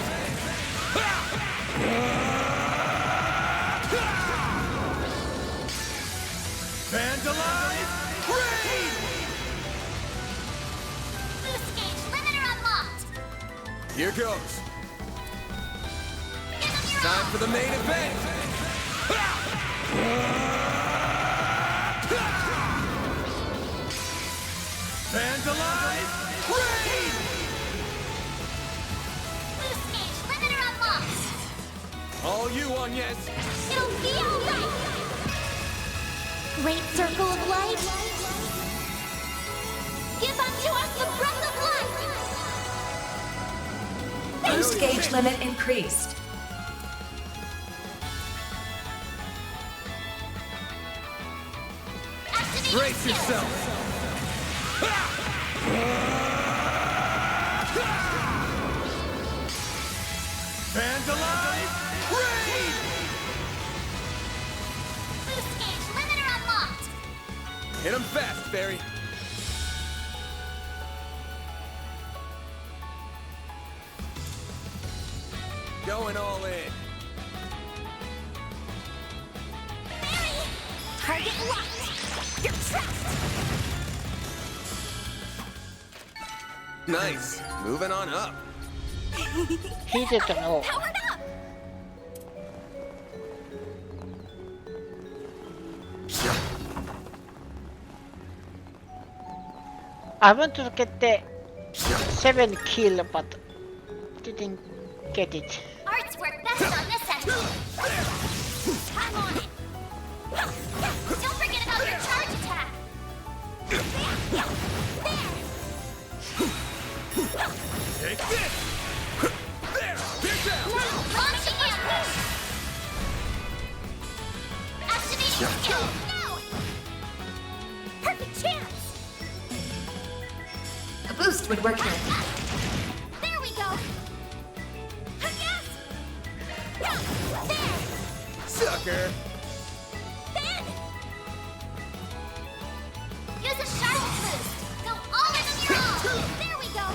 Vandalize! Raid! Boost gauge limiter unlocked. Here goes. Time for the main event! Vandalize! Raid! Boost gauge limiter unlocked. All you on, yes? It'll be alright. Great circle of light. Give unto us the breath of life. Boost gauge limit increased. Brace yourself! Vandalize! Hit him fast, Barry. Going all in. Barry! Target locked! You're trapped! Nice. Moving on up. He didn't know. Powered up! I want to get the 7 kill, but didn't get it. Arts work best on this end. I'm on it. Don't forget about your charge attack. There. Take this! There! Get down! Now, launching ambush. Activating skill. Now. Perfect chance. A boost would work here. There we go. Yes. There. Sucker! Ben. Use a sharp boost. Go all in on your own. There we go.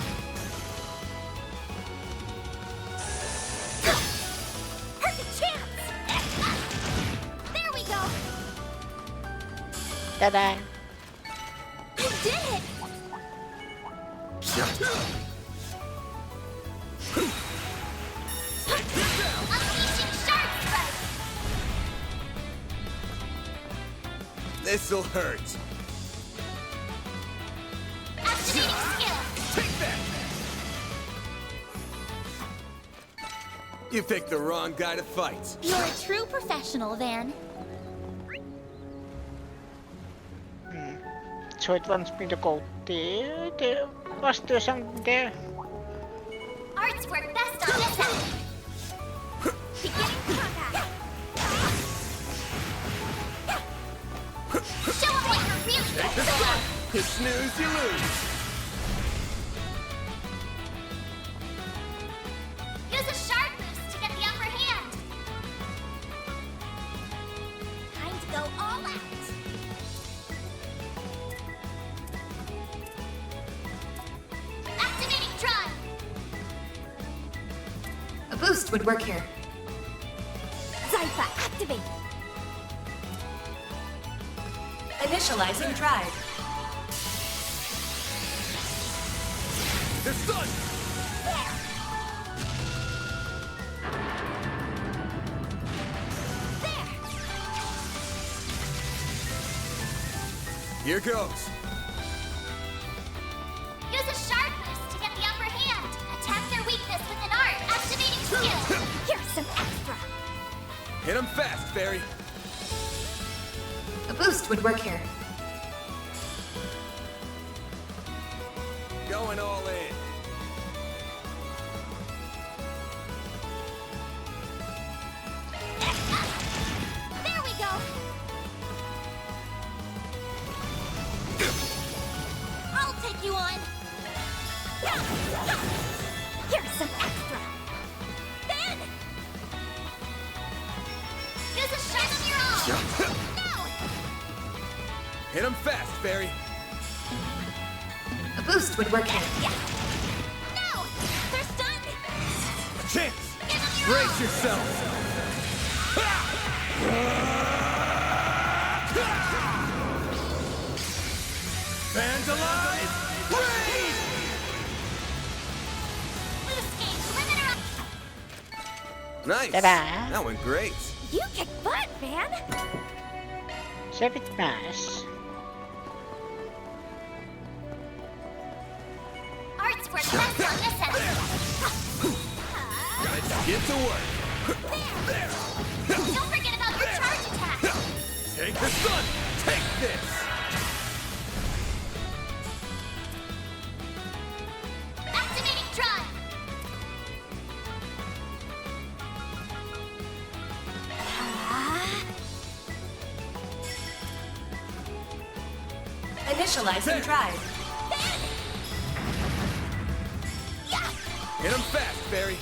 Perfect chance. There we go. Ta-da! You did it. Unleashing shark strike. This'll hurt. Activating skill. Take that! You picked the wrong guy to fight. You're a true professional, Van. So it wants me to go there. There was there something there. Arts work best on this end. Beginning combat. Show 'em what you're really good at. You snooze, you lose. Use a sharp boost to get the upper hand. Time to go all out. Activating drive. A boost would work here. Zypha, activate. Initializing drive. They're stunned! Here goes. Use a sharp boost to get the upper hand. Attack their weakness with an art. Activating skill. Here's some extra. Hit him fast, Barry. A boost would work here. Going all in. There we go. I'll take you on. Here's some extra. Ben! Use a shot of your own. Now! Hit him fast, Barry. A boost would work here. Now! They're stunned. A chance. Brace yourself. Fans alive! Raid! Loose game, perimeter up. Nice. Ta-da. That went great. You kick butt, Van. 7 mass. Arts work best on this end. Let's get to work. There. Don't forget about your charge attack. Take the sun. Take this. Activating drive. Initializing drive. Hit him fast, Barry.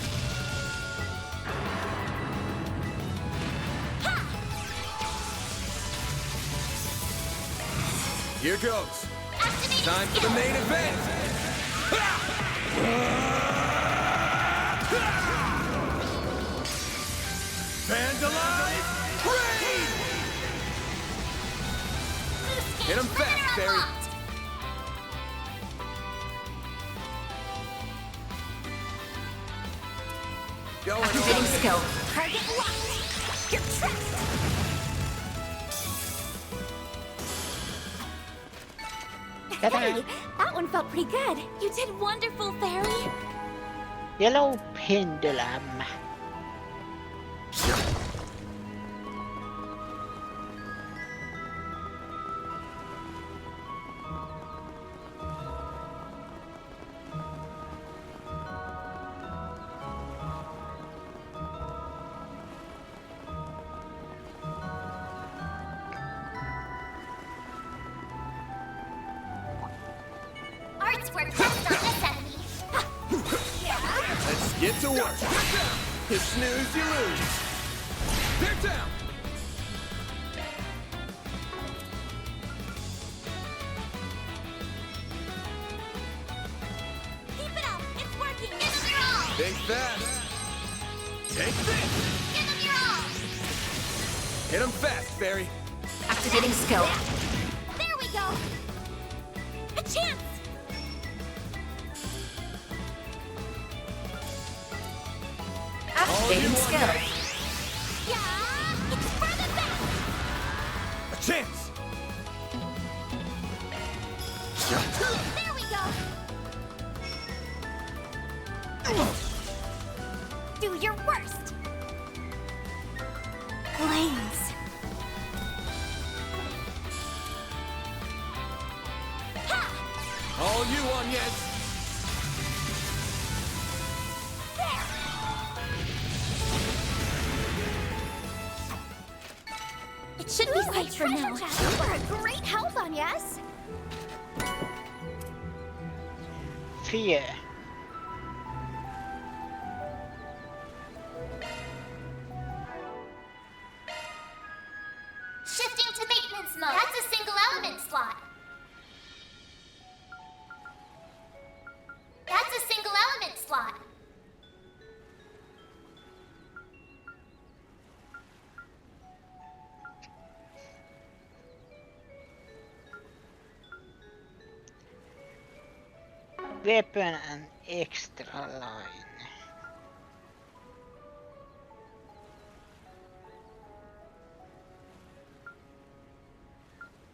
Here goes. Time for the main event. Vandalize! Raid! Hit him fast, Barry. Going Activating skill. Target locked. You're trapped. Hey, that one felt pretty good. You did wonderful, Fairy. Yellow pendulum. Arts work best on this enemy. Let's get to work. You snooze, you lose. They're down. Keep it up. It's working. Give them your all. Think fast. Take this. Give them your all. Hit him fast, Barry. Activating skill. There we go. A chance. Activating skill. Yeah, it's for the best. A chance. There we go. Do your worst. Flames. All you on, yes. It should be safe for now. You were a great help on yes. Fear. Shifting to maintenance mode. That's a single element slot. That's a single element slot. Weapon and extra line.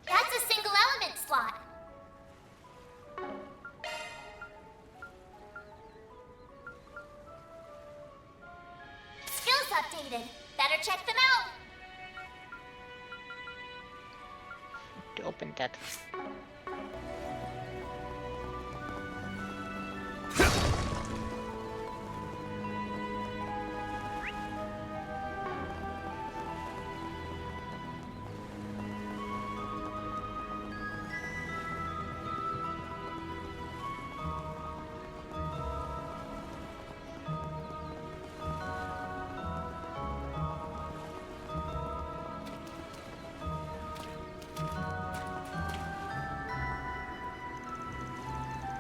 That's a single element slot. Skills updated. Better check them out. To open that.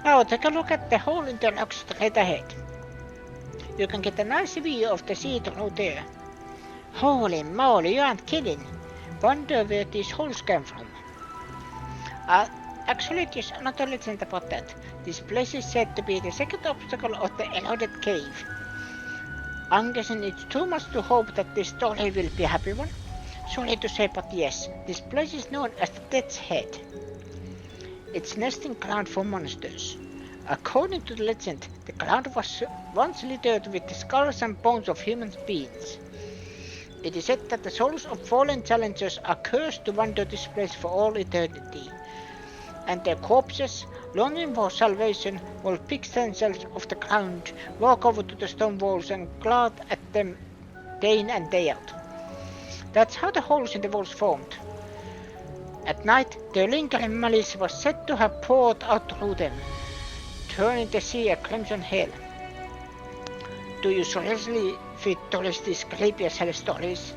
Now take a look at the hole in the rocks straight ahead. You can get a nice view of the sea through there. Holy moly, you aren't kidding. Wonder where these holes came from. Actually, there's another legend about that. This place is said to be the second obstacle of the eroded cave. I'm guessing it's too much to hope that this story will be a happy one. Sorry to say, but yes, this place is known as the Death's Head. It's nesting ground for monsters. According to the legend, the ground was once littered with the skulls and bones of human beings. It is said that the souls of fallen challengers are cursed to wander this place for all eternity, and their corpses, longing for salvation, will pick themselves off the ground, walk over to the stone walls and glare at them day in and day out. That's how the holes in the walls formed. At night, their lingering malice was said to have poured out through them, turning the sea a crimson hell. Do you seriously feed tourists these creepy as hell stories?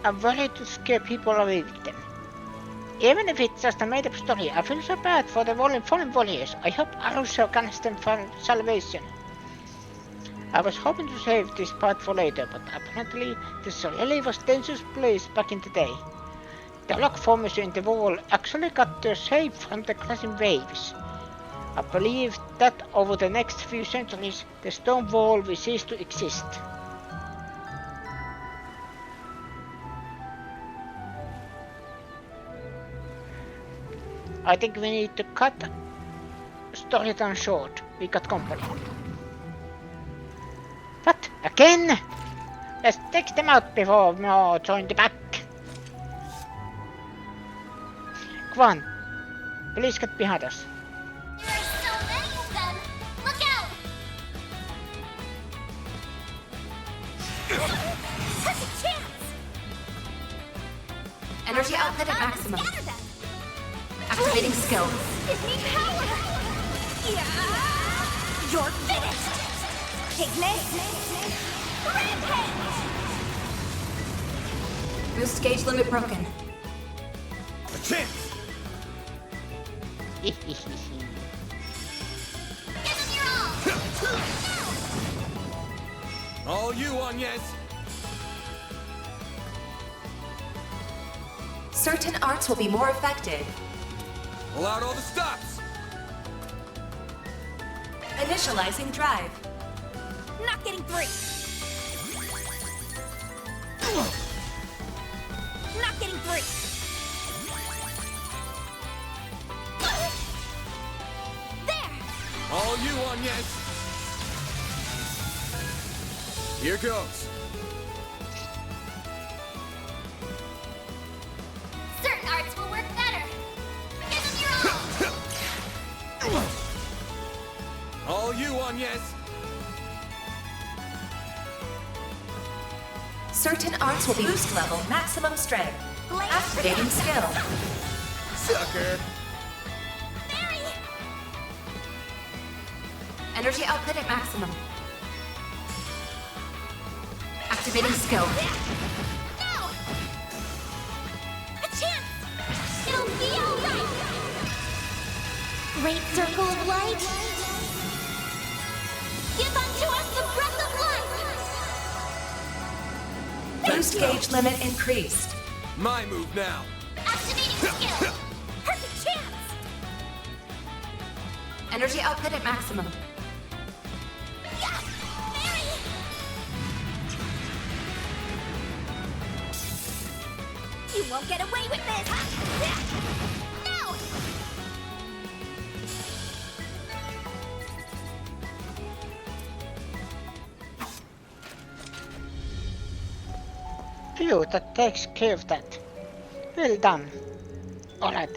I'm worried to scare people away with them. Even if it's just a made-up story, I feel so bad for the fallen warriors. I hope Aruso grants them for salvation. I was hoping to save this part for later, but apparently this really was a dangerous place back in the day. The rock formation in the wall actually got their shape from the crashing waves. I believe that over the next few centuries, the stone wall will cease to exist. I think we need to cut story time short. We got company. What? Again? Let's take them out before more join the back. Come on. Please get behind us. There are so many of them! Look out! Perfect chance! Energy output at maximum. Activating skill. Give me power! Yeah! You're finished! Piglet! Rampage! Boost gauge limit broken. A chance! Give him your all! All you, Agnes! Certain arts will be more effective. Pull out all the stops! Initializing drive. Not getting through! Not getting through! There! All you, Agnes! Here goes. Certain arts will work better! Give him your all! All you, Agnes! Certain arts will be boost level maximum strength. Activating skill. Sucker! Mary! Energy output at maximum. Activating skill. No! A chance! It'll be alright! Great circle of light. Give unto us the breath of life! Boost gauge limit increased. My move now. Activating skill! Perfect chance! Energy output at maximum. Yes! Mary! You won't get away with this! No! Phew, that takes care of that. Well done. Alright.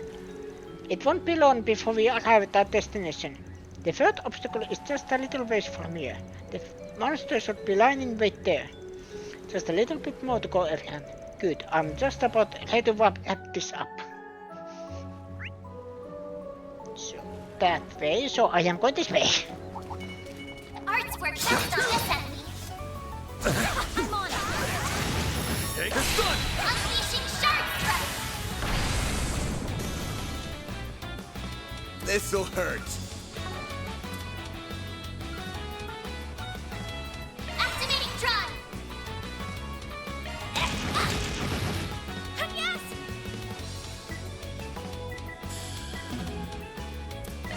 It won't be long before we arrive at our destination. The third obstacle is just a little ways from here. The monster should be lying in wait there. Just a little bit more to go, everyone. Good, I'm just about ready to wrap this up. So, that way, so I am going this way. Arts work best on this enemy! I'm on it! Take a stun! Unleashing Shard Strike! This'll hurt. Activating drive! Yes!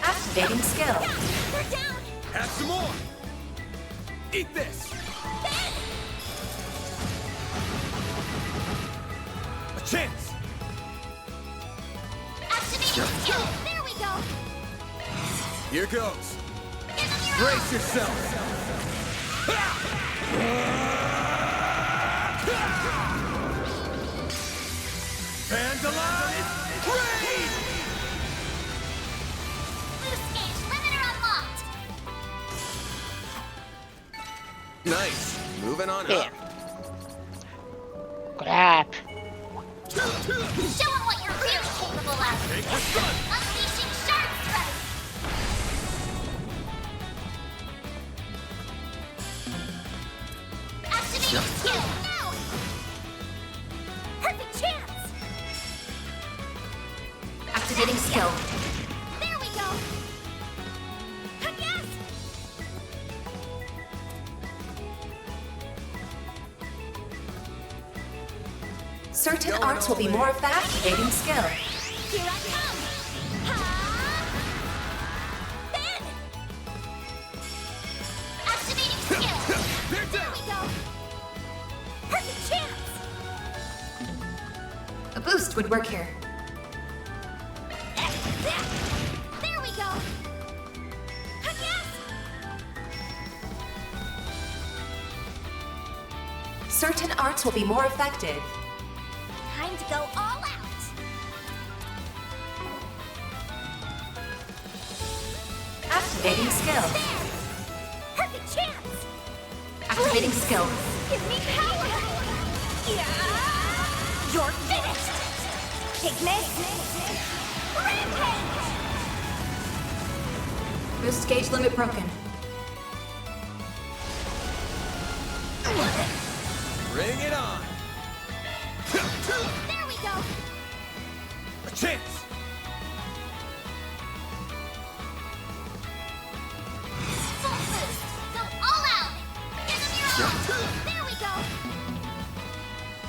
Activating skill. We're down! Have some more! Eat this! A chance! Activating skill! There we go! Here goes. Brace yourself! Vandalize! Raid! Boost gauge limiter unlocked! Nice. Moving on Here. up. Crap. Show him what you're really capable of! Take the stun! Unleashing Shard Strike! Activating skill! Now! Perfect chance! Activating skill. There we go. Yes. Certain arts will be more effective. Activating skill. Here I come. Ha! Then. Activating skill. There we go. Perfect chance. A boost would work here. There we go. Yes. Certain arts will be more effective. Time to go all out. Activating skill. There. Perfect chance. Activating skill. Give me power. Yeah. You're finished. Pigment. Rampage. Boost gauge limit broken. Bring it on. There we go. A chance. Full boost. Go all out. Give them your all. There we go.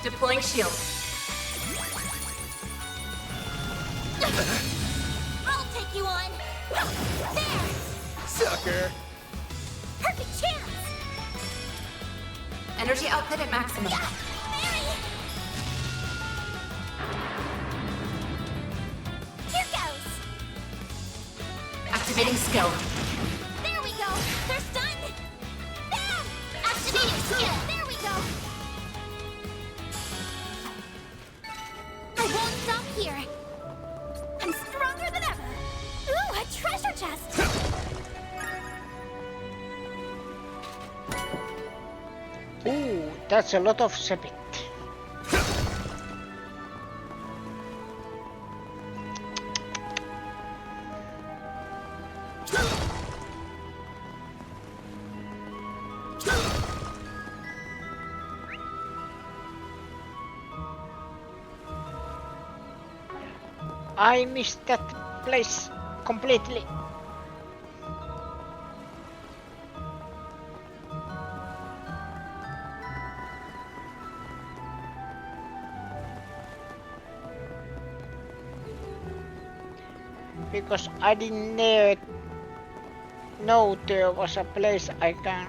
Deploying shield. I'll take you on. There. Sucker. Perfect chance. Energy output at maximum. Here goes. Activating skill. There we go. They're stunned. Bam! Activating skill. There we go. I won't stop here. I'm stronger than ever. Ooh, a treasure chest. Ooh, that's a lot of sepit. I missed that place completely. Because I didn't know there was a place I can.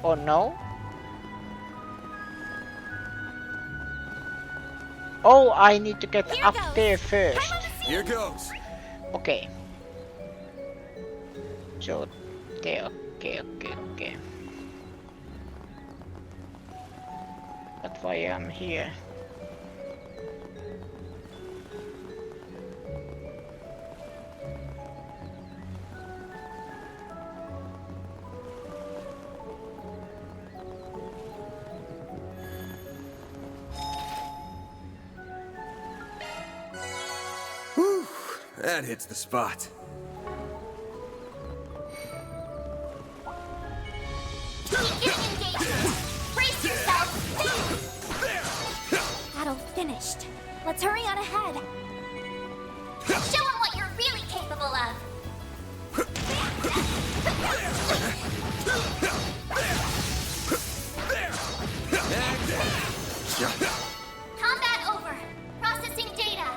Oh no? Oh, I need to get up there first. Here goes. Okay. So there, okay. That's why I'm here. Whew, that hits the spot. Brace yourself. Battle finished. Let's hurry on ahead. Show them what you're really capable of. Combat over. Processing data.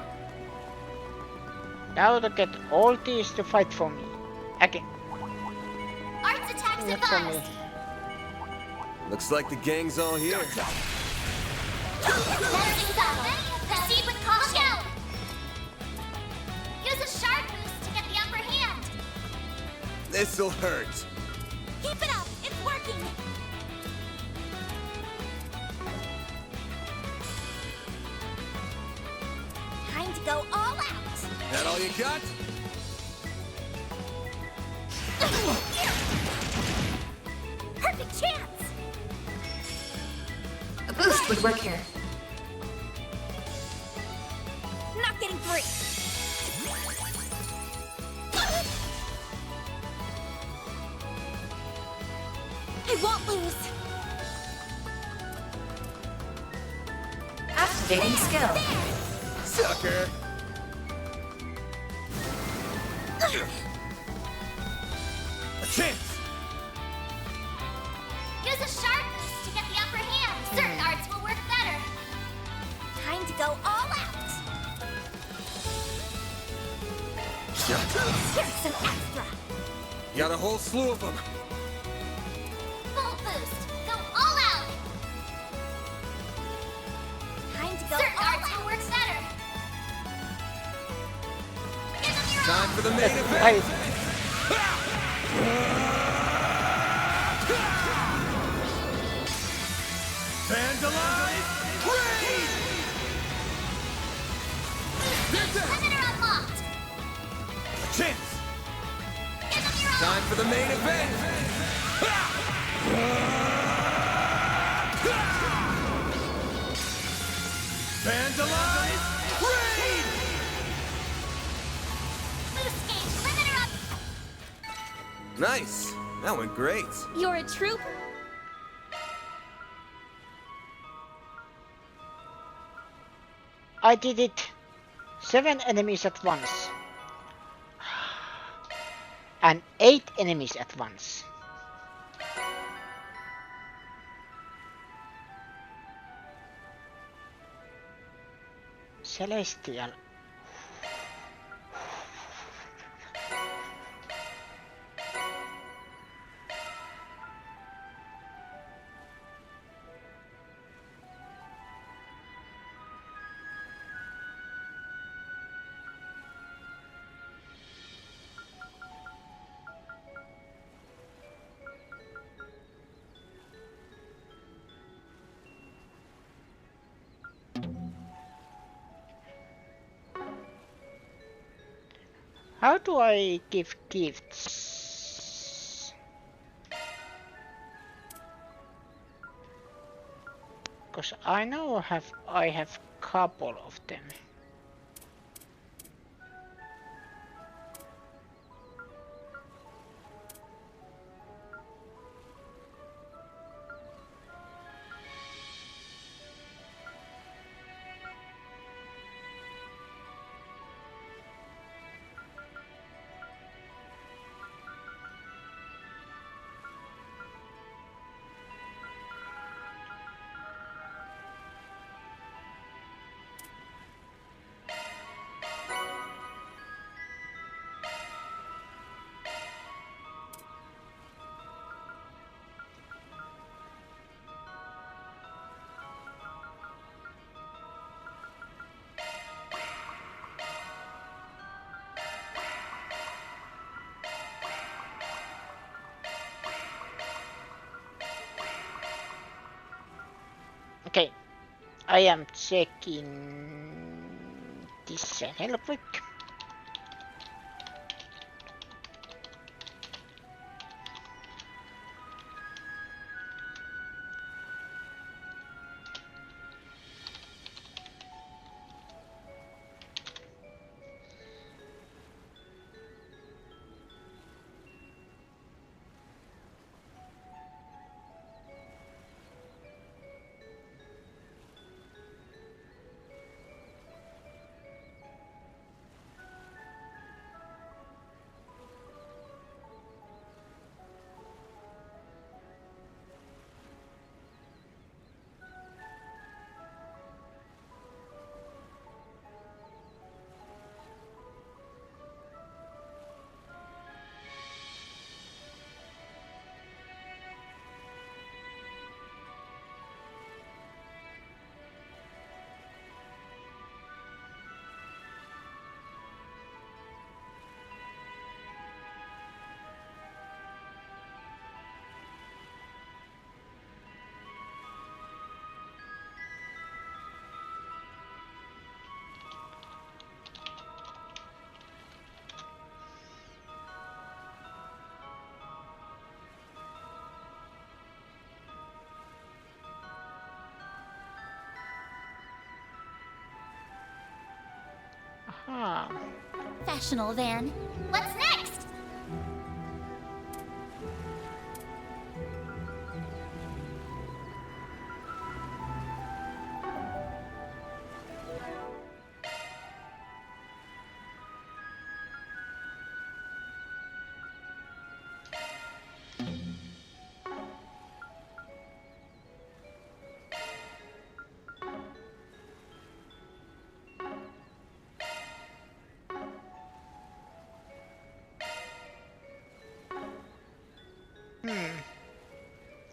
Now to get all these to fight for me. Again. Arts attacks Not for me. advised. Looks like the gang's all here. Menacing battle. Proceed with caution. Use a shard boost to get the upper hand. This'll hurt. Keep it up. It's working. Time to go all out. That all you got? Perfect chance. A boost would work here. Not getting free. I won't lose. Activating skill. Sucker! A chance! Use a sharpness to get the upper hand. Certain arts will work better. Time to go all out. Here's some extra. Got a whole slew of them. Full boost. Go all out. Time to go Certain all arts will work better. Give them your Time all. for the main event! Vandalize! Raid! Limiter unlocked. A chance! Give them your all. Time for the main event! Vandalize! Raid! Boost gauge. Limiter up. Nice. That went great. You're a trooper. I did it. 7 enemies at once. And 8 enemies at once. Celestial. How do I give gifts? Because I know I have couple of them. Okay, I am checking this real quick. Aha. Professional, Van. What's next?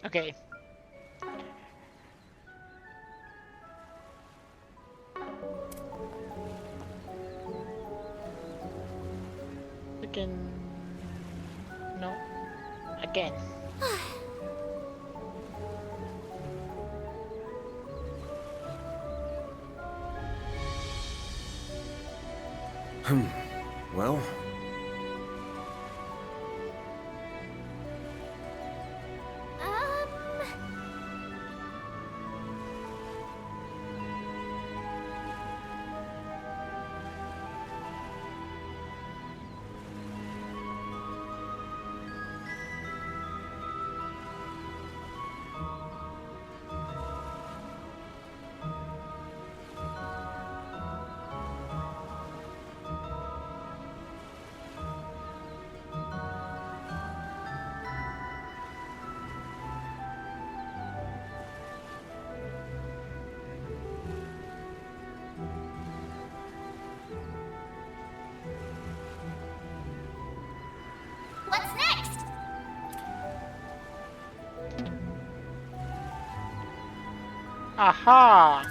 Okay. Again. No. Again. Well, What's next? Aha!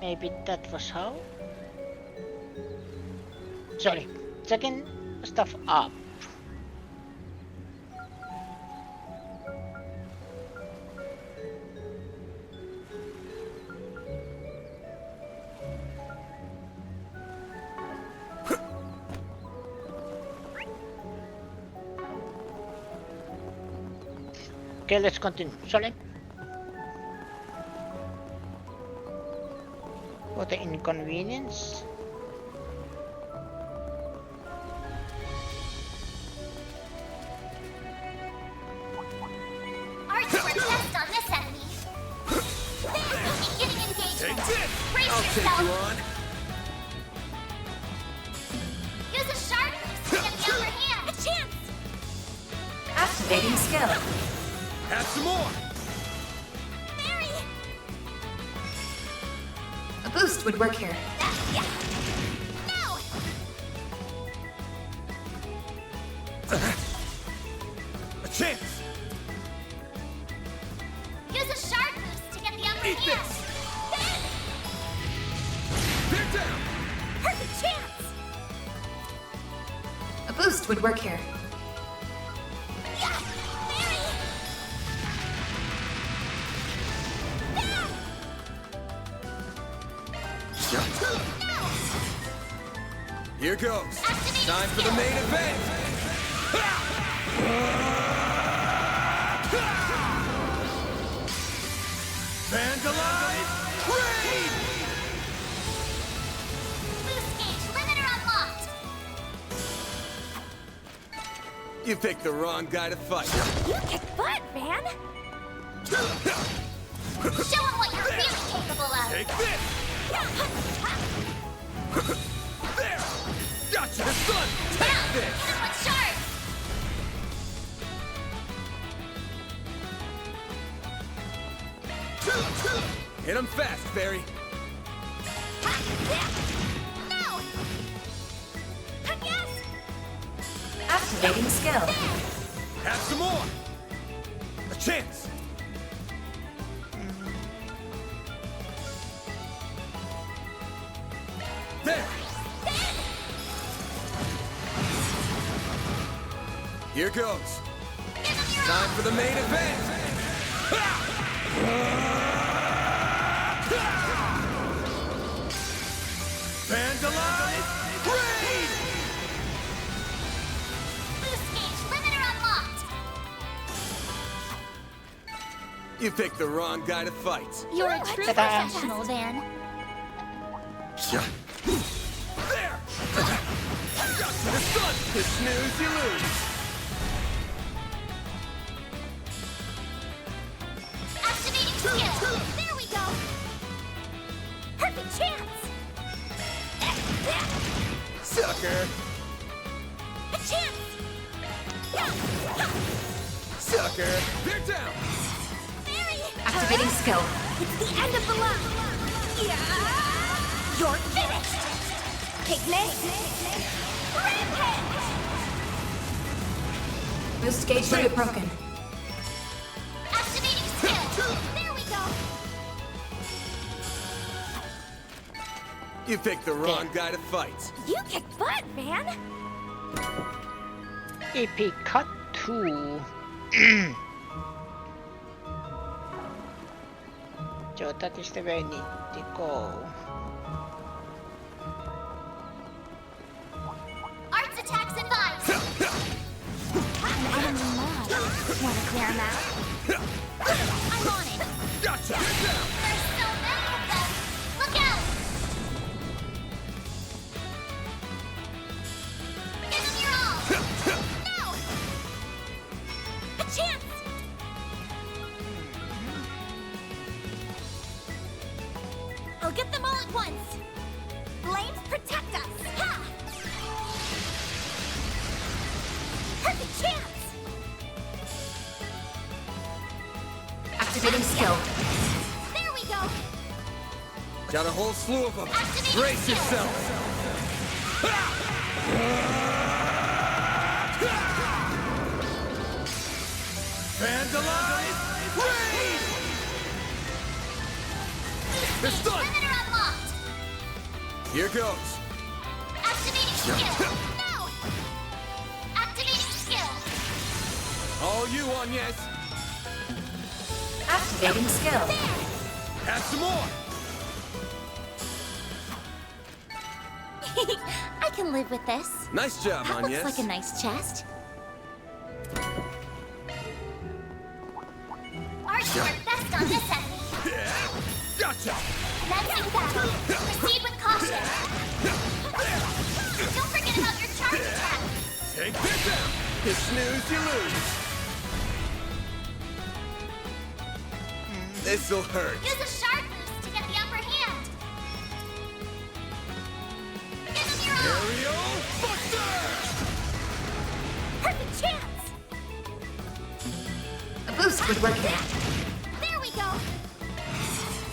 Maybe that was how? Sorry, checking stuff up. Okay, let's continue. Sorry. What an inconvenience. Are you a test on this enemy? Beginning engagement. Brace I'll take yourself. you on. Use a sharpness to get the upper hand. A chance. Activating skill. Have some more. Mary. A boost would work here. Yeah. No. A chance. Use a sharp boost to get the upper Eat hand. this. Then. They're down. Perfect chance. A boost would work here. Yeah. Mary. There. No. Here goes. Activating Time for the skill. main event. Vandalize! Raid! Boost gauge limiter unlocked. You picked the wrong guy to fight. You kick butt, Van. Show him what you're really capable of. Take this! There! Gotcha, son! Take this! Hit him with sharp. Hit him fast, Barry. No. Yes. Activating skill. Have some more! A chance! There! Here goes. Time for the main event! Vandalize! Raid! Boost gauge limiter unlocked. You picked the wrong guy to fight. You're a true professional, Van. There! Got to the sun! You snooze, you lose! Activating skill. There we go. Perfect chance. Sucker! A chance. Sucker! They're down! Mary. Activating skill. It's the end of the line. Yeah. You're finished. Pigment. Boost gauge circuit broken. Activating skill. There we go. You picked the wrong guy to fight. You kick butt, man. EP cut 2. 上達した上に行っていこう。Arts attacks advised. An enemy mob. Wanna clear him out? I'm on it. Gotcha! There's so many of them. Look out. Give them your all. Now. A chance. I'll get them all at once. Flames protect us. Ha! Perfect chance. Activating skill. There we go. Got a whole slew of them. Activating Brace skill. yourself. Vandalize! Raid! They're stunned! Limiter unlocked. Here goes. Activating skill. Now. Activating skill. All you on, yes. Activating skill. Add some more. I can live with this. Nice job, That Agnes. looks like a nice chest. Ours work best on this enemy. Gotcha! Commencing battle. Proceed with caution. Don't forget about your charge attack. Take this out. You snooze, you lose. This'll hurt. Use a shard boost to get the upper hand. Give them your all. Aerial Buster! Perfect chance. A boost would work there. There we go.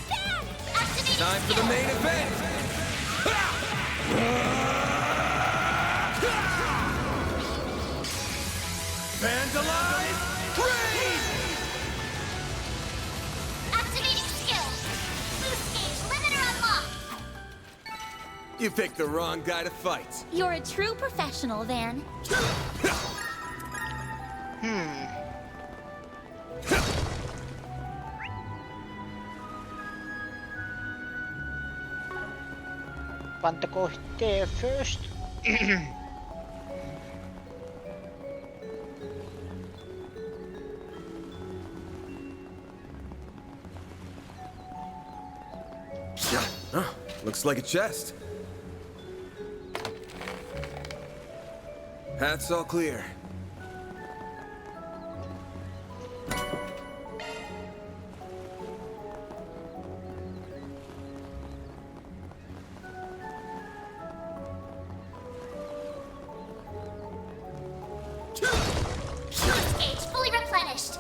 Stand. Activating Time for the skill. main event. Vandalize! Raid! Activating skill. Boost gauge limiter unlocked. You picked the wrong guy to fight. You're a true professional, Van. Pantako there first. Huh, looks like a chest. Path's all clear. Boost gauge fully replenished.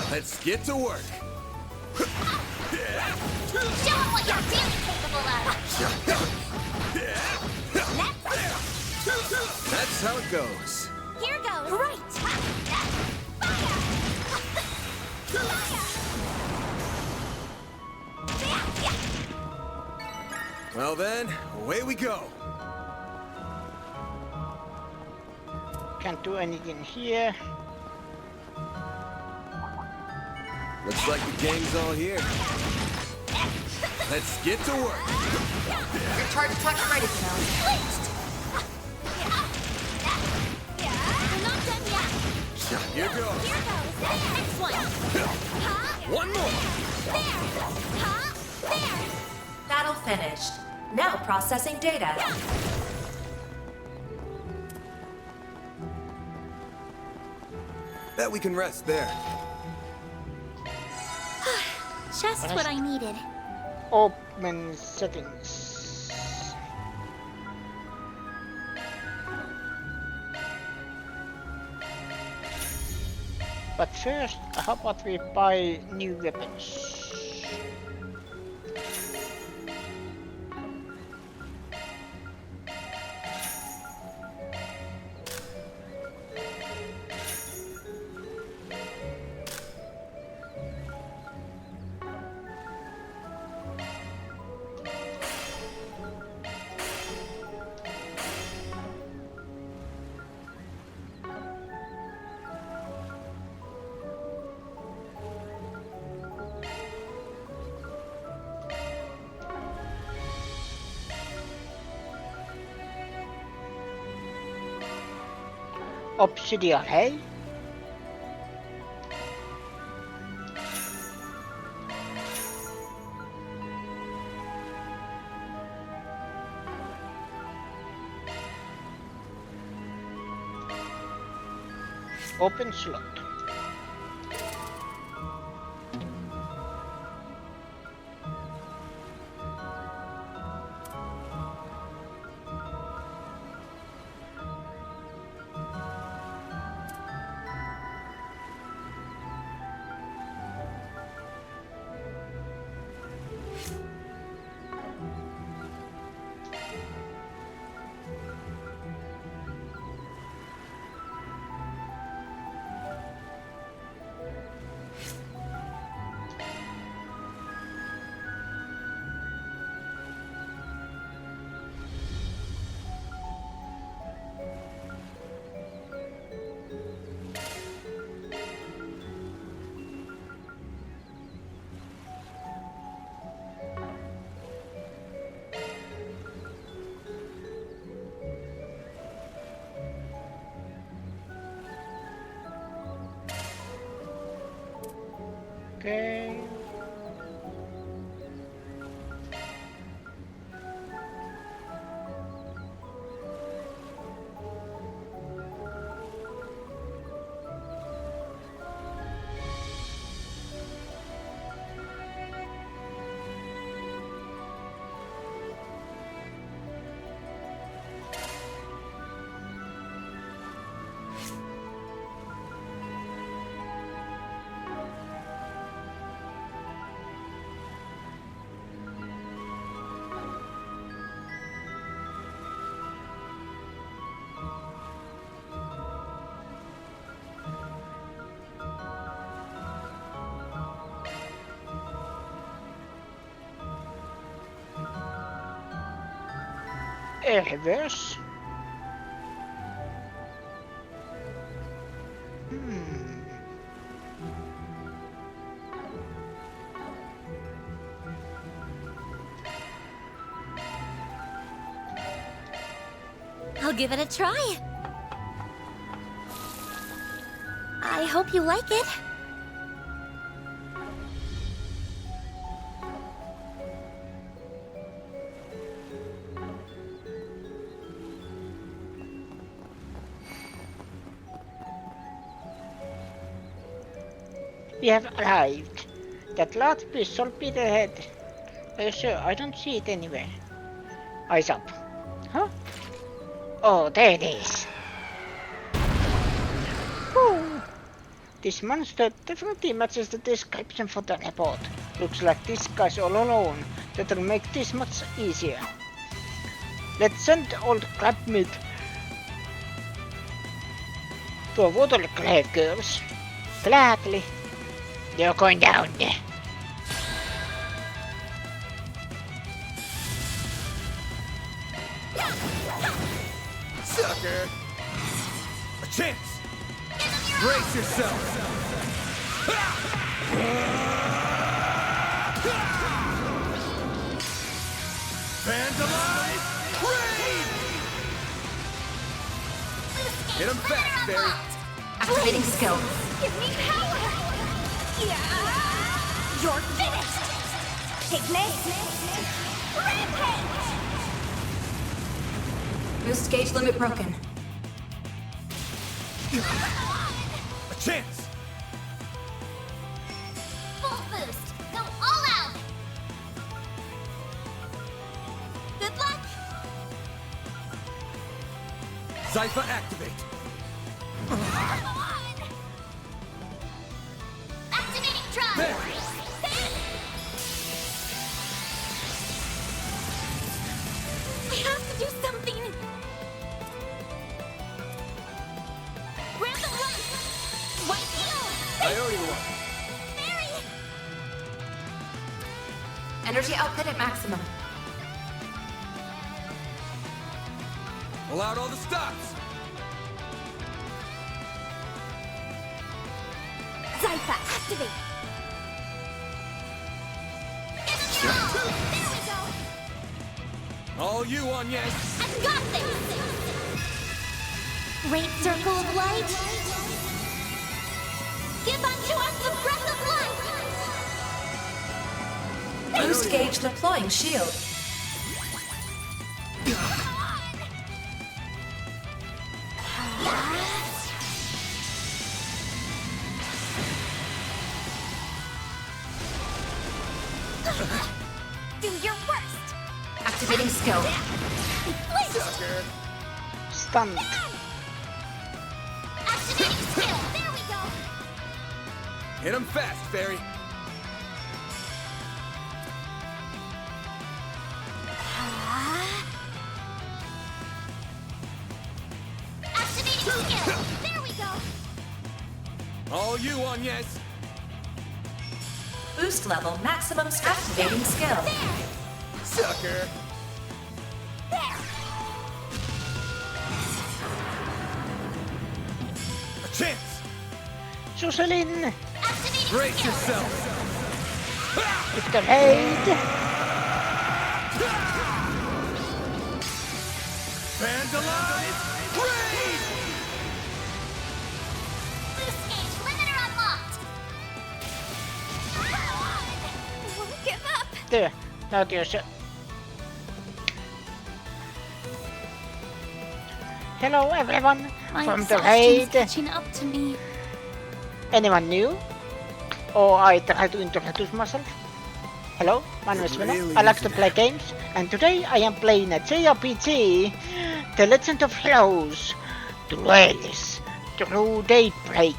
Let's get to work. Show them what you're really capable of. That's how it goes. Here goes. Right. Well then, away we go. Can't do anything here. Looks like the gang's all here. Let's get to work. Your charge attack's ready, you know. We're not done yet. Here goes. Here goes. Next one. One more. There. Battle finished. Now processing data. Bet we can rest there. Just what I needed. Open settings. But first, how about we buy new weapons? Obsidian, hey? Open slot. Okay. Reverse. I'll give it a try. I hope you like it. We have arrived. That large piece should be ahead. Are you sure? I don't see it anywhere. Eyes up. Huh? Oh, there it is. Whew. This monster definitely matches the description for the report. Looks like this guy's all alone. That'll make this much easier. Let's send old crabmeat to a water grave, girls. Gladly. You're going down. Sucker! A chance! Brace yourself! Vandalize! Raid! Hit him fast, Barry! Activating skill. Give me power! Yeah! You're finished! Take me! Rampage! Boost gauge limit broken. A chance! Full boost! Go all Zypher activate. Activating drive. There. We have to do something. Grab the light. White heal. Priority one. Energy output at maximum. Pull out all the stops. Zypher, activate. There we go. All you on yes. I've got this. Great circle of light. Give unto us the breath of life. Boost gauge deploying shield. Do your worst. Activating skill. Sucker. Stunned. Activating skill. There we go. Hit him fast, Fairy. Activating skill. There we go. All you on yes. Boost level maximum strength. Activating skill. Sucker. A chance. Suselin! Brace yourself. With the raid! Vandalize. Raid. Boost gauge limiter unlocked. Won't give up. There, now there's a... Hello everyone, from the raid. Catching up to me. Anyone new? Or I try to introduce myself? Hello, my name is Vino. I like to play games, and today I am playing a JRPG, The Legend of Heroes, Duels through Daybreak.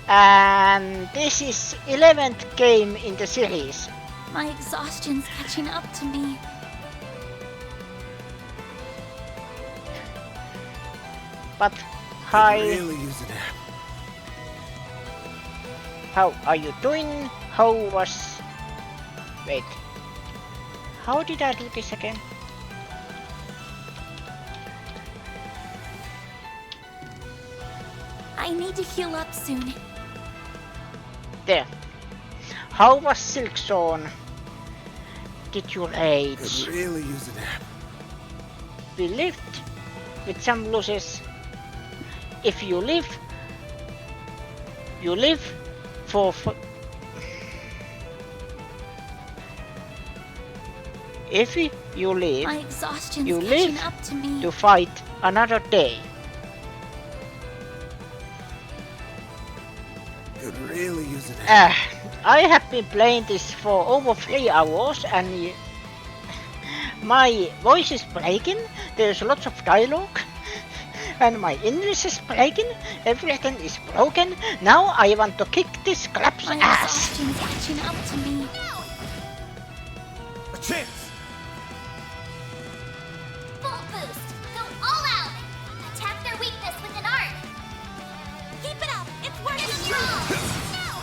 And this is 11th game in the series. My exhaustion's catching up to me. But hi, Really use an app. how are you doing? How was... Wait, how did I do this again? I need to heal up soon. There. How was Silkzone? Did you rage? Could really use an app. We lived with some losses. If you live, you live for if you live, My exhaustion's you catching live up to me. to fight another day. Could really use an app. I have been playing this for over 3 hours and my voice is breaking, there's lots of dialogue and my English is breaking, everything is broken. Now I want to kick this crap's My ass. exhaustion's catching up to me. A chance. Full boost. Go all out. Attack their weakness with an arc. Keep it up. It's working. Now.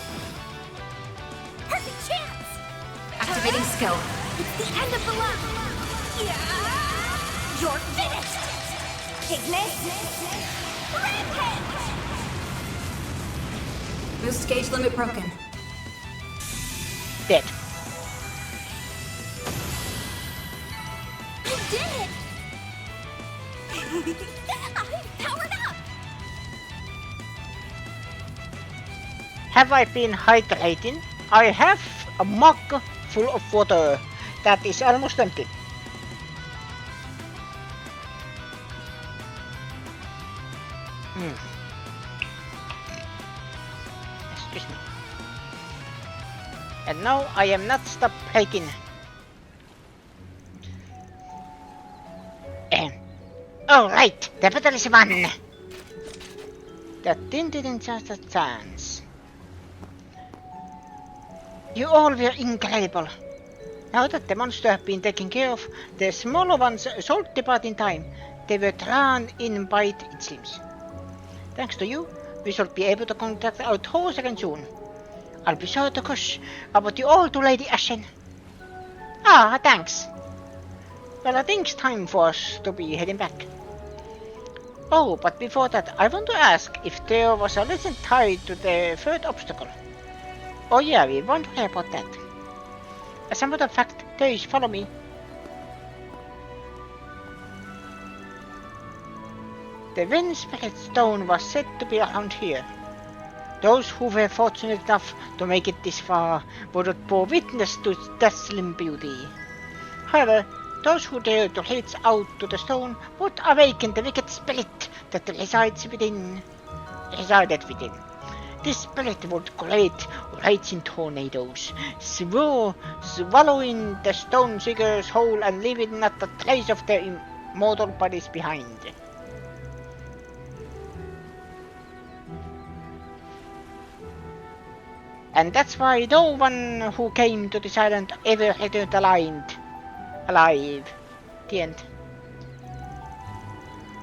Perfect chance. Activating skill. It's the end of the line. Yeah. You're finished. Ignis. Rampage. Boost gauge limit broken. Dead. I did it. I'm powered up. Have I been hydrating? I have a mug full of water that is almost empty. Excuse me. And now I am not stop breaking. All right, the battle is won. That didn't just a chance. You all were incredible. Now that the monsters have been taken care of, the smaller ones shall depart in time. They were drawn in by it seems. Thanks to you, we shall be able to contact our horse again soon. I'll be sure to gush about you all to Lady Ashen. Ah, thanks. Well, I think it's time for us to be heading back. Oh, but before that, I want to ask if there was a legend tied to the third obstacle. Oh yeah, we won't worry about that. As a matter of fact, please follow me. The Wind Spirit Stone was said to be around here. Those who were fortunate enough to make it this far would bore witness to its dazzling beauty. However, those who dared to reach out to the stone would awaken the wicked spirit that resided within. This spirit would create raging tornadoes, swallowing the stone seekers whole and leaving not a trace of their immortal bodies behind. And that's why no one who came to this island ever returned alive. The end.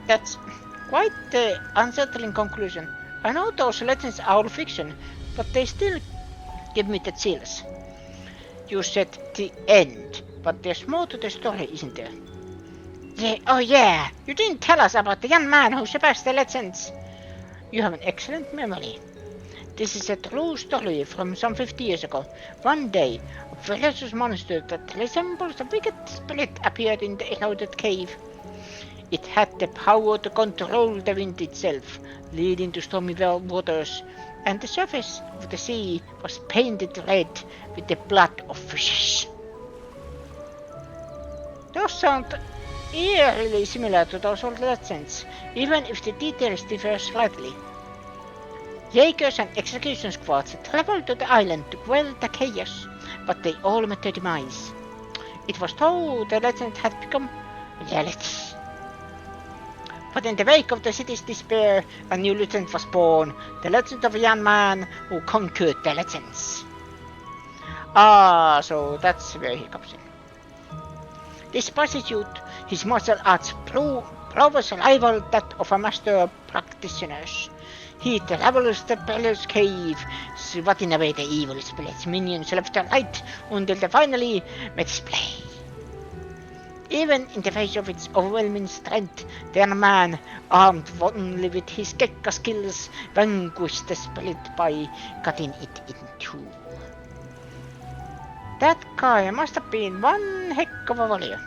That's quite the unsettling conclusion. I know those legends are all fiction, but they still give me the chills. You said the end, but there's more to the story, isn't there? Yeah, oh yeah, you didn't tell us about the young man who surpassed the legends. You have an excellent memory. This is a true story from some 50 years ago. One day, a ferocious monster that resembles a wicked spirit appeared in the eroded cave. It had the power to control the wind itself, leading to stormy waters, and the surface of the sea was painted red with the blood of fishes. Those sound eerily similar to those old legends, even if the details differ slightly. Jaegers and execution squads traveled to the island to quell the chaos, but they all met their demise. It was told the legend had become reality. But in the wake of the city's despair, a new legend was born, the legend of a young man who conquered the legends. Ah, so that's where he comes in. This prostitute, his martial arts prowess rivaled that of a master practitioner. He travels the palace cave, swatting away the evil spirit's minions left and right until they finally met his blade. Even in the face of its overwhelming strength, the young man, armed only with his gekka skills, vanquished the spirit by cutting it in two. That guy must have been one heck of a warrior.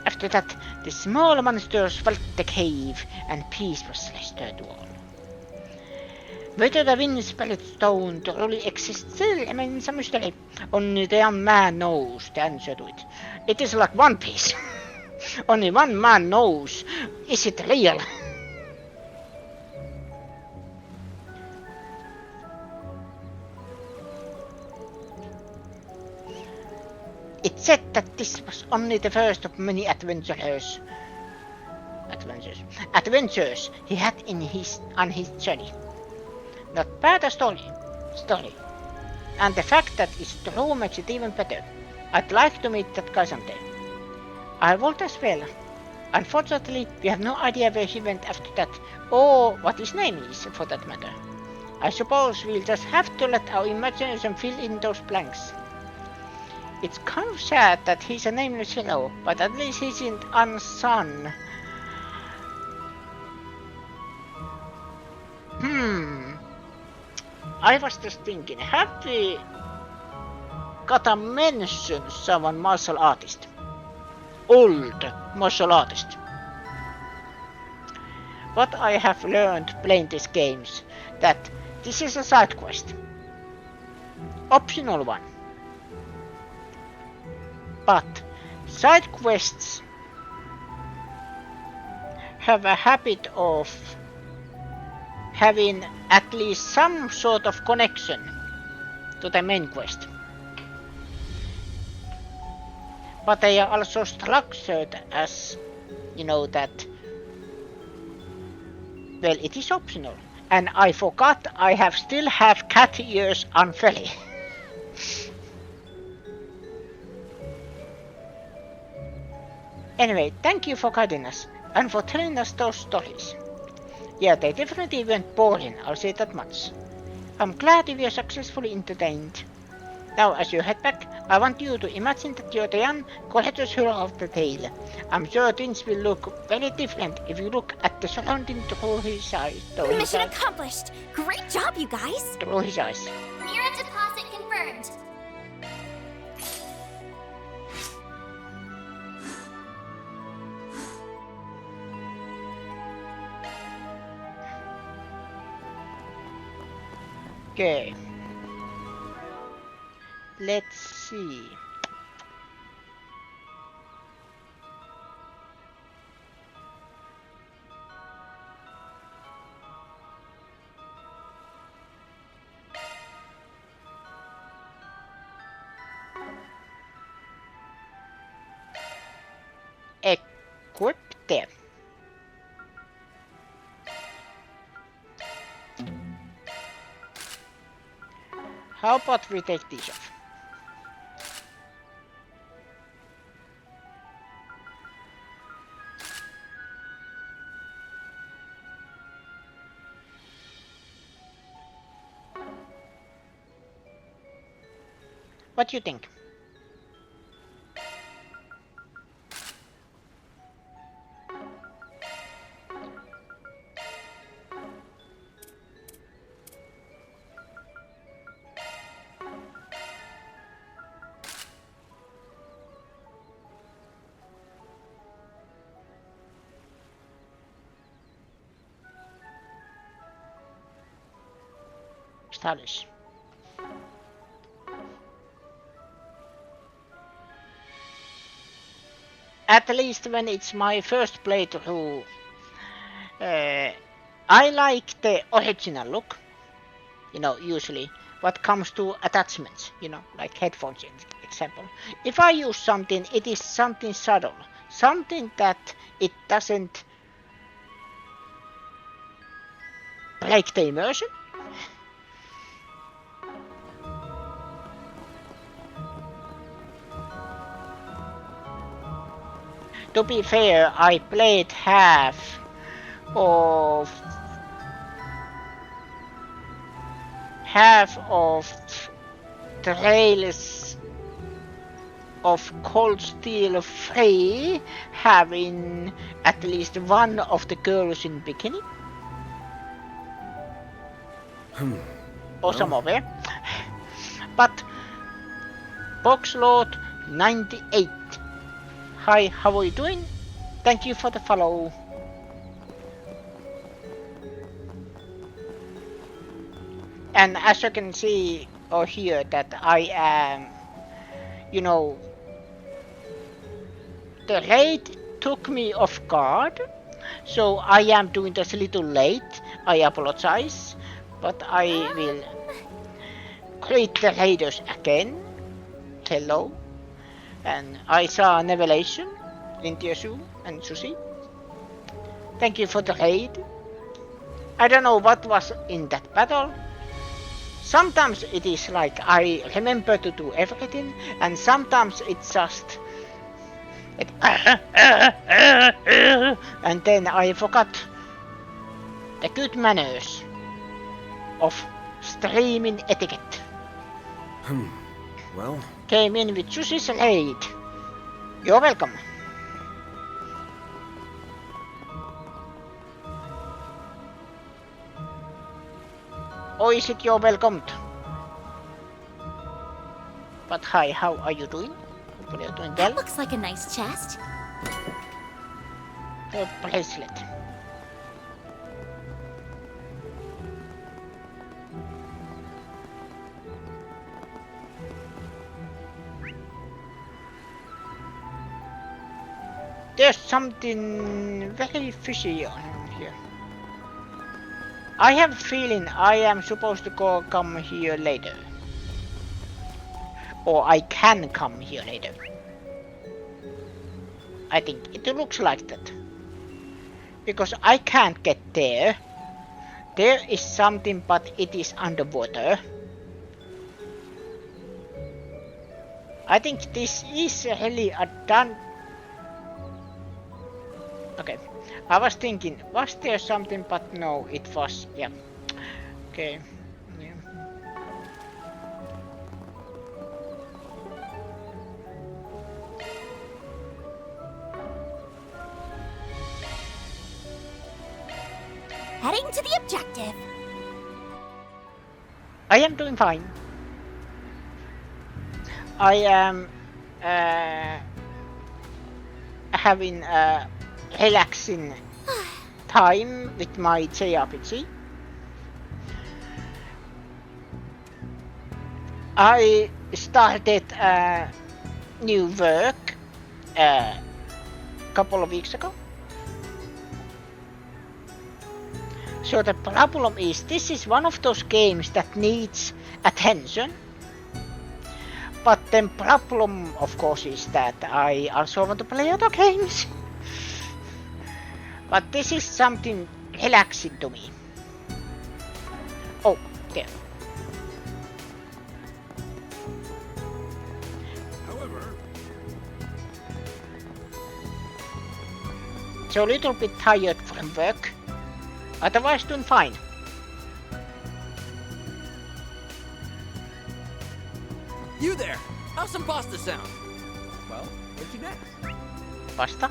After that, the small monsters filled the cave and peace was restored to all. Whether the Wind Spirit Stone truly exists still remains a mystery. Only the young man knows the answer to it. It is like One Piece. Only one man knows. Is it real? It said that this was only the first of many adventures he had on his journey. Not bad a story. And the fact that it's true makes it even better. I'd like to meet that guy someday. I would as well. Unfortunately, we have no idea where he went after that, or what his name is, for that matter. I suppose we'll just have to let our imagination fill in those blanks. It's kind of sad that he's a nameless hero, but at least he isn't unsung. I was just thinking, have we gotta mention someone martial artist? Old martial artist. What I have learned playing these games, that this is a side quest. Optional one. But side quests have a habit of having at least some sort of connection to the main quest. But they are also structured as, you know, that Well, it is optional. And I forgot I still have cat ears on Feli. Anyway, thank you for guiding us and for telling us those stories. Yeah, they definitely weren't boring, I'll say that much. I'm glad we were successfully entertained. Now, as you head back, I want you to imagine that you're the young collector's hero of the tale. I'm sure things will look very different if you look at the surrounding through his eyes. Mission accomplished! Great job, you guys! Through his eyes. Mira deposit confirmed. Okay. Let's see. Equip them. How about we take these off? What do you think? Stylish. At least when it's my first playthrough, I like the original look. You know, usually what comes to attachments, you know, like headphones, for example. If I use something, it is something subtle, something that it doesn't break the immersion. To be fair, I played half of Trails of Cold Steel 3 having at least one of the girls in bikini. Or somewhere. But Boxlord 98. Hi, how are you doing? Thank you for the follow. And as you can see or hear that I am, you know, the raid took me off guard, so I am doing this a little late. I apologize, but I will greet the raiders again. Hello. And I saw Nevelation, Lintiasu, and Susie. Thank you for the raid. I don't know what was in that battle. Sometimes it is like I remember to do everything, and sometimes it's just and then I forgot the good manners of streaming etiquette. Well, came in with Susie's raid. You're welcome. Or is it you're welcomed? But hi, how are you doing? Hopefully you're doing well. That looks like a nice chest. The bracelet. There's something very fishy on here. I have a feeling I am supposed to come here later. Or I can come here later. I think it looks like that. Because I can't get there There is something, but it is underwater. I think this is really a done. Okay, I was thinking, was there something, but no, it was, yeah. Okay. Yeah. Heading to the objective. I am doing fine. I am having a relaxing time with my JRPG. I started new work a couple of weeks ago. So the problem is, this is one of those games that needs attention. But the problem, of course, is that I also want to play other games. But this is something relaxing to me. Oh, there. However, so a little bit tired from work. Otherwise doing fine. You there! How's some pasta sound? Well, where'd you next? Pasta?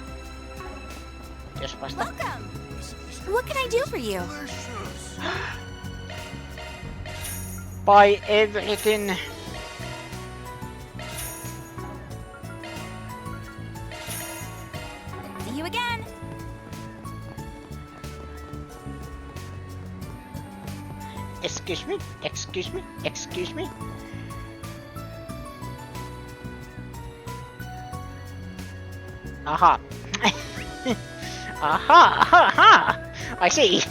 Just pasta? Welcome! What can I do for you? Buy everything. See you again! Excuse me, excuse me, excuse me. Aha. Aha, aha, aha. I see.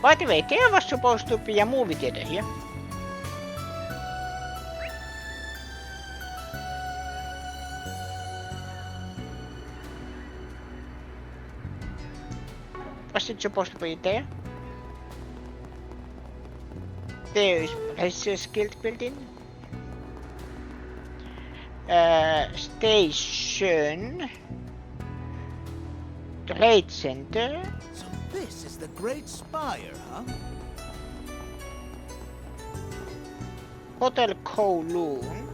By the way, there was supposed to be a movie theater here. Was it supposed to be there? There is Players Guild building. Station. Trade Center. So this is the Great Spire, huh? Hotel Kowloon.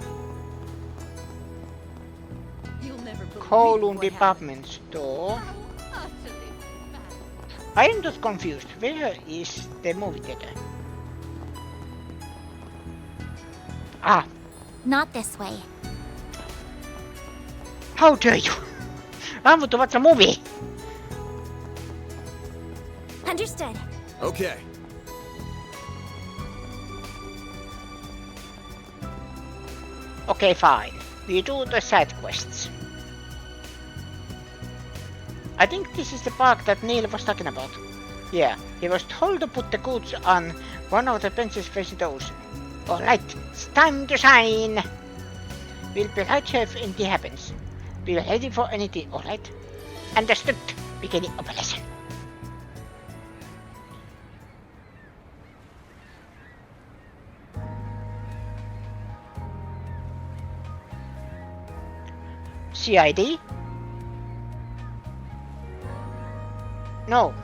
Kowloon Department Store. I am just confused. Where is the movie theater? Ah. Not this way. How dare you? I want to watch a movie. Understood. Okay. Okay, fine. We do the side quests. I think this is the park that Neil was talking about. Yeah, he was told to put the goods on one of the benches facing the ocean. Alright, it's time to shine! We'll be right here if anything happens. Be ready for anything, alright? Understood. Beginning of a lesson. CID? No.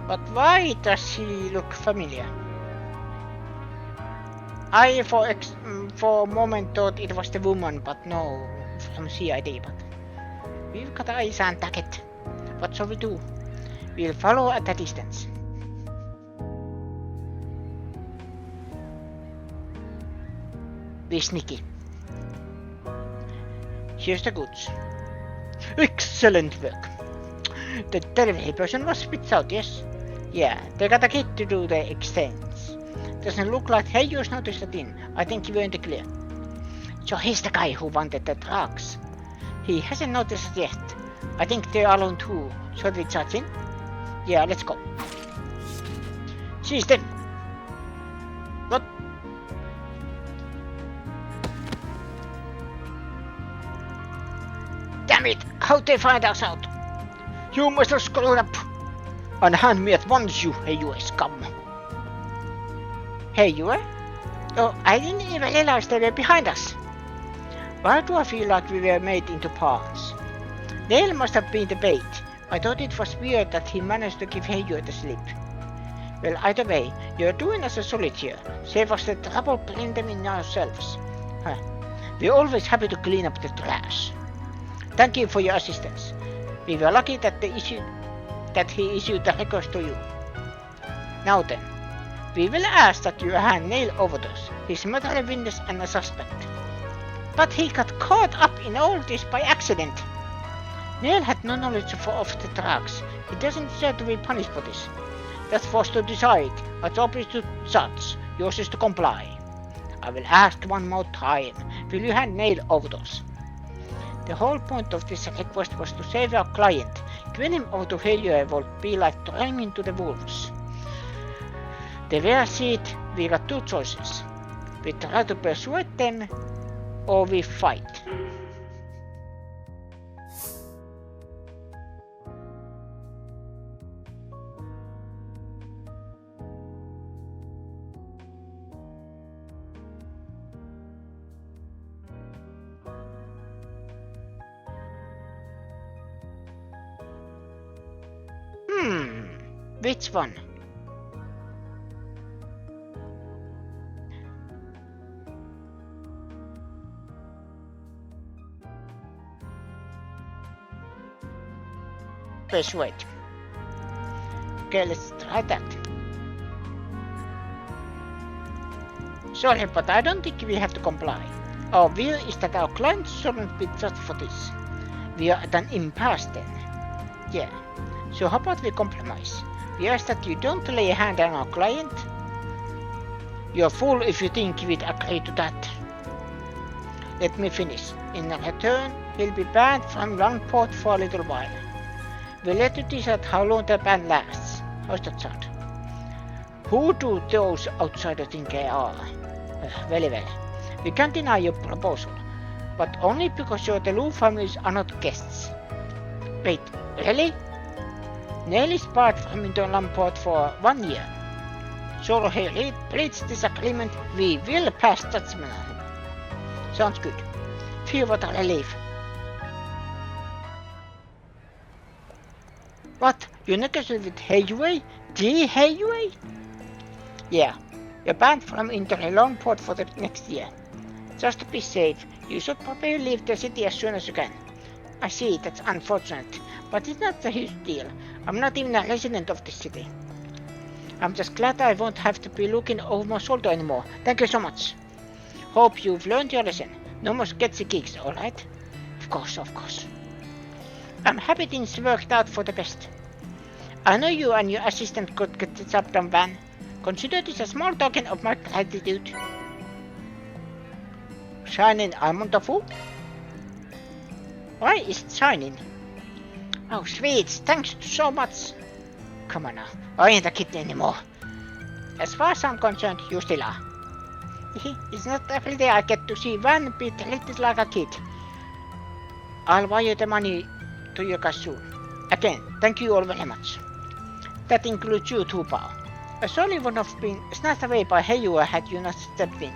But why does he look familiar? I for a moment thought it was the woman, but no, from CID. But we've got eyes on target. What shall we do? We'll follow at a distance. Be sneaky. Here's the goods. Excellent work. The delivery person was spit out, yes? Yeah, they got a kid to do the exchange. Doesn't look like Heijus noticed it in. I think you were in the clear. So he's the guy who wanted the drugs. He hasn't noticed it yet. I think they're alone too. Should we charge in? Yeah, let's go. Seize them. What? Damn it! How'd they find us out? You must have screwed up! Unhand me at once, you Heiyue scum! Heiyue? Oh, I didn't even realize they were behind us. Why do I feel like we were made into pawns? Neil must have been the bait. I thought it was weird that he managed to give Heiyue the slip. Well, either way, you're doing us a solid here. Save us the trouble putting them in ourselves. Huh. We're always happy to clean up the trash. Thank you for your assistance. We were lucky that he issued the request to you. Now then, we will ask that you hand Neil overdose, his murder witness and a suspect. But he got caught up in all this by accident. Neil had no knowledge of the drugs. He doesn't deserve to be punished for this. That's for us to decide. Our job is to judge. Yours is to comply. I will ask one more time. Will you hand Neil overdose? The whole point of this request was to save our client. Giving him over to Heiyue would be like throwing him to the wolves. They were seed. We got two choices. We try to persuade them, or we fight. Which one? Persuade. Okay, let's try that. Sorry, but I don't think we have to comply. Our view is that our client shouldn't be judged for this. We are at an impasse then. Yeah. So how about we compromise? We ask that you don't lay a hand on our client. You're a fool if you think we'd agree to that. Let me finish. In return, he'll be banned from Langport for a little while. We'll let you decide how long the ban lasts. How's that sound? Who do those outsiders think they are? Very well. We can't deny your proposal, but only because your Delou families are not guests. Wait, really? Neil is barred from into Langport for 1 year. So he breaches this agreement, we will pass judgment on him. Sounds good. Feel what a relief. What? You negotiated with Heiyue? The Heiyue? Yeah. You're banned from entering Langport for the next year. Just to be safe, you should probably leave the city as soon as you can. I see, that's unfortunate, but it's not a huge deal. I'm not even a resident of this city. I'm just glad I won't have to be looking over my shoulder anymore. Thank you so much. Hope you've learned your lesson. No more sketchy gigs, alright? Of course, of course. I'm happy things worked out for the best. I know you and your assistant could get the job done, Van. Consider this a small token of my gratitude. Shining almond tofu? Why is it shining? Oh, sweet, thanks so much. Come on now, I ain't a kid anymore. As far as I'm concerned, you still are. It's not every day I get to see Van be treated like a kid. I'll wire the money to you guys soon. Again, thank you all very much. That includes you too, Pao. I surely would have been snatched away by Heiyue had you not stepped in.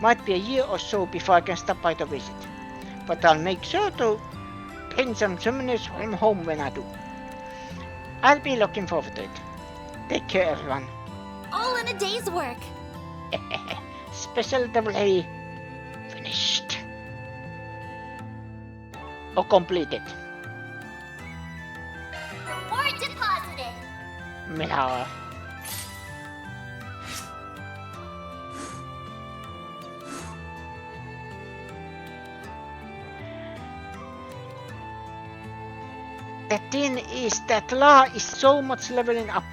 Might be a year or so before I can stop by to visit. But I'll make sure to bring some souvenirs from home when I do. I'll be looking forward to it. Take care, everyone. All in a day's work. Special double A finished. Or completed. Reward deposited. Mila. The thing is that La is so much leveling up.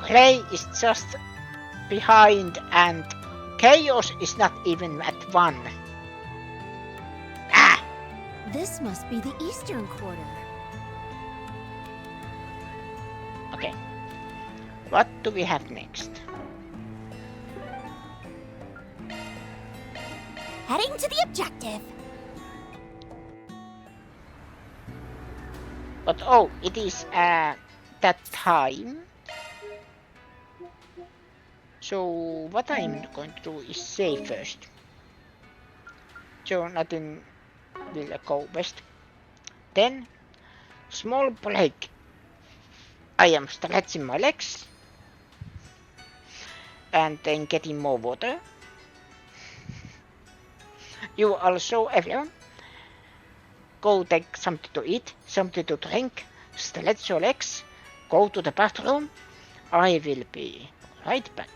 Clay is just behind and Chaos is not even at 1. Ah! This must be the eastern quarter. Okay. What do we have next? Heading to the objective. But oh, it is that time. So what I'm going to do is save first. So nothing will go west. Then small break. I am stretching my legs and then getting more water. You also, everyone, go take something to eat, something to drink, stretch your legs, go to the bathroom. I will be right back.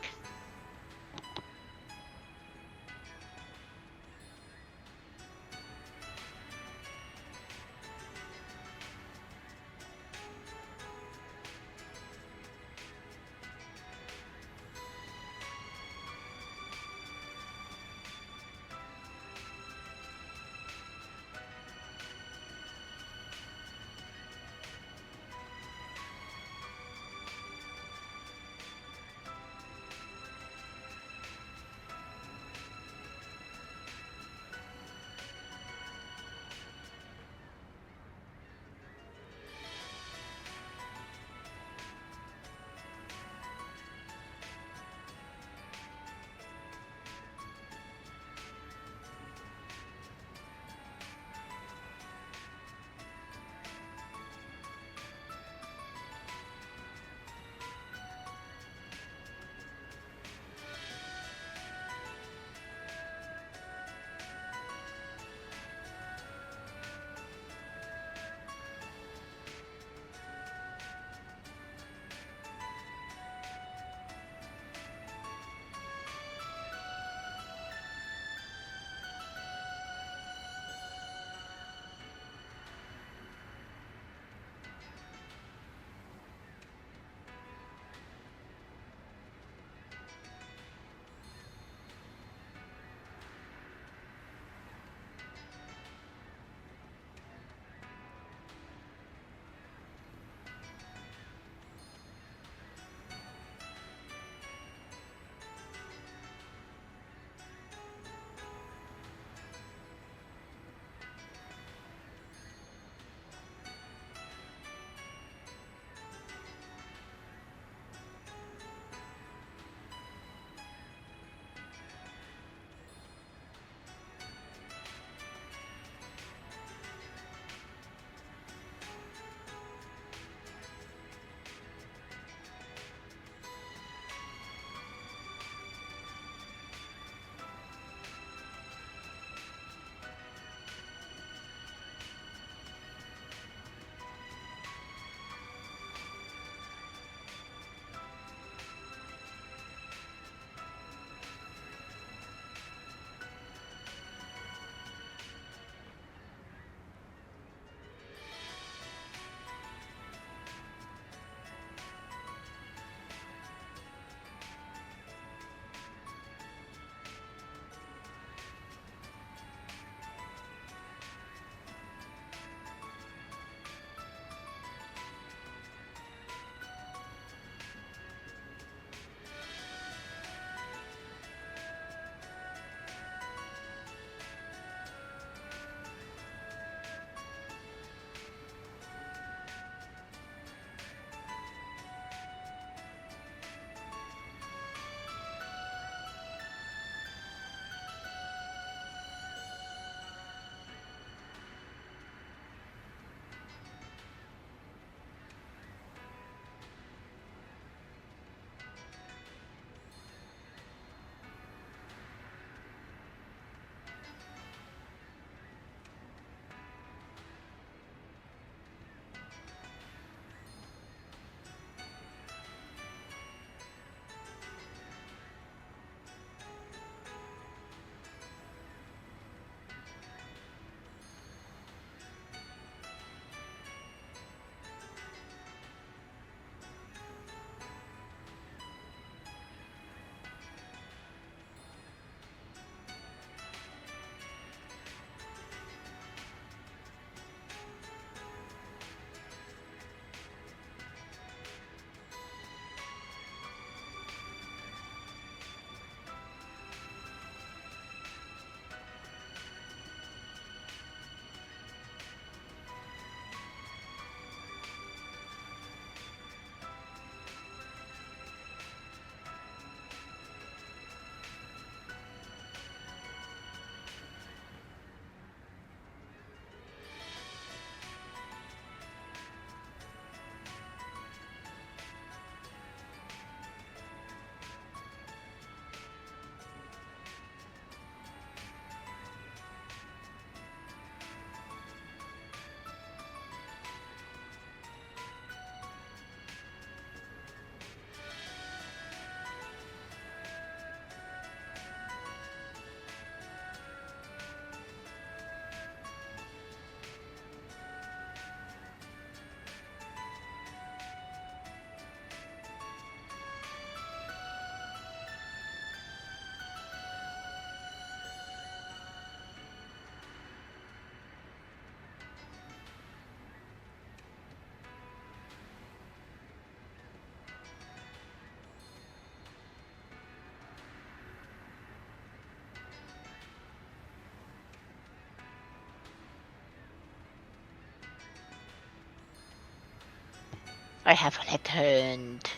I have returned.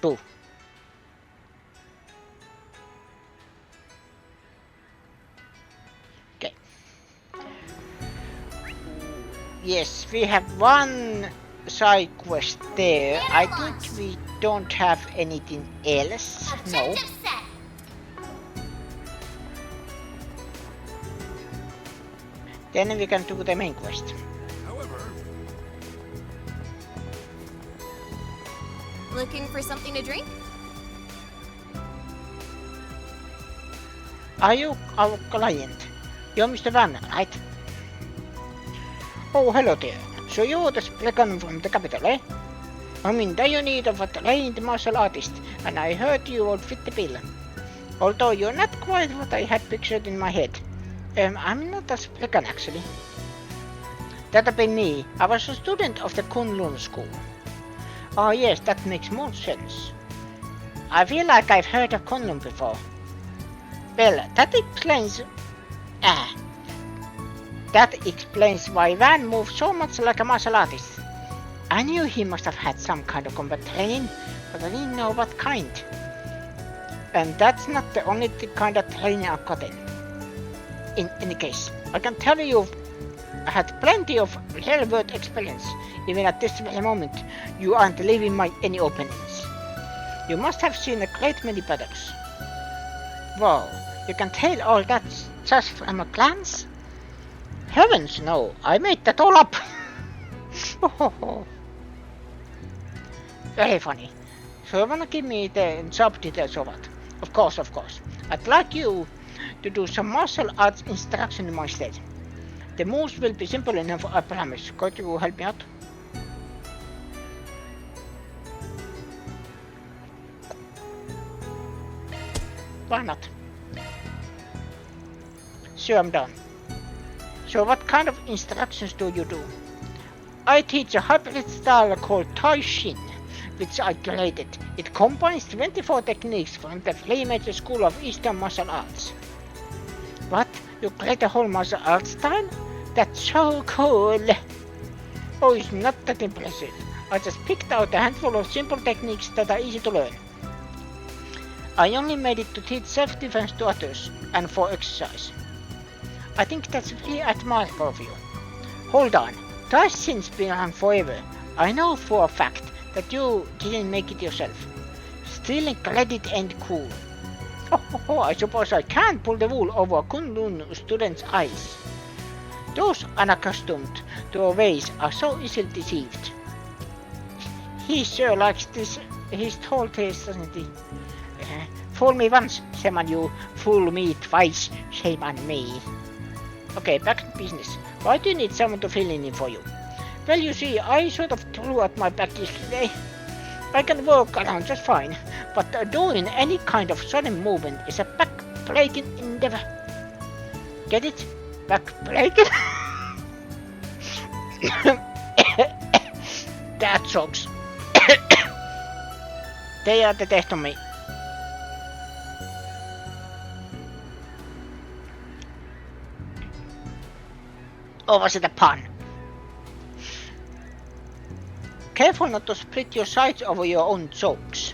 Boo. Okay. Yes, we have one side quest there. I think we don't have anything else. No. Then we can do the main quest. Looking for something to drink? Are you our client? You're Mr. Van, right? Oh, hello there. So you're the Spregon from the capital, eh? I'm in dire need of a trained martial artist, and I heard you would fit the bill. Although you're not quite what I had pictured in my head. I'm not a Spregon, actually. That'd be me. I was a student of the Kunlun school. Oh yes, that makes more sense. I feel like I've heard of Kunlun before. Well, that explains why Van moves so much like a martial artist. I knew he must have had some kind of combat training, but I didn't know what kind. And that's not the only kind of training I've gotten. In any case, I can tell you I had plenty of real-world experience. Even at this very moment, you aren't leaving any openings. You must have seen a great many battles. Wow, you can tell all that just from a glance? Heavens no, I made that all up. Very funny. So you wanna give me the job details or what? Of course. I'd like you to do some martial arts instruction in my stead. The moves will be simple enough, I promise. Could you help me out? Why not? So I'm done. So what kind of instructions do you do? I teach a hybrid style called Taishin, which I created. It combines 24 techniques from the three major school of Eastern martial arts. What? You create a whole martial arts style? That's so cool! Oh, it's not that impressive. I just picked out a handful of simple techniques that are easy to learn. I only made it to teach self-defense to others, and for exercise. I think that's very admirable of you. Hold on, Taishin's been around forever. I know for a fact that you didn't make it yourself. Stealing credit ain't cool. I suppose I can't pull the wool over a Kunlun student's eyes. Those unaccustomed to our ways are so easily deceived. He sure likes this, his tall tales, doesn't he? Fool me once, shame on you. Fool me twice, shame on me. Okay, back to business. Why do you need someone to fill in for you? Well, you see, I sort of threw out my back yesterday. I can walk around just fine, but doing any kind of sudden movement is a back-breaking endeavor. Get it? Back-breaking? That sucks. They are the death of me. Or was it a pun? Careful not to split your sides over your own jokes.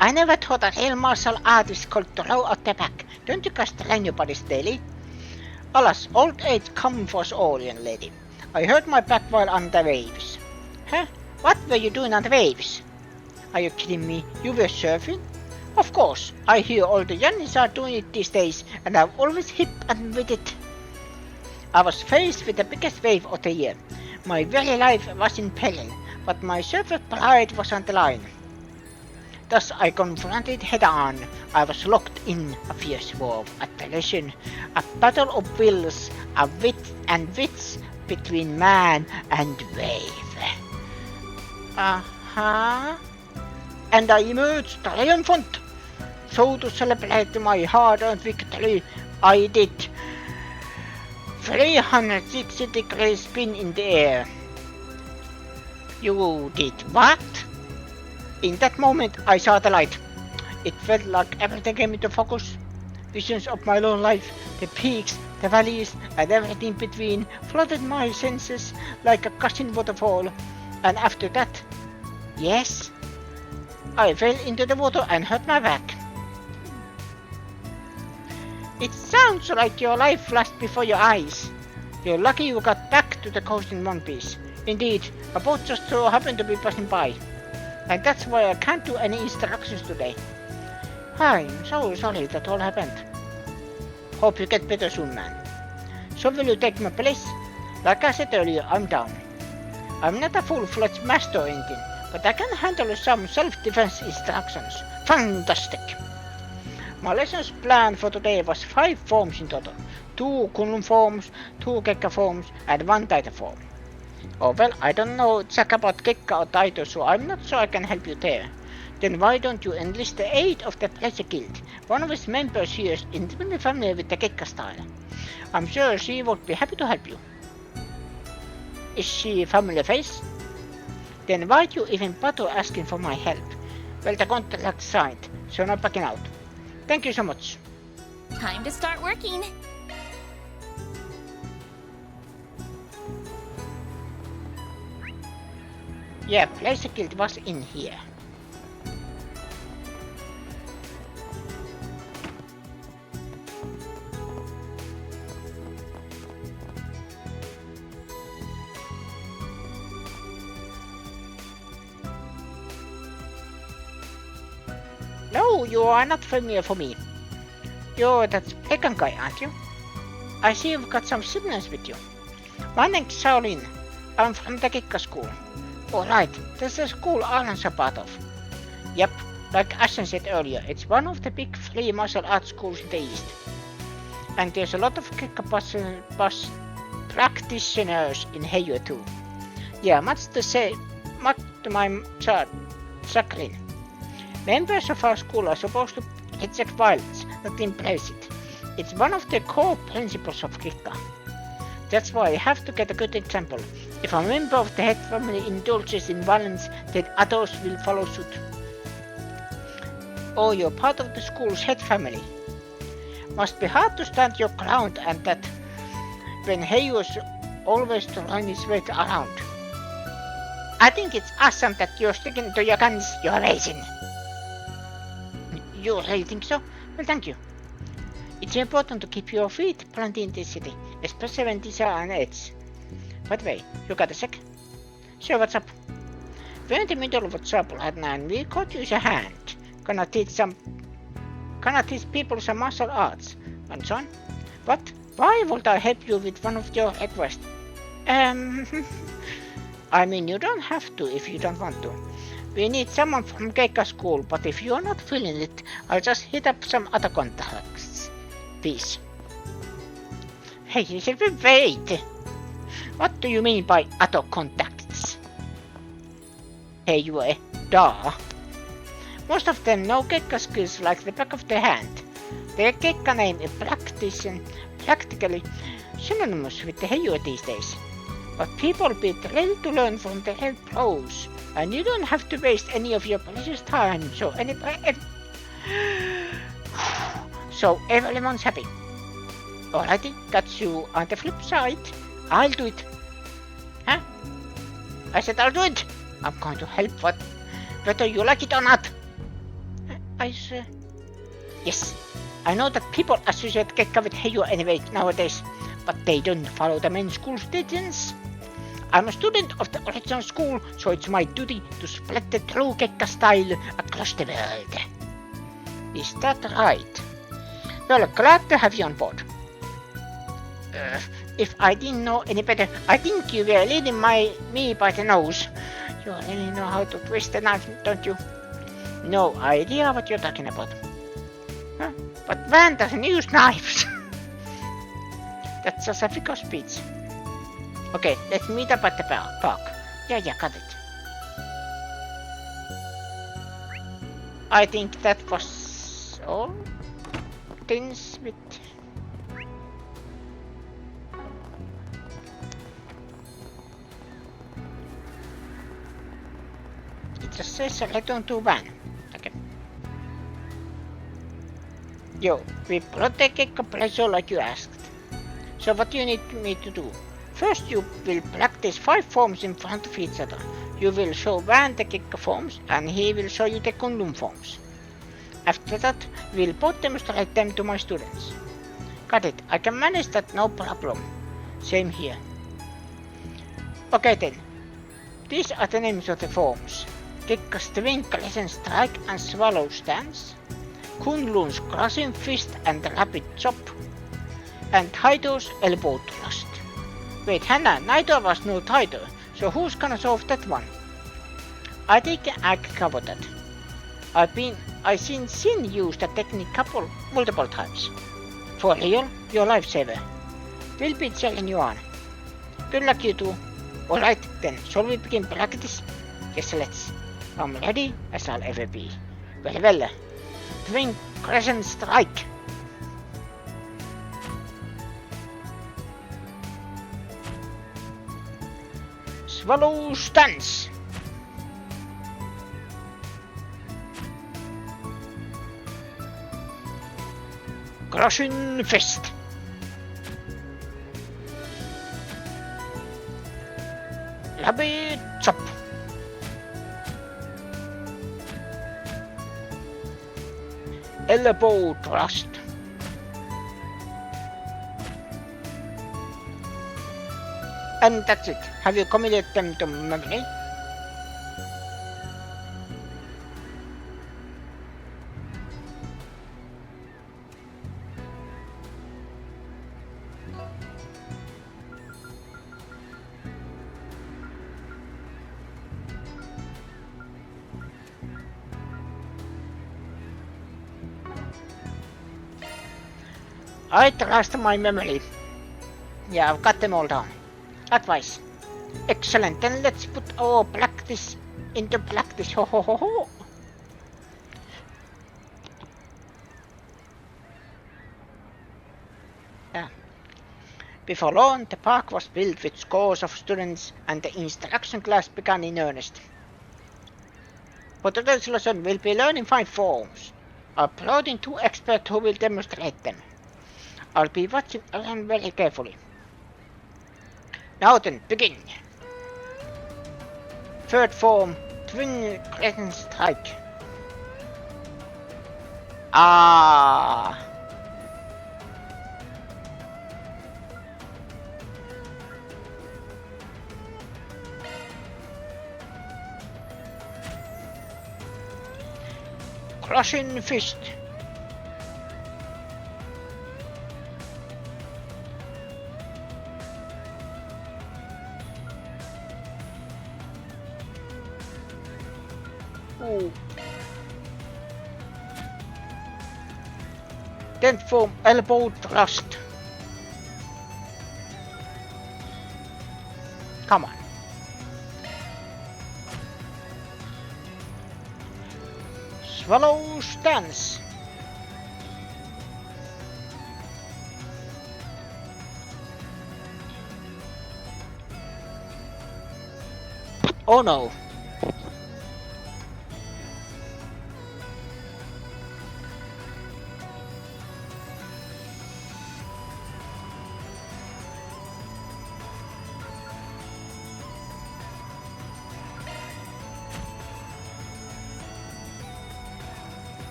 I never thought a real martial artist could throw out the back. Don't you guys train your bodies daily? Alas, old age comes for us all, young lady. I hurt my back while on the waves. Huh? What were you doing on the waves? Are you kidding me? You were surfing? Of course. I hear all the youngins are doing it these days, and I'm always hip and with it. I was faced with the biggest wave of the year. My very life was in peril, but my surfer pride was on the line. Thus I confronted head-on. I was locked in a fierce war of attrition, a battle of wills, a wits between man and wave. And I emerged triumphant. So to celebrate my hard-earned victory, I did 360-degree spin in the air. You did what? In that moment, I saw the light. It felt like everything came into focus. Visions of my lone life, the peaks, the valleys, and everything between flooded my senses like a gushing waterfall. And after that, Yes. I fell into the water and hurt my back. It sounds like your life flashed before your eyes. You're lucky you got back to the coast in one piece. Indeed, a boat just so happened to be passing by. And that's why I can't do any instructions today. I'm so sorry that all happened. Hope you get better soon, man. So will you take my place? Like I said earlier, I'm down. I'm not a full-fledged master or anything, but I can handle some self-defense instructions. Fantastic! My lessons plan for today was 5 forms in total. 2 Kunlun forms, 2 Kekka forms, and 1 Taito form. Oh well, I don't know jack about Kekka or Taito, so I'm not sure I can help you there. Then why don't you enlist the aid of the Pleasure Guild? One of its members here is intimately familiar with the Kekka style. I'm sure she would be happy to help you. Is she a familiar face? Then why do you even bother asking for my help? Well, the contract's signed, so not backing out. Thank you so much. Time to start working. Yeah, Pleasure Guild was in here. No, you are not familiar for me. You're that Pekan guy, aren't you? I see you've got some siblings with you. My name's Shaolin. I'm from the Kekka school. Alright, this is a school Alan's a part of. Yep, like Ashen said earlier, it's one of the big free martial arts schools in the east. And there's a lot of Kekka practitioners in Heiyo too. Yeah, much to my chagrin. Members of our school are supposed to reject violence, not embrace it. It's one of the core principles of Kekka. That's why you have to get a good example. If a member of the head family indulges in violence, then others will follow suit. Or you're part of the school's head family. Must be hard to stand your ground and that when Heiyo's always throwing his weight around. I think it's awesome that you're sticking to your guns. You're amazing. You really think so? Well, thank you. It's important to keep your feet planted in this city, especially when these are on edge. By the way, you got a sec? Sure, what's up? We're in the middle of a trouble right now and we could use a hand. Gonna teach people some martial arts. And so on. But why would I help you with one of your requests? I mean, you don't have to if you don't want to. We need someone from Kekka school, but if you're not feeling it, I'll just hit up some other contacts. Peace. Hey, wait! What do you mean by other contacts? Hey, you duh. Most of them know Kekka skills like the back of their hand. Their Kekka name is practically synonymous with the Heiyo these days. But people be thrilled to learn from the head pros, and you don't have to waste any of your precious time, so everyone's happy. Alrighty, got you on the flip side. I'll do it. Huh? I said I'll do it. I'm going to help whether you like it or not. Yes, I know that people associate Kekka with Heiyo anyway nowadays, but they don't follow the main school's teachings. I'm a student of the original school, so it's my duty to spread the true Kekka style across the world. Is that right? Well, glad to have you on board. If I didn't know any better, I think you were leading me by the nose. You really know how to twist the knife, don't you? No idea what you're talking about. Huh? But Van doesn't use knives. That's just a figure of speech. Okay, let's meet up at the park. Yeah, got it. I think that was all things with... It just says return to Van. Okay. Yo, we brought the Kekka pleasure like you asked. So what do you need me to do? First you will practice 5 forms in front of each other. You will show Van the Kikka forms and he will show you the Kunlun forms. After that, we'll both demonstrate them to my students. Got it, I can manage that, no problem. Same here. Okay then, these are the names of the forms. Kikka's Twinkle and Strike and Swallow Stance, Kunlun's Crushing Fist and Rapid Chop, and Taido's Elbow Thrust. Wait, Hannah, neither of us know Taido, so who's gonna solve that one? I think I can cover that. I've seen Sin use that technique multiple times. For real, your lifesaver. We'll be cheering you on. Good luck you two. Alright then, shall we begin practice? Yes, let's. I'm ready as I'll ever be. Well, Twin Crescent Strike. Swallow Stance. Crushing Fist. Rapid Chop. Elbow Thrust. And that's it. Have you committed them to memory? I trust my memory. Yeah, I've got them all down. Advice. Excellent, then let's put our practice into practice. Ho ho ho ho. Yeah. Before long, the park was filled with scores of students and the instruction class began in earnest. For today's lesson, we'll be learning 5 forms. I'll brought in 2 experts who will demonstrate them. I'll be watching around very carefully. Now then, begin. Third form, Twin Crescent Strike. Ah. Crushing Fist. Ooh. 10th form, Elbow Thrust. Come on. Swallow Stance. Oh no.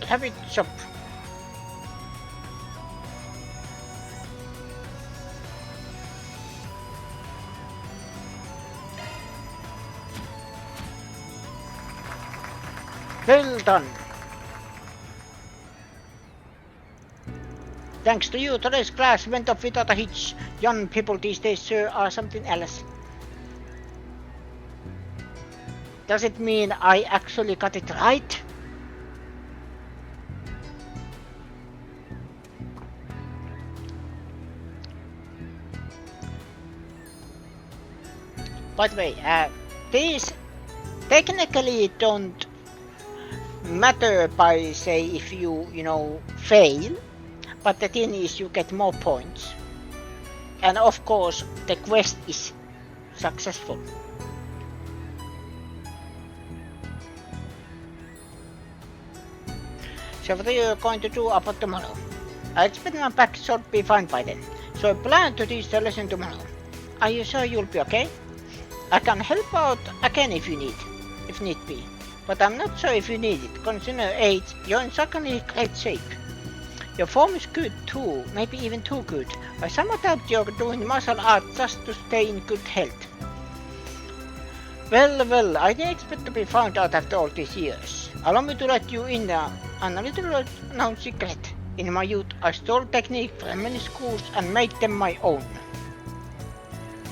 Have it chop. Well done. Thanks to you, today's class went off without a hitch. Young people these days, sir, are something else. Does it mean I actually got it right? By the way, these technically don't matter by say if you fail, but the thing is you get more points, and of course the quest is successful. So what are you going to do about tomorrow? I expect my back should be fine by then, so I plan to teach the lesson tomorrow. Are you sure you'll be okay? I can help out again if need be. But I'm not sure if you need it. Consider age, you're in certainly great shape. Your form is good too, maybe even too good. I somewhat doubt you're doing martial arts just to stay in good health. Well, I didn't expect to be found out after all these years. Allow me to let you in on a little known secret. In my youth, I stole technique from many schools and made them my own.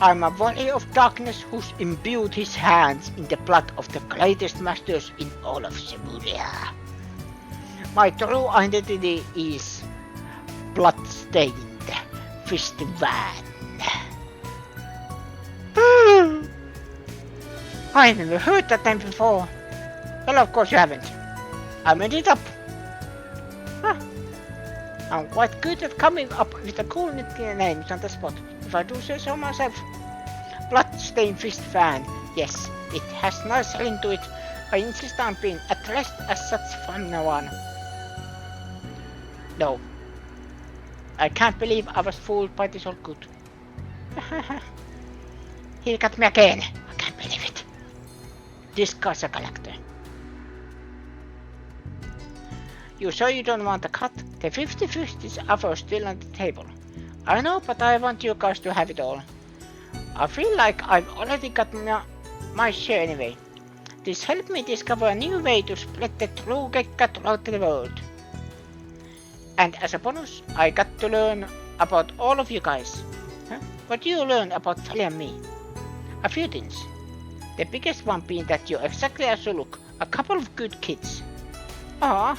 I'm a warrior of darkness who's imbued his hands in the blood of the greatest masters in all of Shibuya. My true identity is blood-stained fist van. I never heard that name before. Well, of course you haven't. I made it up. I'm quite good at coming up with the cool names on the spot, if I do say so myself. Bloodstained fist fan. Yes, it has nice ring to it. I insist on being addressed as such from now on. No. I can't believe I was fooled by this old good. He got me again. I can't believe it. Discuss a collector. You sure you don't want a cut? The 50-50 offer is still on the table. I know, but I want you guys to have it all. I feel like I've already got my share anyway. This helped me discover a new way to spread the true Gekka throughout the world. And as a bonus, I got to learn about all of you guys. What do you learn about Feli and me? A few things. The biggest one being that you're exactly as you look. A couple of good kids. Ah.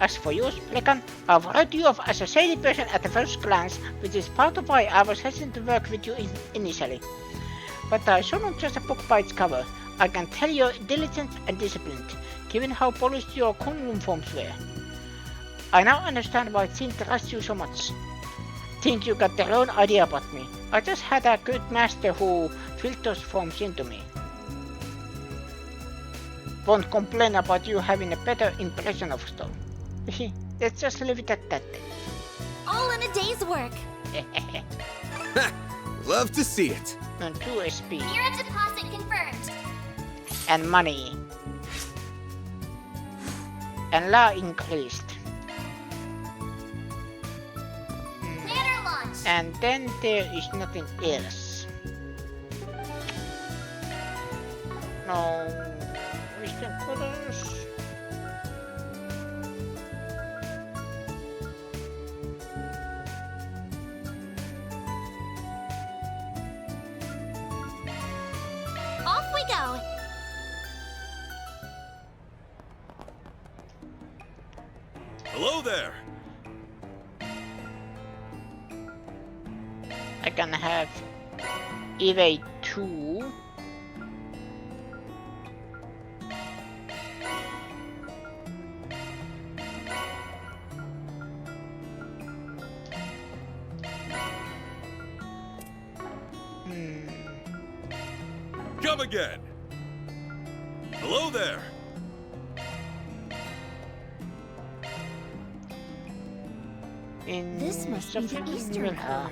As for you, Plekan, I've heard you of as a shady person at the first glance, which is part of why I was hesitant to work with you initially. But I saw not just a book by its cover. I can tell you're diligent and disciplined, given how polished your kunlun forms were. I now understand why Jin trusts you so much. Think you got the wrong idea about me. I just had a good master who filters forms into me. Won't complain about you having a better impression of stuff. Let's just leave it at that. All in a day's work. Love to see it. And 2 SP. Mirror deposit confirmed. And money. And law increased. Banner launch. And then there is nothing else. No. Eastern quarters. Off we go. Hello there. I can have Eve 2. Come again. Hello there. This must be the Eastern Club.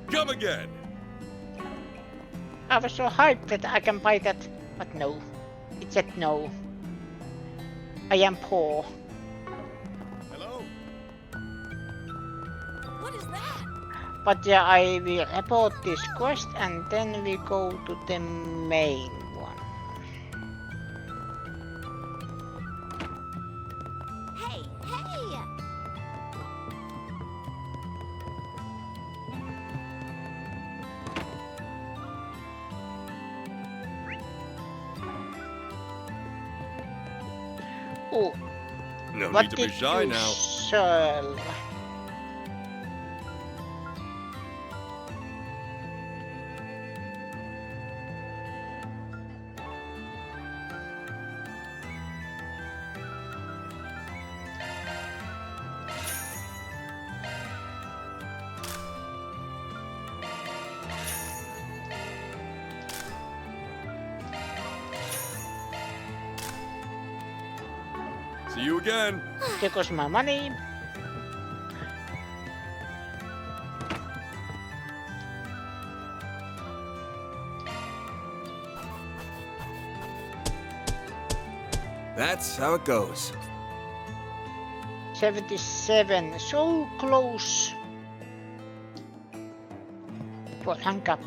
Come again. I was so hyped that I can buy that, but no. It said no. I am poor. Hello. What is that? But yeah, I will report this quest and then we go to the main one. Hey, hey! Oh, No what need to be did shy you now. sell? See you again. There goes my money. That's how it goes. 77, so close for rank up.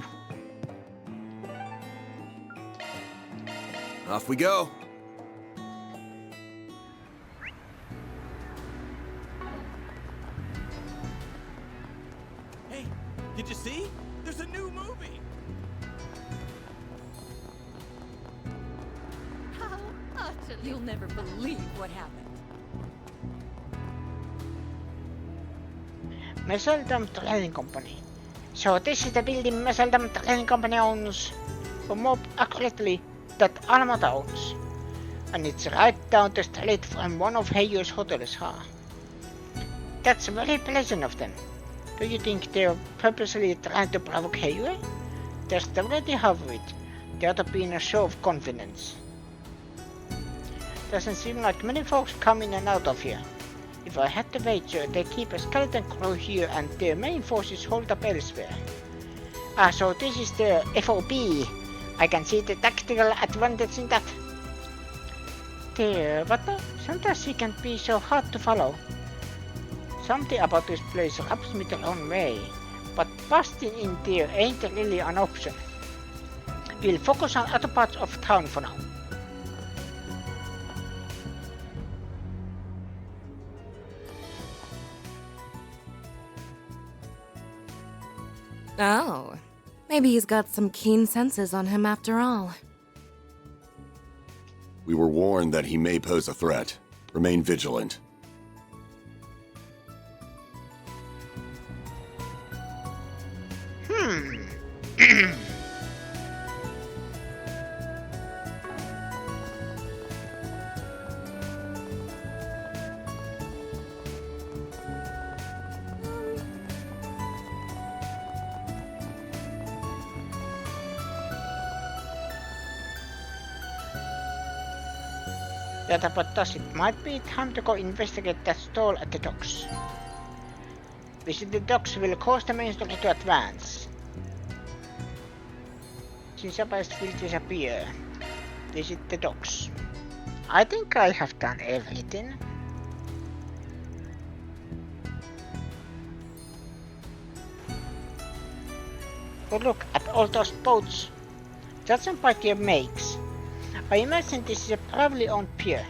Off we go. Hey, did you see? There's a new movie. How utterly... You'll never believe what happened. Meseldom Trading Company. So this is the building Meseldom Trading Company owns, or more accurately, that Almata owns. And it's right down the street from one of Heiyu's hotels, huh? That's very pleasant of them. Do you think they're purposely trying to provoke Heiyu? Just already have it. They ought to be in a show of confidence. Doesn't seem like many folks come in and out of here. If I had to wager, they keep a skeleton crew here and their main forces hold up elsewhere. Ah, so this is the FOB. I can see the tactical advantage in that. There, but sometimes it can be so hard to follow. Something about this place rubs me the wrong way, but busting in there ain't really an option. We'll focus on other parts of town for now. Oh, maybe he's got some keen senses on him after all. We were warned that he may pose a threat. Remain vigilant. Yeah, but does it might be time to go investigate that stall at the docks. Visit the docks will cause the main story to advance. Since will disappear. Visit the docks. I think I have done everything. But look at all those boats. Judging by their makes, I imagine this is a privately owned pier.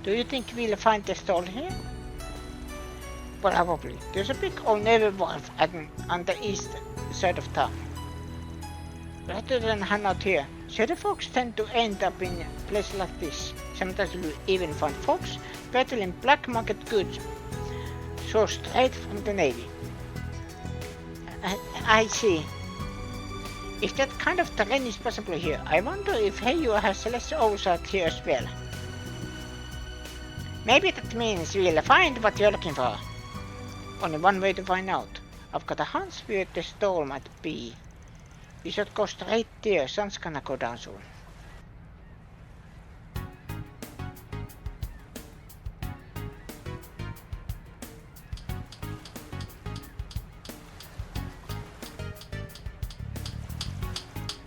Do you think we'll find the stall here? Probably. There's a big old naval wharf on the east side of town. Rather than hang out here, city folks tend to end up in places like this. Sometimes you'll even find folks peddling black market goods, so straight from the Navy. I see. If that kind of terrain is possible here, I wonder if Heiyu has less oversight here as well. Maybe that means we'll find what you're looking for. Only one way to find out. I've got a hunch where the stall might be. We should go straight there, sun's gonna go down soon.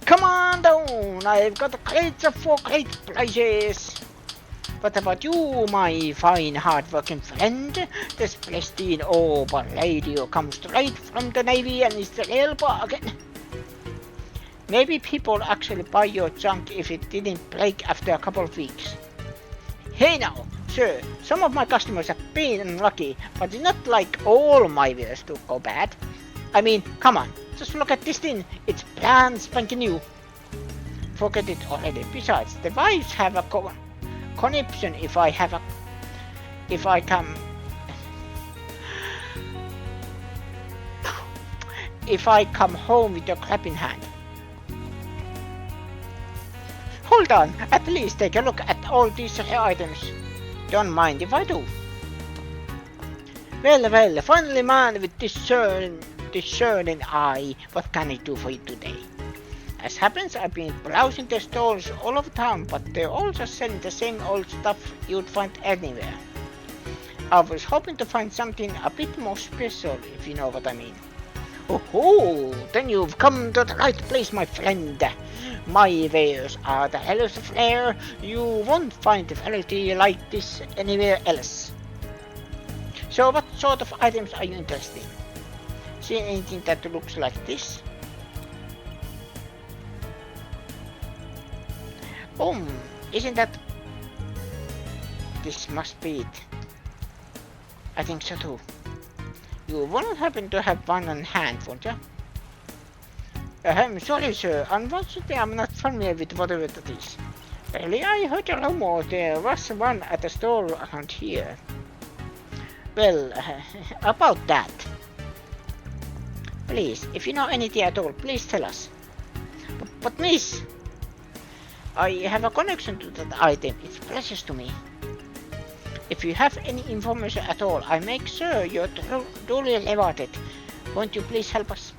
Come on down, I've got crates of 4 great prizes. What about you, my fine hard-working friend? This pristine opal lady who comes straight from the Navy and is the real bargain. Maybe people actually buy your junk if it didn't break after a couple of weeks. Hey now, sir, some of my customers have been unlucky, but it's not like all my wares do go bad. I mean, come on, just look at this thing, it's brand spanking new. Forget it already. Besides, the wives have a conniption if I come home with a crap in hand. Hold on, at least take a look at all these rare items. Don't mind if I do. Well, finally man with discerning eye, what can I do for you today? As happens, I've been browsing the stores all over town, but they're all just selling the same old stuff you'd find anywhere. I was hoping to find something a bit more special, if you know what I mean. Oh, then you've come to the right place, my friend. My wares are the hell's flair. You won't find a variety like this anywhere else. So what sort of items are you interested in? See anything that looks like this? Isn't that... This must be it. I think so too. You won't happen to have one on hand, won't you? Sorry sir, unfortunately I'm not familiar with whatever that is. Really, I heard a rumor there was one at the store around here. Well, about that. Please, if you know anything at all, please tell us. But miss, I have a connection to that item. It's precious to me. If you have any information at all, I make sure you're duly rewarded. Won't you please help us?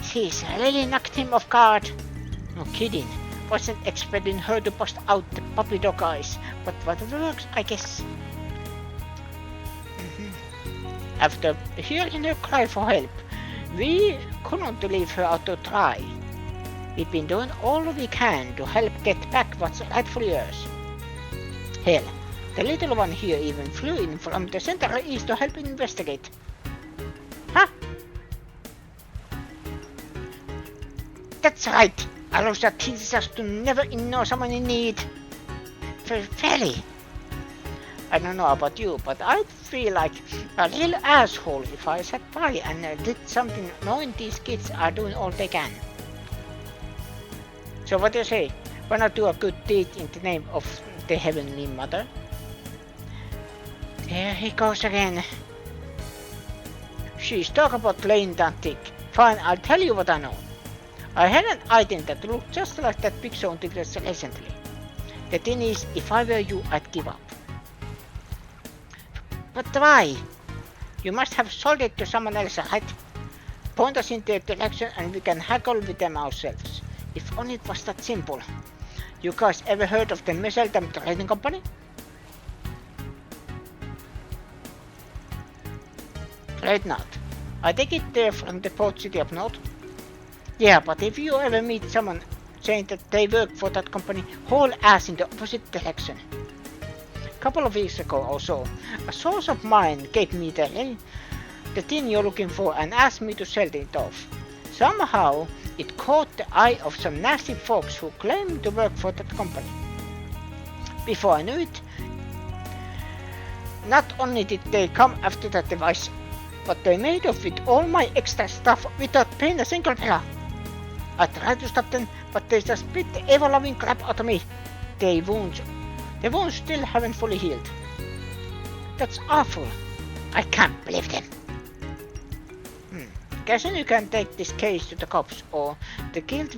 She's really knocked him off guard. No kidding. Wasn't expecting her to bust out the puppy dog eyes, but whatever works, I guess. After hearing her cry for help, we couldn't leave her out to dry. We've been doing all we can to help get back what's rightfully yours. Hell, the little one here even flew in from the Central East to help investigate. Huh? That's right. Alosa teaches us to never ignore someone in need. Fairly. I don't know about you, but I'd feel like a real asshole if I sat by and did something knowing these kids are doing all they can. So what do you say? Why not do a good deed in the name of the Heavenly Mother? There he goes again. She's talking about playing that tick. Fine, I'll tell you what I know. I had an item that looked just like that big zone tickets recently. The thing is, if I were you, I'd give up. But why? You must have sold it to someone else, right? Point us in their direction and we can haggle with them ourselves. If only it was that simple. You guys ever heard of the Meseldam Trading Company? Right not. I take it they're from the port city up north. Yeah, but if you ever meet someone saying that they work for that company, haul ass in the opposite direction. Couple of weeks ago or so, a source of mine gave me the thing you're looking for and asked me to sell it off. Somehow, it caught the eye of some nasty folks who claimed to work for that company. Before I knew it, not only did they come after that device, but they made off with all my extra stuff without paying a single dollar. I tried to stop them, but they just bit the ever-loving crap out of me. The wounds still haven't fully healed. That's awful. I can't believe them. Guessing you can take this case to the cops, or the guild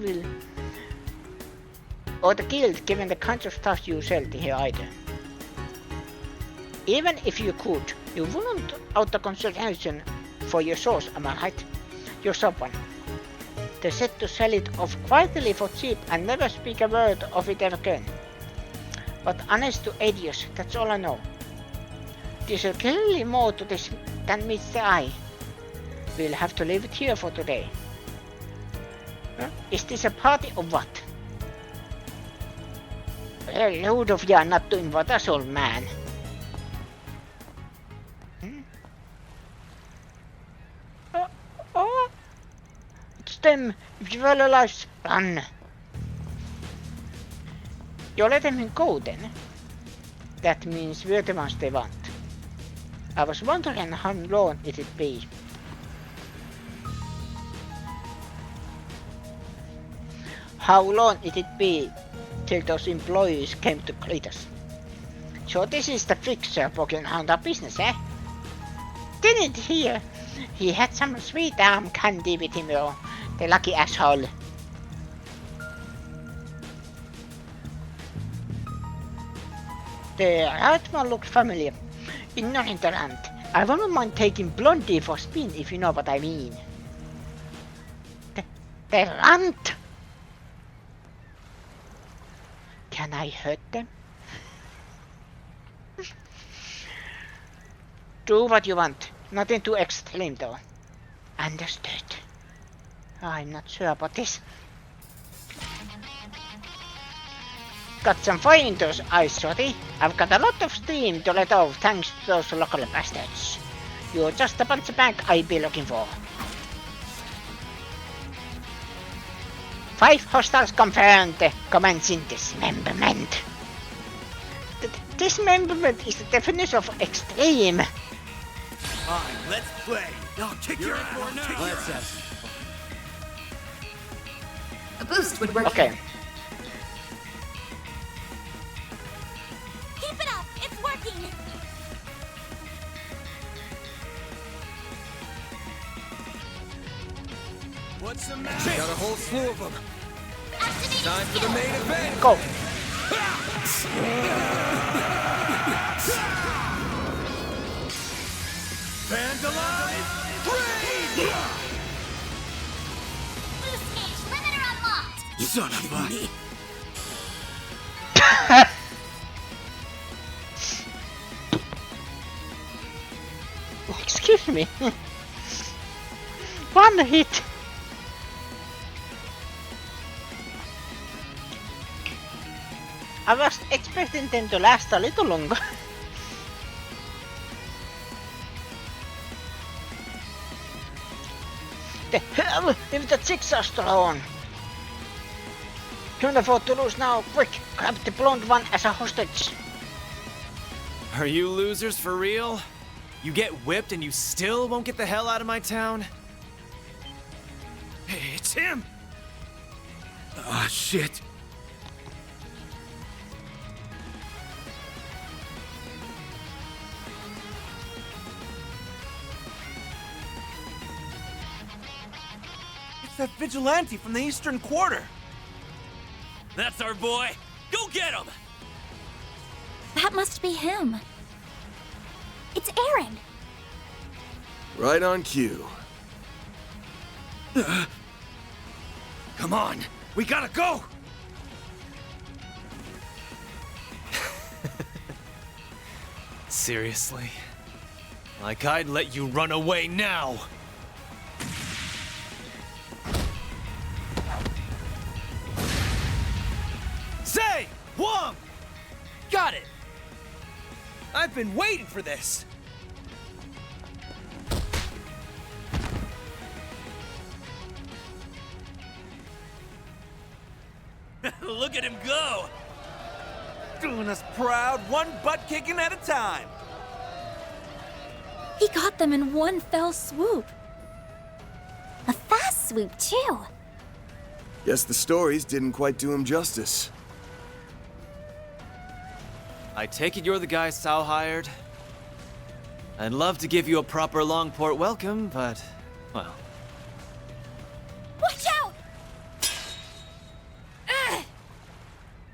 given the kinds of stuff you sell here either. Even if you could, you wouldn't out the consideration for your source, am I right? You're someone. They said to sell it off quietly for cheap and never speak a word of it ever again. But honest to Adios, that's all I know. There's clearly more to this than meets the eye. We'll have to leave it here for today. Huh? Is this a party or what? Well, load of ya not doing what us, old man. It's them. If you will alive, run. You let them go then? That means we're the ones they want. I was wondering how long it'd be. How long it'd be till those employees came to greet us. So this is the fixer walking around our business, eh? Didn't hear. He had some sweet arm candy with him though. The lucky asshole. The right one looked familiar. Ignorant rant. I wouldn't mind taking Blondie for a spin if you know what I mean. The rant! Can I hurt them? Do what you want. Nothing too extreme though. Understood. I'm not sure about this. Got some finders, Ice Shorty. I've got a lot of steam to let off thanks to those local bastards. You're just a bunch of bank I'd be looking for. 5 hostiles confirmed. Commencing dismemberment. Dismemberment is the definition of extreme. Fine, let's play. I'll kick your ass. Let's have A boost would work. Okay. Keep it up! It's working! What's the matter? Got a whole slew of them. Time for the main event. Go. Vandalize! Freeze! Boost gauge limiter unlocked! Son of a... Excuse me. One hit. I was expecting them to last a little longer. The hell if the chicks are still on. Can't afford to lose now. Quick, grab the blonde one as a hostage. Are you losers for real? You get whipped and you still won't get the hell out of my town? Hey, it's him! Ah, shit. It's that vigilante from the Eastern Quarter. That's our boy! Go get him! That must be him. It's Aaron. Right on cue. Come on! We gotta go! Seriously? Like I'd let you run away now! Say! Wong! Got it! I've been waiting for this! Look at him go! Doing us proud, one butt kicking at a time! He got them in one fell swoop. A fast swoop, too. Guess the stories didn't quite do him justice. I take it you're the guy Sal hired? I'd love to give you a proper Langport welcome, but, well... Watch out!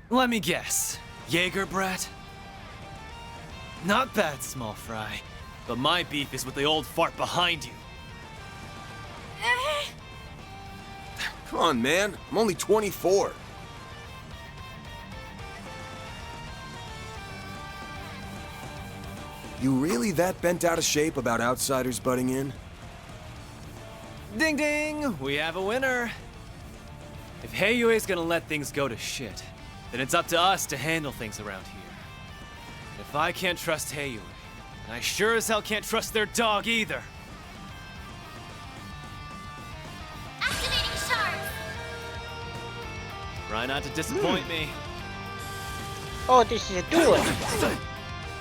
Let me guess. Jaeger brat? Not bad, small fry. But my beef is with the old fart behind you. Come on, man. I'm only 24. You really that bent out of shape about outsiders butting in? Ding ding! We have a winner! If Heiyue's gonna let things go to shit, then it's up to us to handle things around here. If I can't trust Heiyue, I sure as hell can't trust their dog either. Activating shards! Try not to disappoint me. Oh, this is a duel.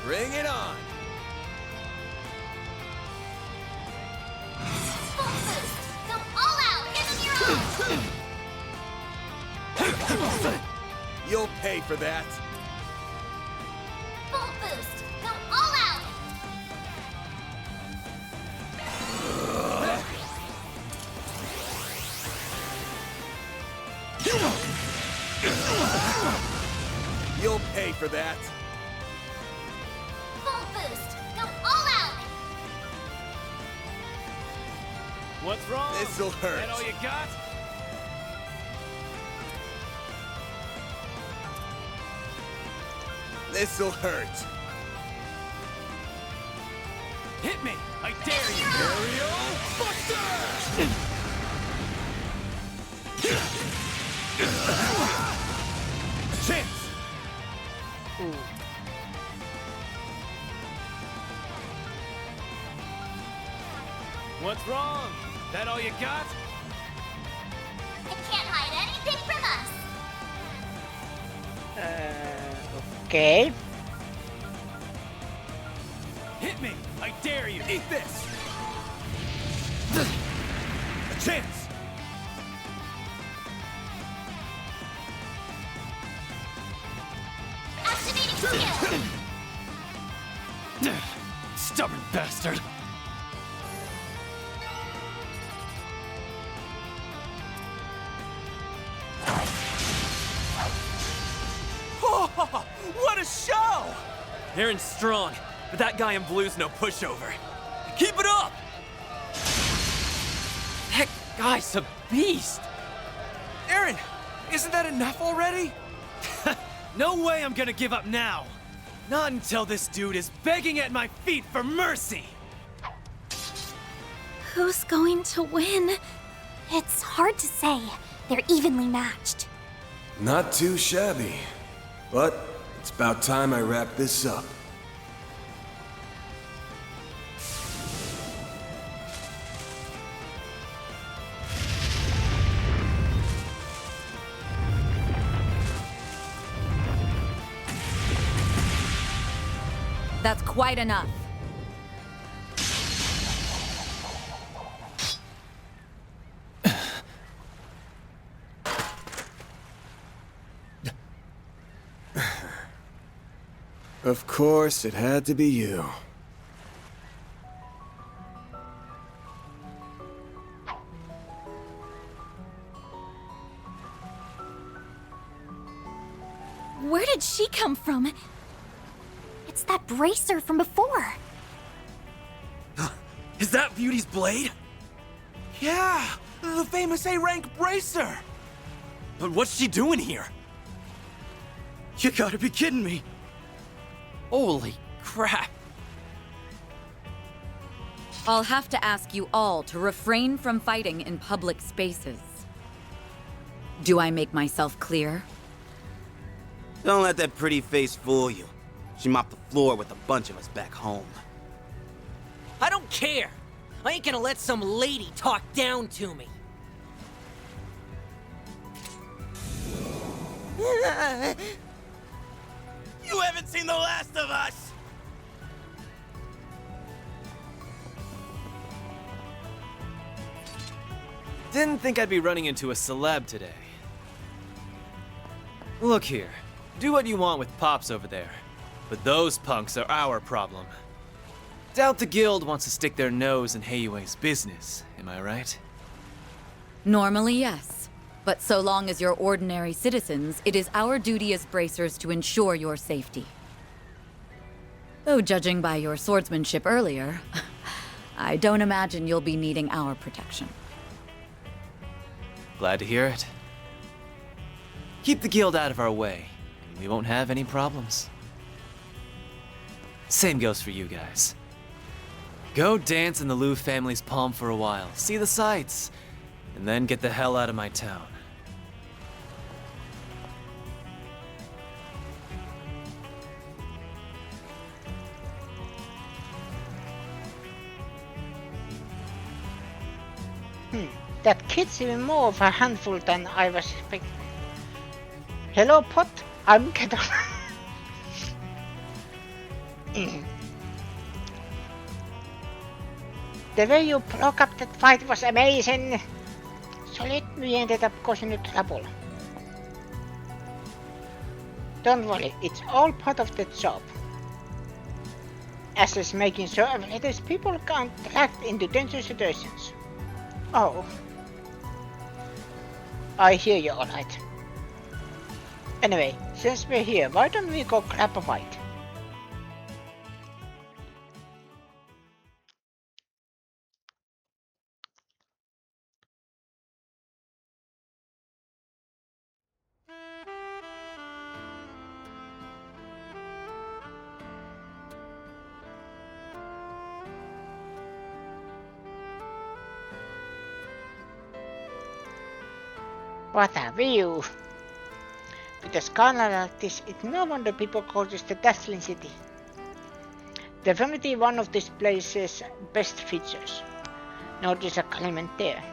Bring it on! Full boost! Go all out! Give them your all! You'll pay for that. Full boost! Go all out! You'll pay for that. Full boost! Go all out! What's wrong? This'll hurt. That all you got? This'll hurt. Hit me! I dare you! Aerial Buster! Chance! What's wrong? That all you got? It can't hide anything from us. Okay. Hit me! I dare you! Eat this! A chance! Activating skill. Stubborn bastard! Oh, what a show! Aaron's strong, but that guy in blue's no pushover. Keep it up! That guy's a beast! Aaron, isn't that enough already? No way I'm gonna give up now! Not until this dude is begging at my feet for mercy! Who's going to win? It's hard to say. They're evenly matched. Not too shabby. But it's about time I wrap this up. That's quite enough. Of course, it had to be you. Where did she come from? It's that bracer from before. Is that Beauty's blade? Yeah, the famous A-rank bracer! But what's she doing here? You gotta be kidding me! Holy crap! I'll have to ask you all to refrain from fighting in public spaces. Do I make myself clear? Don't let that pretty face fool you. She mopped the floor with a bunch of us back home. I don't care! I ain't gonna let some lady talk down to me. You haven't seen the last of us! Didn't think I'd be running into a celeb today. Look here, do what you want with Pops over there, but those punks are our problem. Doubt the guild wants to stick their nose in Heiyue's business, am I right? Normally, yes. But so long as you're ordinary citizens, it is our duty as bracers to ensure your safety. Though judging by your swordsmanship earlier, I don't imagine you'll be needing our protection. Glad to hear it. Keep the guild out of our way, and we won't have any problems. Same goes for you guys. Go dance in the Liu family's palm for a while, see the sights, and then get the hell out of my town. That kid's even more of a handful than I was expecting. Hello, Pot. I'm Kedon. The way you broke up that fight was amazing. Solid, we ended up causing you trouble. Don't worry, it's all part of the job. As is making sure these people can't dragged into dangerous situations. Oh. I hear you, alright. Anyway, since we're here, why don't we go grab a bite? What a view! With a skyline like this, it's no wonder people call this the dazzling city. Definitely one of this place's best features. No disagreement there.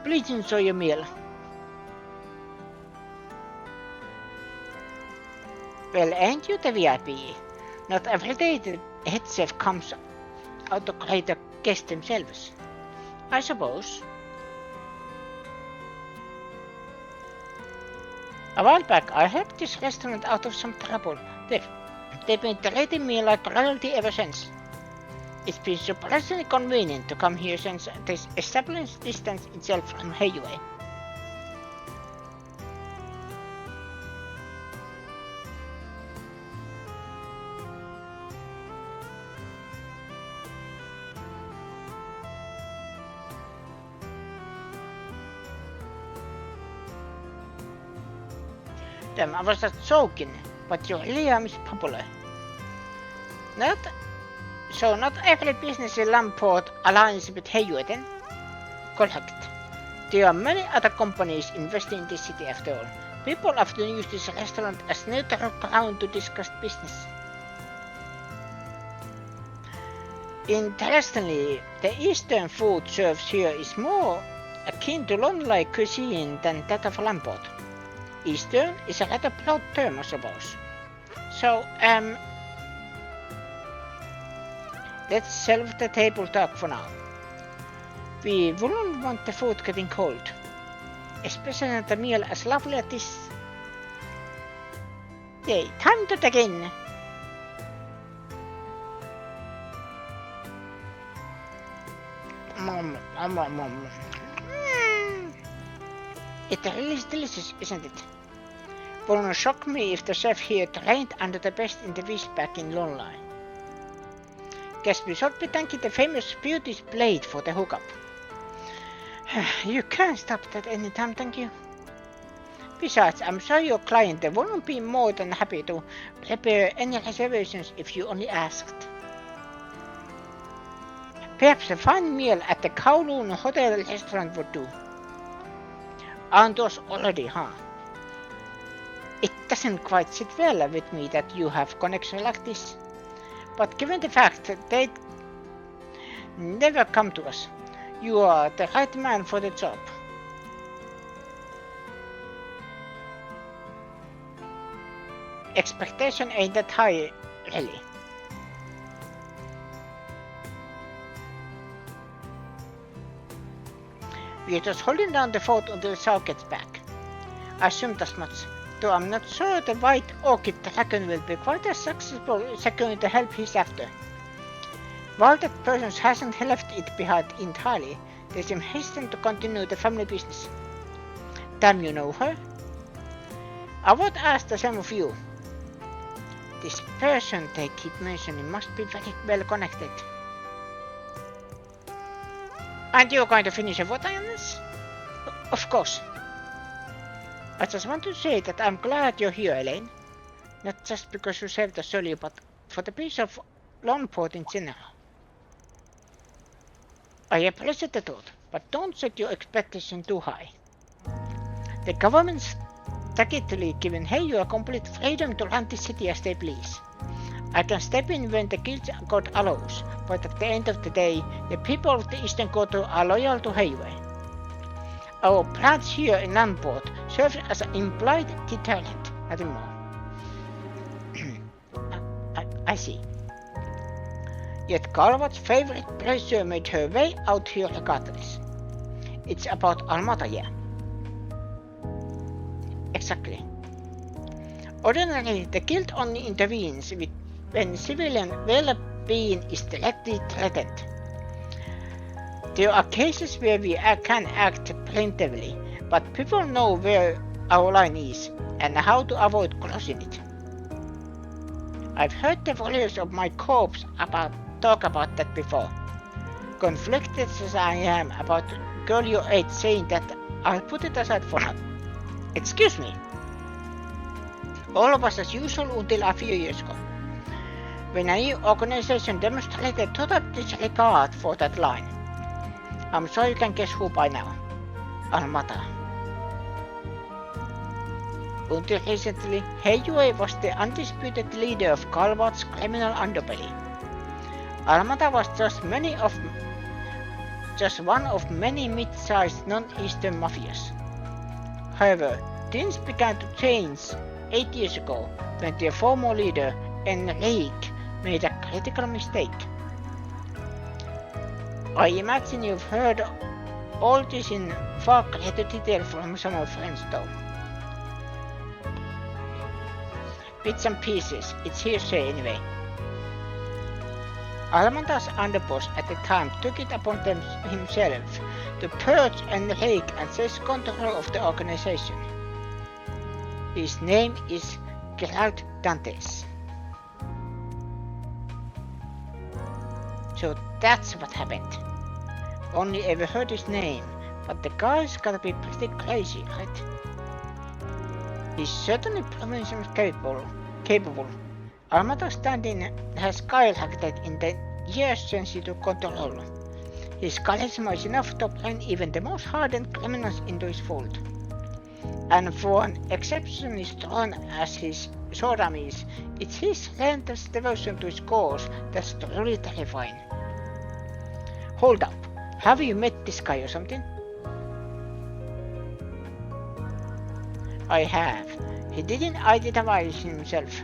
Please enjoy your meal. Well, ain't you the VIP? Not every day the head chef comes out to greet the guests themselves. I suppose. A while back, I helped this restaurant out of some trouble. They've been treating me like royalty ever since. It's been surprisingly convenient to come here since this established distance itself from Hayway. Damn, I was just joking, but your Liam is popular. Not every business in Langport aligns with Hayway then? Correct. There are many other companies investing in this city after all. People often use this restaurant as neutral ground to discuss business. Interestingly, the Eastern food served here is more akin to Lonely cuisine than that of Langport. Eastern is a rather broad term, I suppose. So, let's shelve the table talk for now. We wouldn't want the food getting cold, especially at a meal as lovely as this. Yay, time to dig in. It really is delicious, isn't it? Wouldn't shock me if the chef here trained under the best in the Wish back in Lonely. Guess we should be thanking the famous Beauty's Blade for the hookup. You can't stop that anytime, thank you. Besides, I'm sure your client wouldn't be more than happy to prepare any reservations if you only asked. Perhaps a fine meal at the Kowloon Hotel restaurant would do. Aren't those already, huh? It doesn't quite sit well with me that you have connection like this. But given the fact that they'd never come to us, you are the right man for the job. Expectation ain't that high, really. We're just holding down the fort until Shaw gets back. I assumed as much, though I'm not sure the White Orchid Dragon will be quite as successful securing the help he's after. While that person hasn't left it behind entirely, they seem hesitant to continue the family business. Damn, you know her? I would ask the same of you. This person they keep mentioning must be very well connected. Aren't you going to finish your water on this? Of course. I just want to say that I'm glad you're here, Elaine. Not just because you saved us earlier, but for the peace of Langport in general. I appreciate the thought, but don't set your expectation too high. The government's tacitly given Hayu a complete freedom to run the city as they please. I can step in when the guild god allows, but at the end of the day, the people of the Eastern Quarter are loyal to Hayway. Our plans here in Langport serve as an implied deterrent, nothing more. I see. Yet Garwat's favorite pleasure made her way out here regardless. It's about Almata, yeah. Exactly. Ordinarily, the guild only intervenes when civilian well-being is directly threatened. There are cases where we can act preemptively, but people know where our line is and how to avoid crossing it. I've heard the warriors of my corps talk about that before. Conflicted as I am about girl your age saying that, I'll put it aside for now. Excuse me. All of us as usual until a few years ago, when a new organization demonstrated total disregard for that line. I'm sure you can guess who by now. Almata. Until recently, Heiyue was the undisputed leader of Calvart's criminal underbelly. Almata was just one of many mid-sized non-Eastern mafias. However, things began to change 8 years ago when their former leader, Enrique, made a critical mistake. I imagine you've heard all this in far greater detail from some of your friends though. Bits and pieces, it's hearsay anyway. Almanta's underboss at the time took it upon himself to purge Enrique and seize control of the organization. His name is Gerald Dantes. So that's what happened. Only ever heard his name, but the guy's gotta be pretty crazy, right? He's certainly proven himself capable. Almata's standing has skyrocketed in the years since he took control. His charisma is enough to bring even the most hardened criminals into his fold. And for an exceptionally strong as his Sodam is, it's his relentless devotion to his cause that's truly terrifying. Hold up, have you met this guy or something? I have. He didn't identify himself,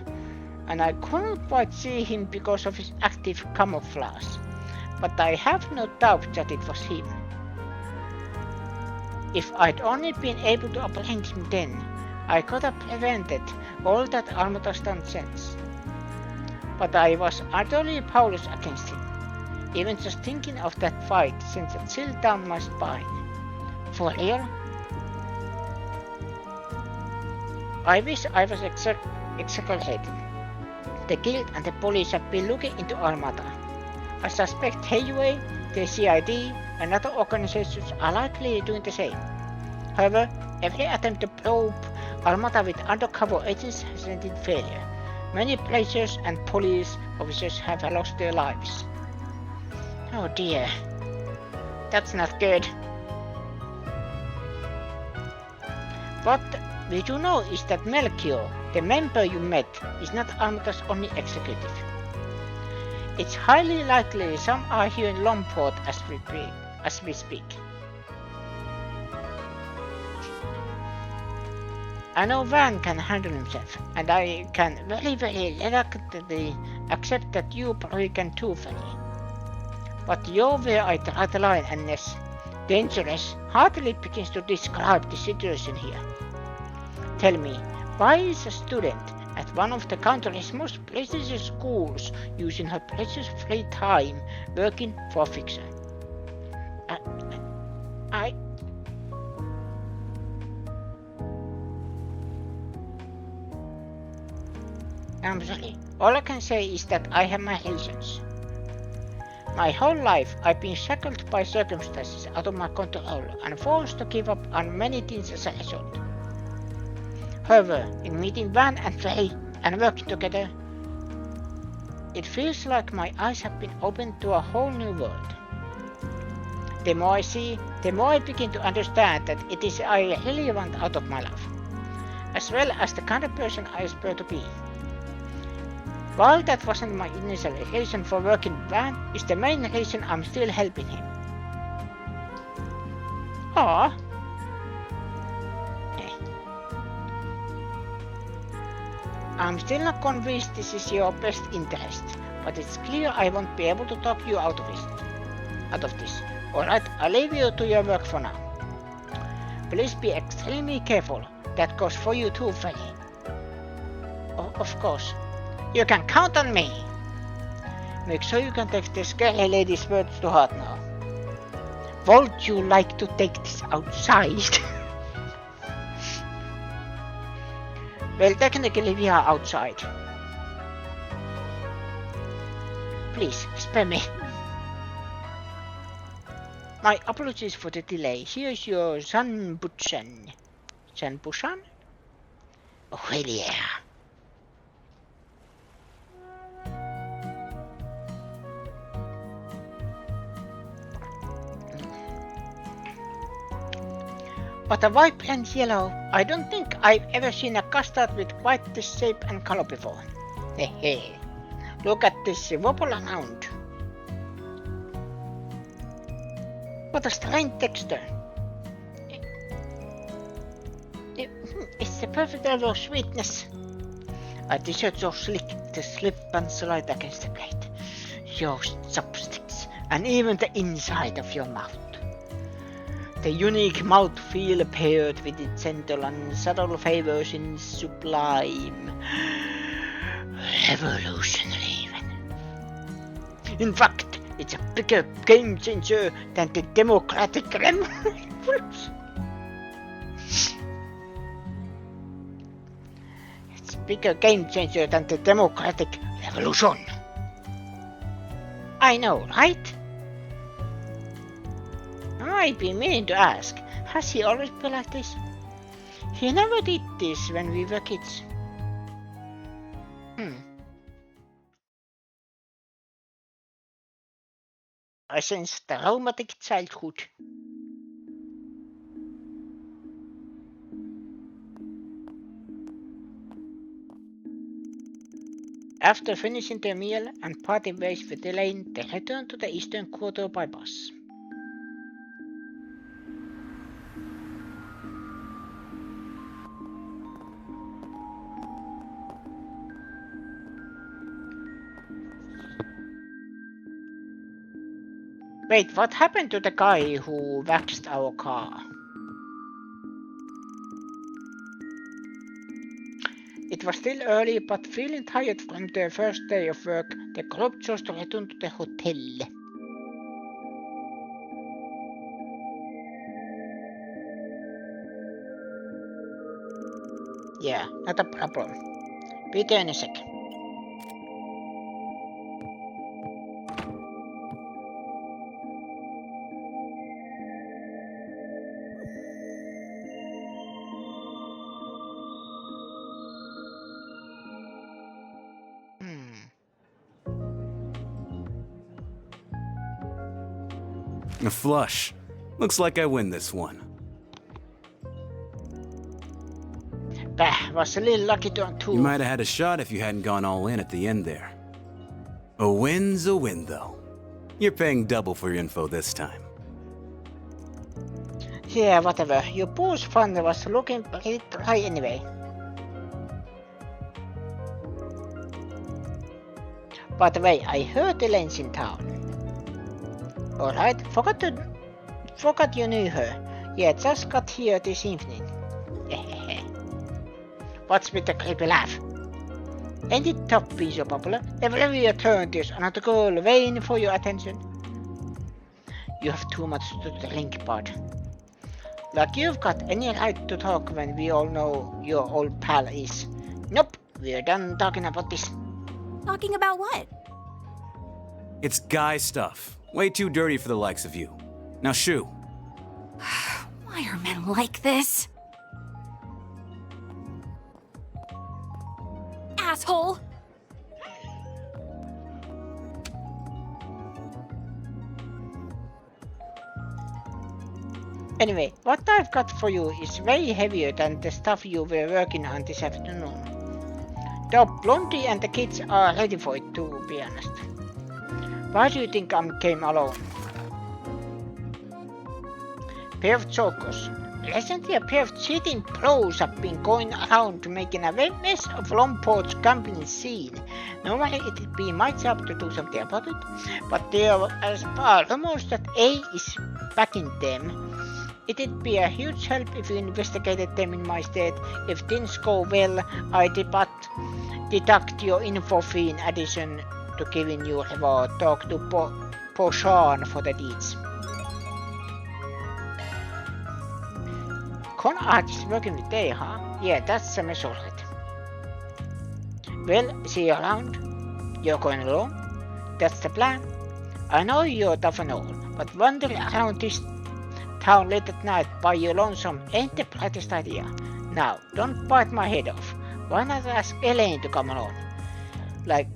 and I couldn't quite see him because of his active camouflage, but I have no doubt that it was him. If I'd only been able to apprehend him then, I could have prevented all that Almata's done since. But I was utterly powerless against him. Even just thinking of that fight sends a chill down my spine. For real? I wish I was exaggerating. The guild and the police have been looking into Almata. I suspect Heiyue, the CID, and other organizations are likely doing the same. However, every attempt to probe Almata with undercover agents has ended in failure. Many players and police officers have lost their lives. Oh dear. That's not good. What we do know is that Melchior, the member you met, is not Almata's only executive. It's highly likely some are here in Langport as we speak. I know Van can handle himself, and I can very reluctantly accept that you probably can too, Fanny. But you're where I draw the line, and this dangerous hardly begins to describe the situation here. Tell me, why is a student at one of the country's most prestigious schools using her precious free time working for a fixer? I'm sorry. All I can say is that I have my reasons. My whole life I've been shackled by circumstances out of my control and forced to give up on many things as a result. However, in meeting Van and Faye and working together, it feels like my eyes have been opened to a whole new world. The more I see, the more I begin to understand that it is I really want out of my life, as well as the kind of person I aspire to be. While that wasn't my initial reason for working with Van, is the main reason I'm still helping him. Aww. I'm still not convinced this is your best interest, but it's clear I won't be able to talk you out of this. Alright, I'll leave you to your work for now. Please be extremely careful. That goes for you too, Fanny. Of course. You can count on me. Make sure you can take the scary lady's words to heart now. Would you like to take this outside? Well, technically we are outside. Please, spare me. My apologies for the delay. Here's your Zanbuchan. Zanbuchan? Oh, hell yeah. But a vibrant yellow. I don't think I've ever seen a custard with quite this shape and color before. Hehe. Look at this wobble around. What a strange texture. It's the perfect level of sweetness. A dessert so slick, the slip and slide against the plate. Your chopsticks, and even the inside of your mouth. The unique mouthfeel paired with its gentle and subtle flavors is sublime. Revolutionary even. In fact, it's a bigger game changer than the democratic revolution. It's a bigger game changer than the democratic revolution. I know, right? I've been meaning to ask, has he always been like this? He never did this when we were kids. I sense traumatic childhood. After finishing their meal and parting ways with Elaine, they returned to the eastern quarter by bus. Wait, what happened to the guy who waxed our car? It was still early, but feeling tired from their first day of work, the group chose to return to the hotel. Yeah, not a problem. Be there in a sec. A flush. Looks like I win this one. Bah, was a little lucky to on two. You might have had a shot if you hadn't gone all in at the end there. A win's a win, though. You're paying double for your info this time. Yeah, whatever. Your booze fund was looking pretty dry anyway. By the way, I heard Elaine's in town. Alright, forgot you knew her. Yeah, just got here this evening. What's with the creepy laugh? Ain't it tough being so popular? Everywhere you turn, there's another girl waiting for your attention. You have too much to drink, bud. Like you've got any right to talk when we all know your old pal is. Nope, we're done talking about this. Talking about what? It's guy stuff. Way too dirty for the likes of you. Now shoo. Why are men like this? Asshole! Anyway, what I've got for you is way heavier than the stuff you were working on this afternoon. Though Blondie and the kids are ready for it, to be honest. Why do you think I came alone? Pair of jokers. Recently a pair of cheating pros have been going around making a mess of Langport's gambling scene. Normally it'd be my job to do something about it, but there are rumors that A is backing them. It'd be a huge help if you investigated them in my stead. If things go well, I deduct your info fee in addition to giving you reward. Talk to Poshan for the deeds. Con art is working with Day, huh? Yeah, that's a mess alright. Well, see you around. You're going alone? That's the plan. I know you're tough and all, but wandering around this town late at night by your lonesome ain't the brightest idea. Now, don't bite my head off. Why not ask Elaine to come along? Like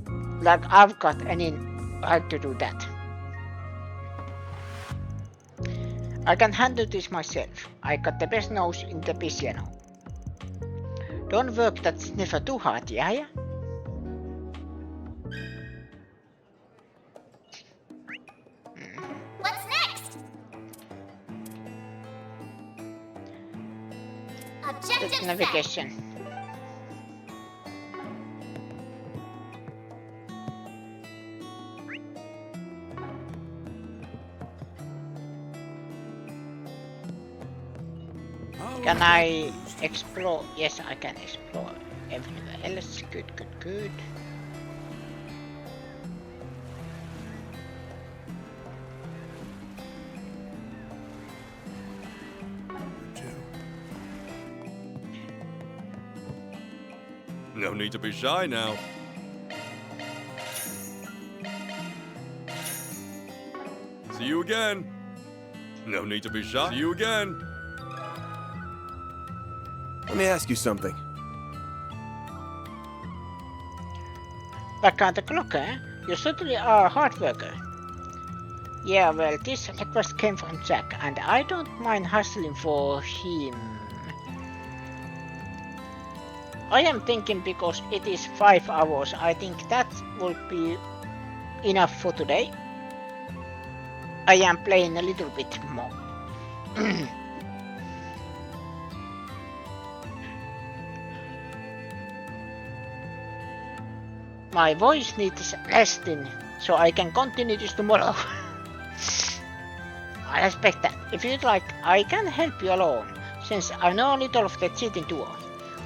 I've got any right to do that. I can handle this myself. I got the best nose in the piano. Don't work that sniffer too hard, yeah? What's next? Objective That's navigation. Can I explore? Yes, I can explore everywhere else. Good, good, good. No need to be shy now. See you again. No need to be shy. See you again. Let me ask you something. Back on the clock, eh? You certainly are a hard worker. Yeah, well, this request came from Jack, and I don't mind hustling for him. I am thinking because it is 5 hours, I think that would be enough for today. I am playing a little bit more. My voice needs resting, so I can continue this tomorrow. I respect that. If you'd like, I can help you alone, since I know a little of the cheating duo.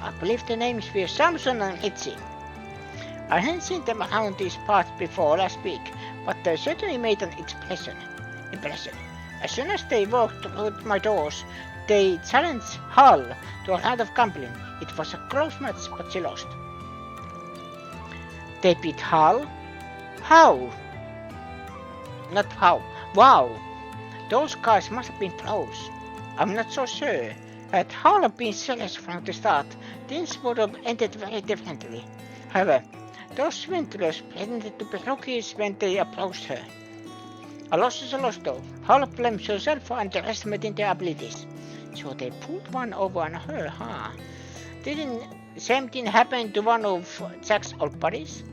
I believe the names were Samson and Itzy. I hadn't seen them around these parts before last week, but they certainly made an impression. As soon as they walked through my doors, they challenged Hull to a round of gambling. It was a close match, but she lost. They beat Hull? How? Not how. Wow! Those guys must have been pros. I'm not so sure. Had Hull been serious from the start, things would have ended very differently. However, those swindlers pretended to be rookies when they approached her. A loss is a loss though. Hull blames herself for underestimating their abilities. So they pulled one over on her, huh? Didn't the same thing happen to one of Jack's old buddies?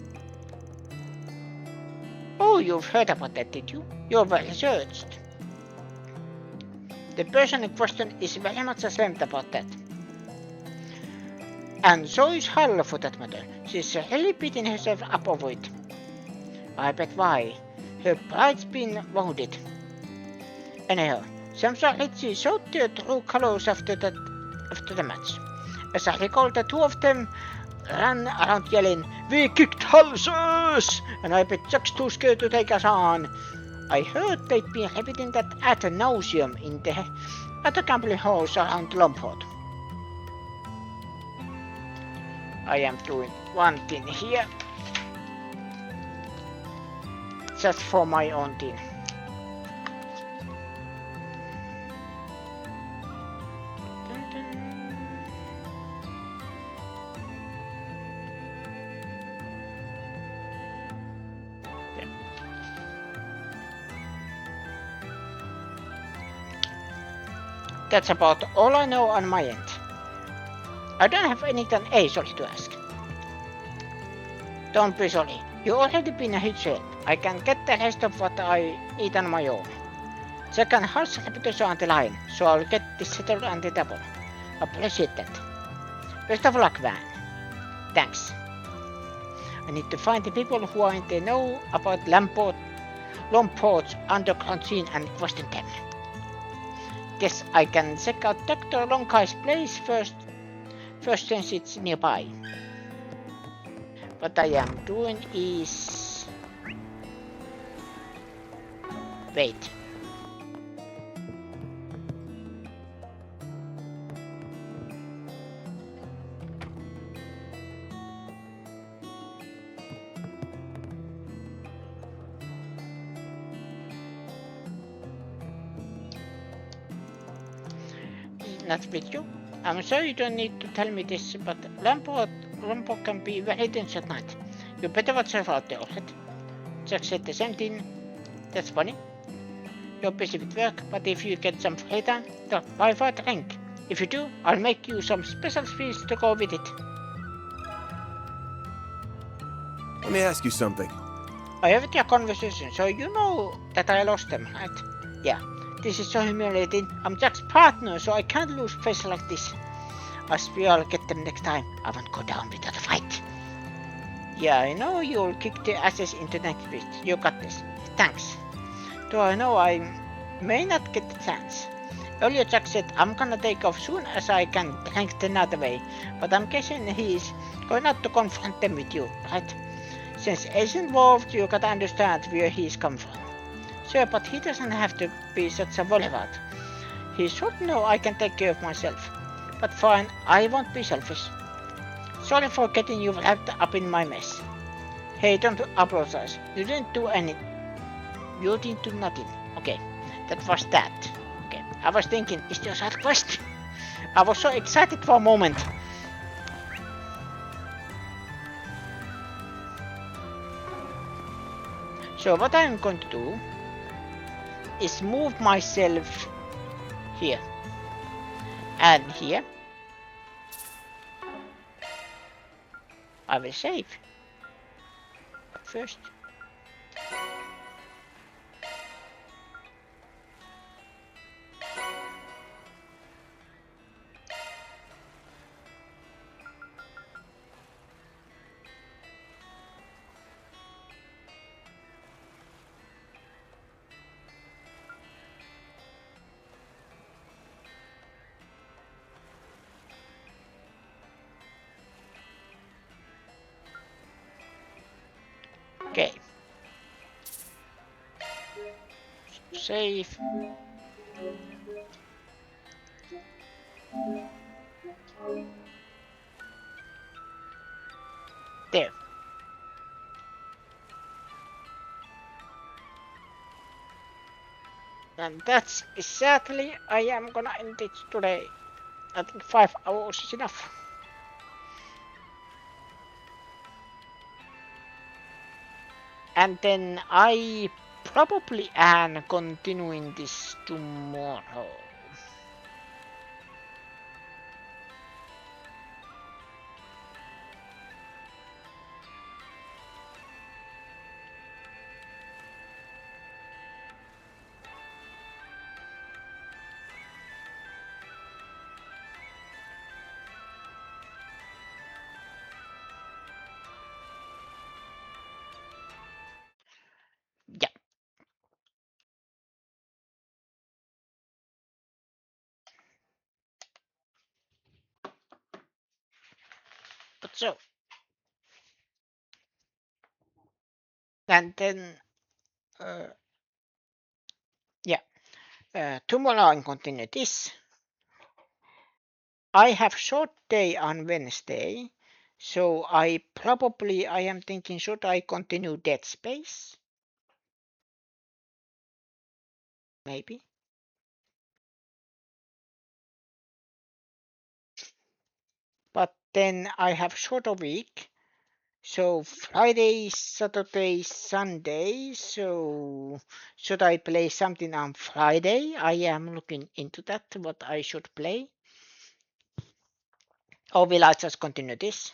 Oh, you've heard about that, did you? You're well researched. The person in question is very much ashamed about that. And so is Hull for that matter. She's really beating herself up over it. I bet why. Her pride's been wounded. Anyhow, Samson and Itzy showed their true colors after the match. As I recall, the two of them ran around yelling, "We kicked Hull's ass!" And I bet Jack's too scared to take us on. I heard they'd been repeating that ad nauseum in the other gambling halls around Langport. I am doing one thing here. Just for my own thing. That's about all I know on my end. I don't have anything sorry to ask. Don't be sorry. You've already been a huge help. I can get the rest of what I need on my own. Second, Hull's reputation on the line, so I'll get this settled on the double. Appreciate that. Best of luck, Van. Thanks. I need to find the people who are in the know about Langport's underground scene and question them. Guess I can check out Dr. Longkai's place first since it's nearby. What I am doing is... wait. Not with you. I'm sure you don't need to tell me this, but Langport can be very tense at night. You better watch yourself out there, alright? Jack said the same thing. That's funny. You're busy with work, but if you get some free time, stop by for a drink. If you do, I'll make you some special sweets to go with it. Let me ask you something. I have your conversation, so you know that I lost them, right? Yeah. This is so humiliating. I'm Jack's partner, so I can't lose face like this. I swear I'll get them next time. I won't go down without a fight. Yeah, I know you'll kick the asses into next week. You got this. Thanks. Though I know I may not get the chance. Earlier Jack said I'm gonna take off soon as I can drink the night away, but I'm guessing he's going out to confront them with you, right? Since Ace involved, you gotta understand where he's come from. Sure, but he doesn't have to be such a worrywart. He should know I can take care of myself. But fine, I won't be selfish. Sorry for getting you wrapped up in my mess. Hey, don't apologize. You didn't do anything. You didn't do nothing. Okay, that was that. Okay, I was thinking, is there a side quest? I was so excited for a moment. So what I'm going to do is move myself here and here. I will save first. Okay. Save. There. And that's exactly I am gonna end it today. I think 5 hours is enough. And then I probably am continuing this tomorrow. Yeah. But so. And then yeah. Tomorrow I'll continue this. I have short day on Wednesday, so I am thinking, should I continue Dead Space? Maybe. But then I have shorter week, so Friday, Saturday, Sunday. So should I play something on Friday? I am looking into that, what I should play. Or will I just continue this?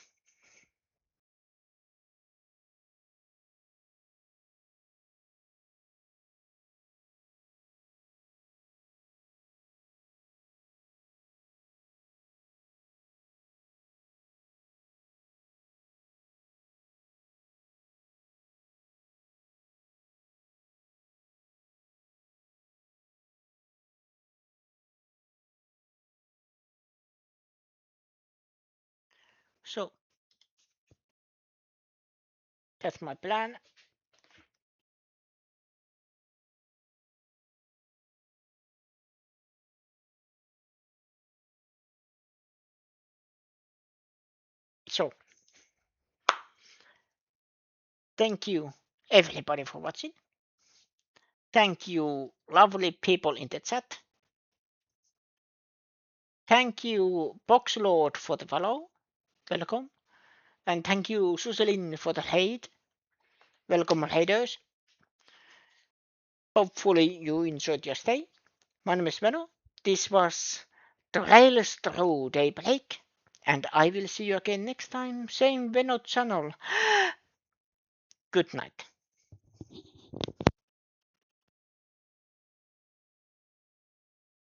So that's my plan. So thank you everybody for watching. Thank you lovely people in the chat. Thank you Boxlord for the follow. Welcome. And thank you Suselin for the hate. Welcome haters. Hopefully you enjoyed your stay. My name is Menno. This was Trailers Through Daybreak, and I will see you again next time, same Venno channel. Good night.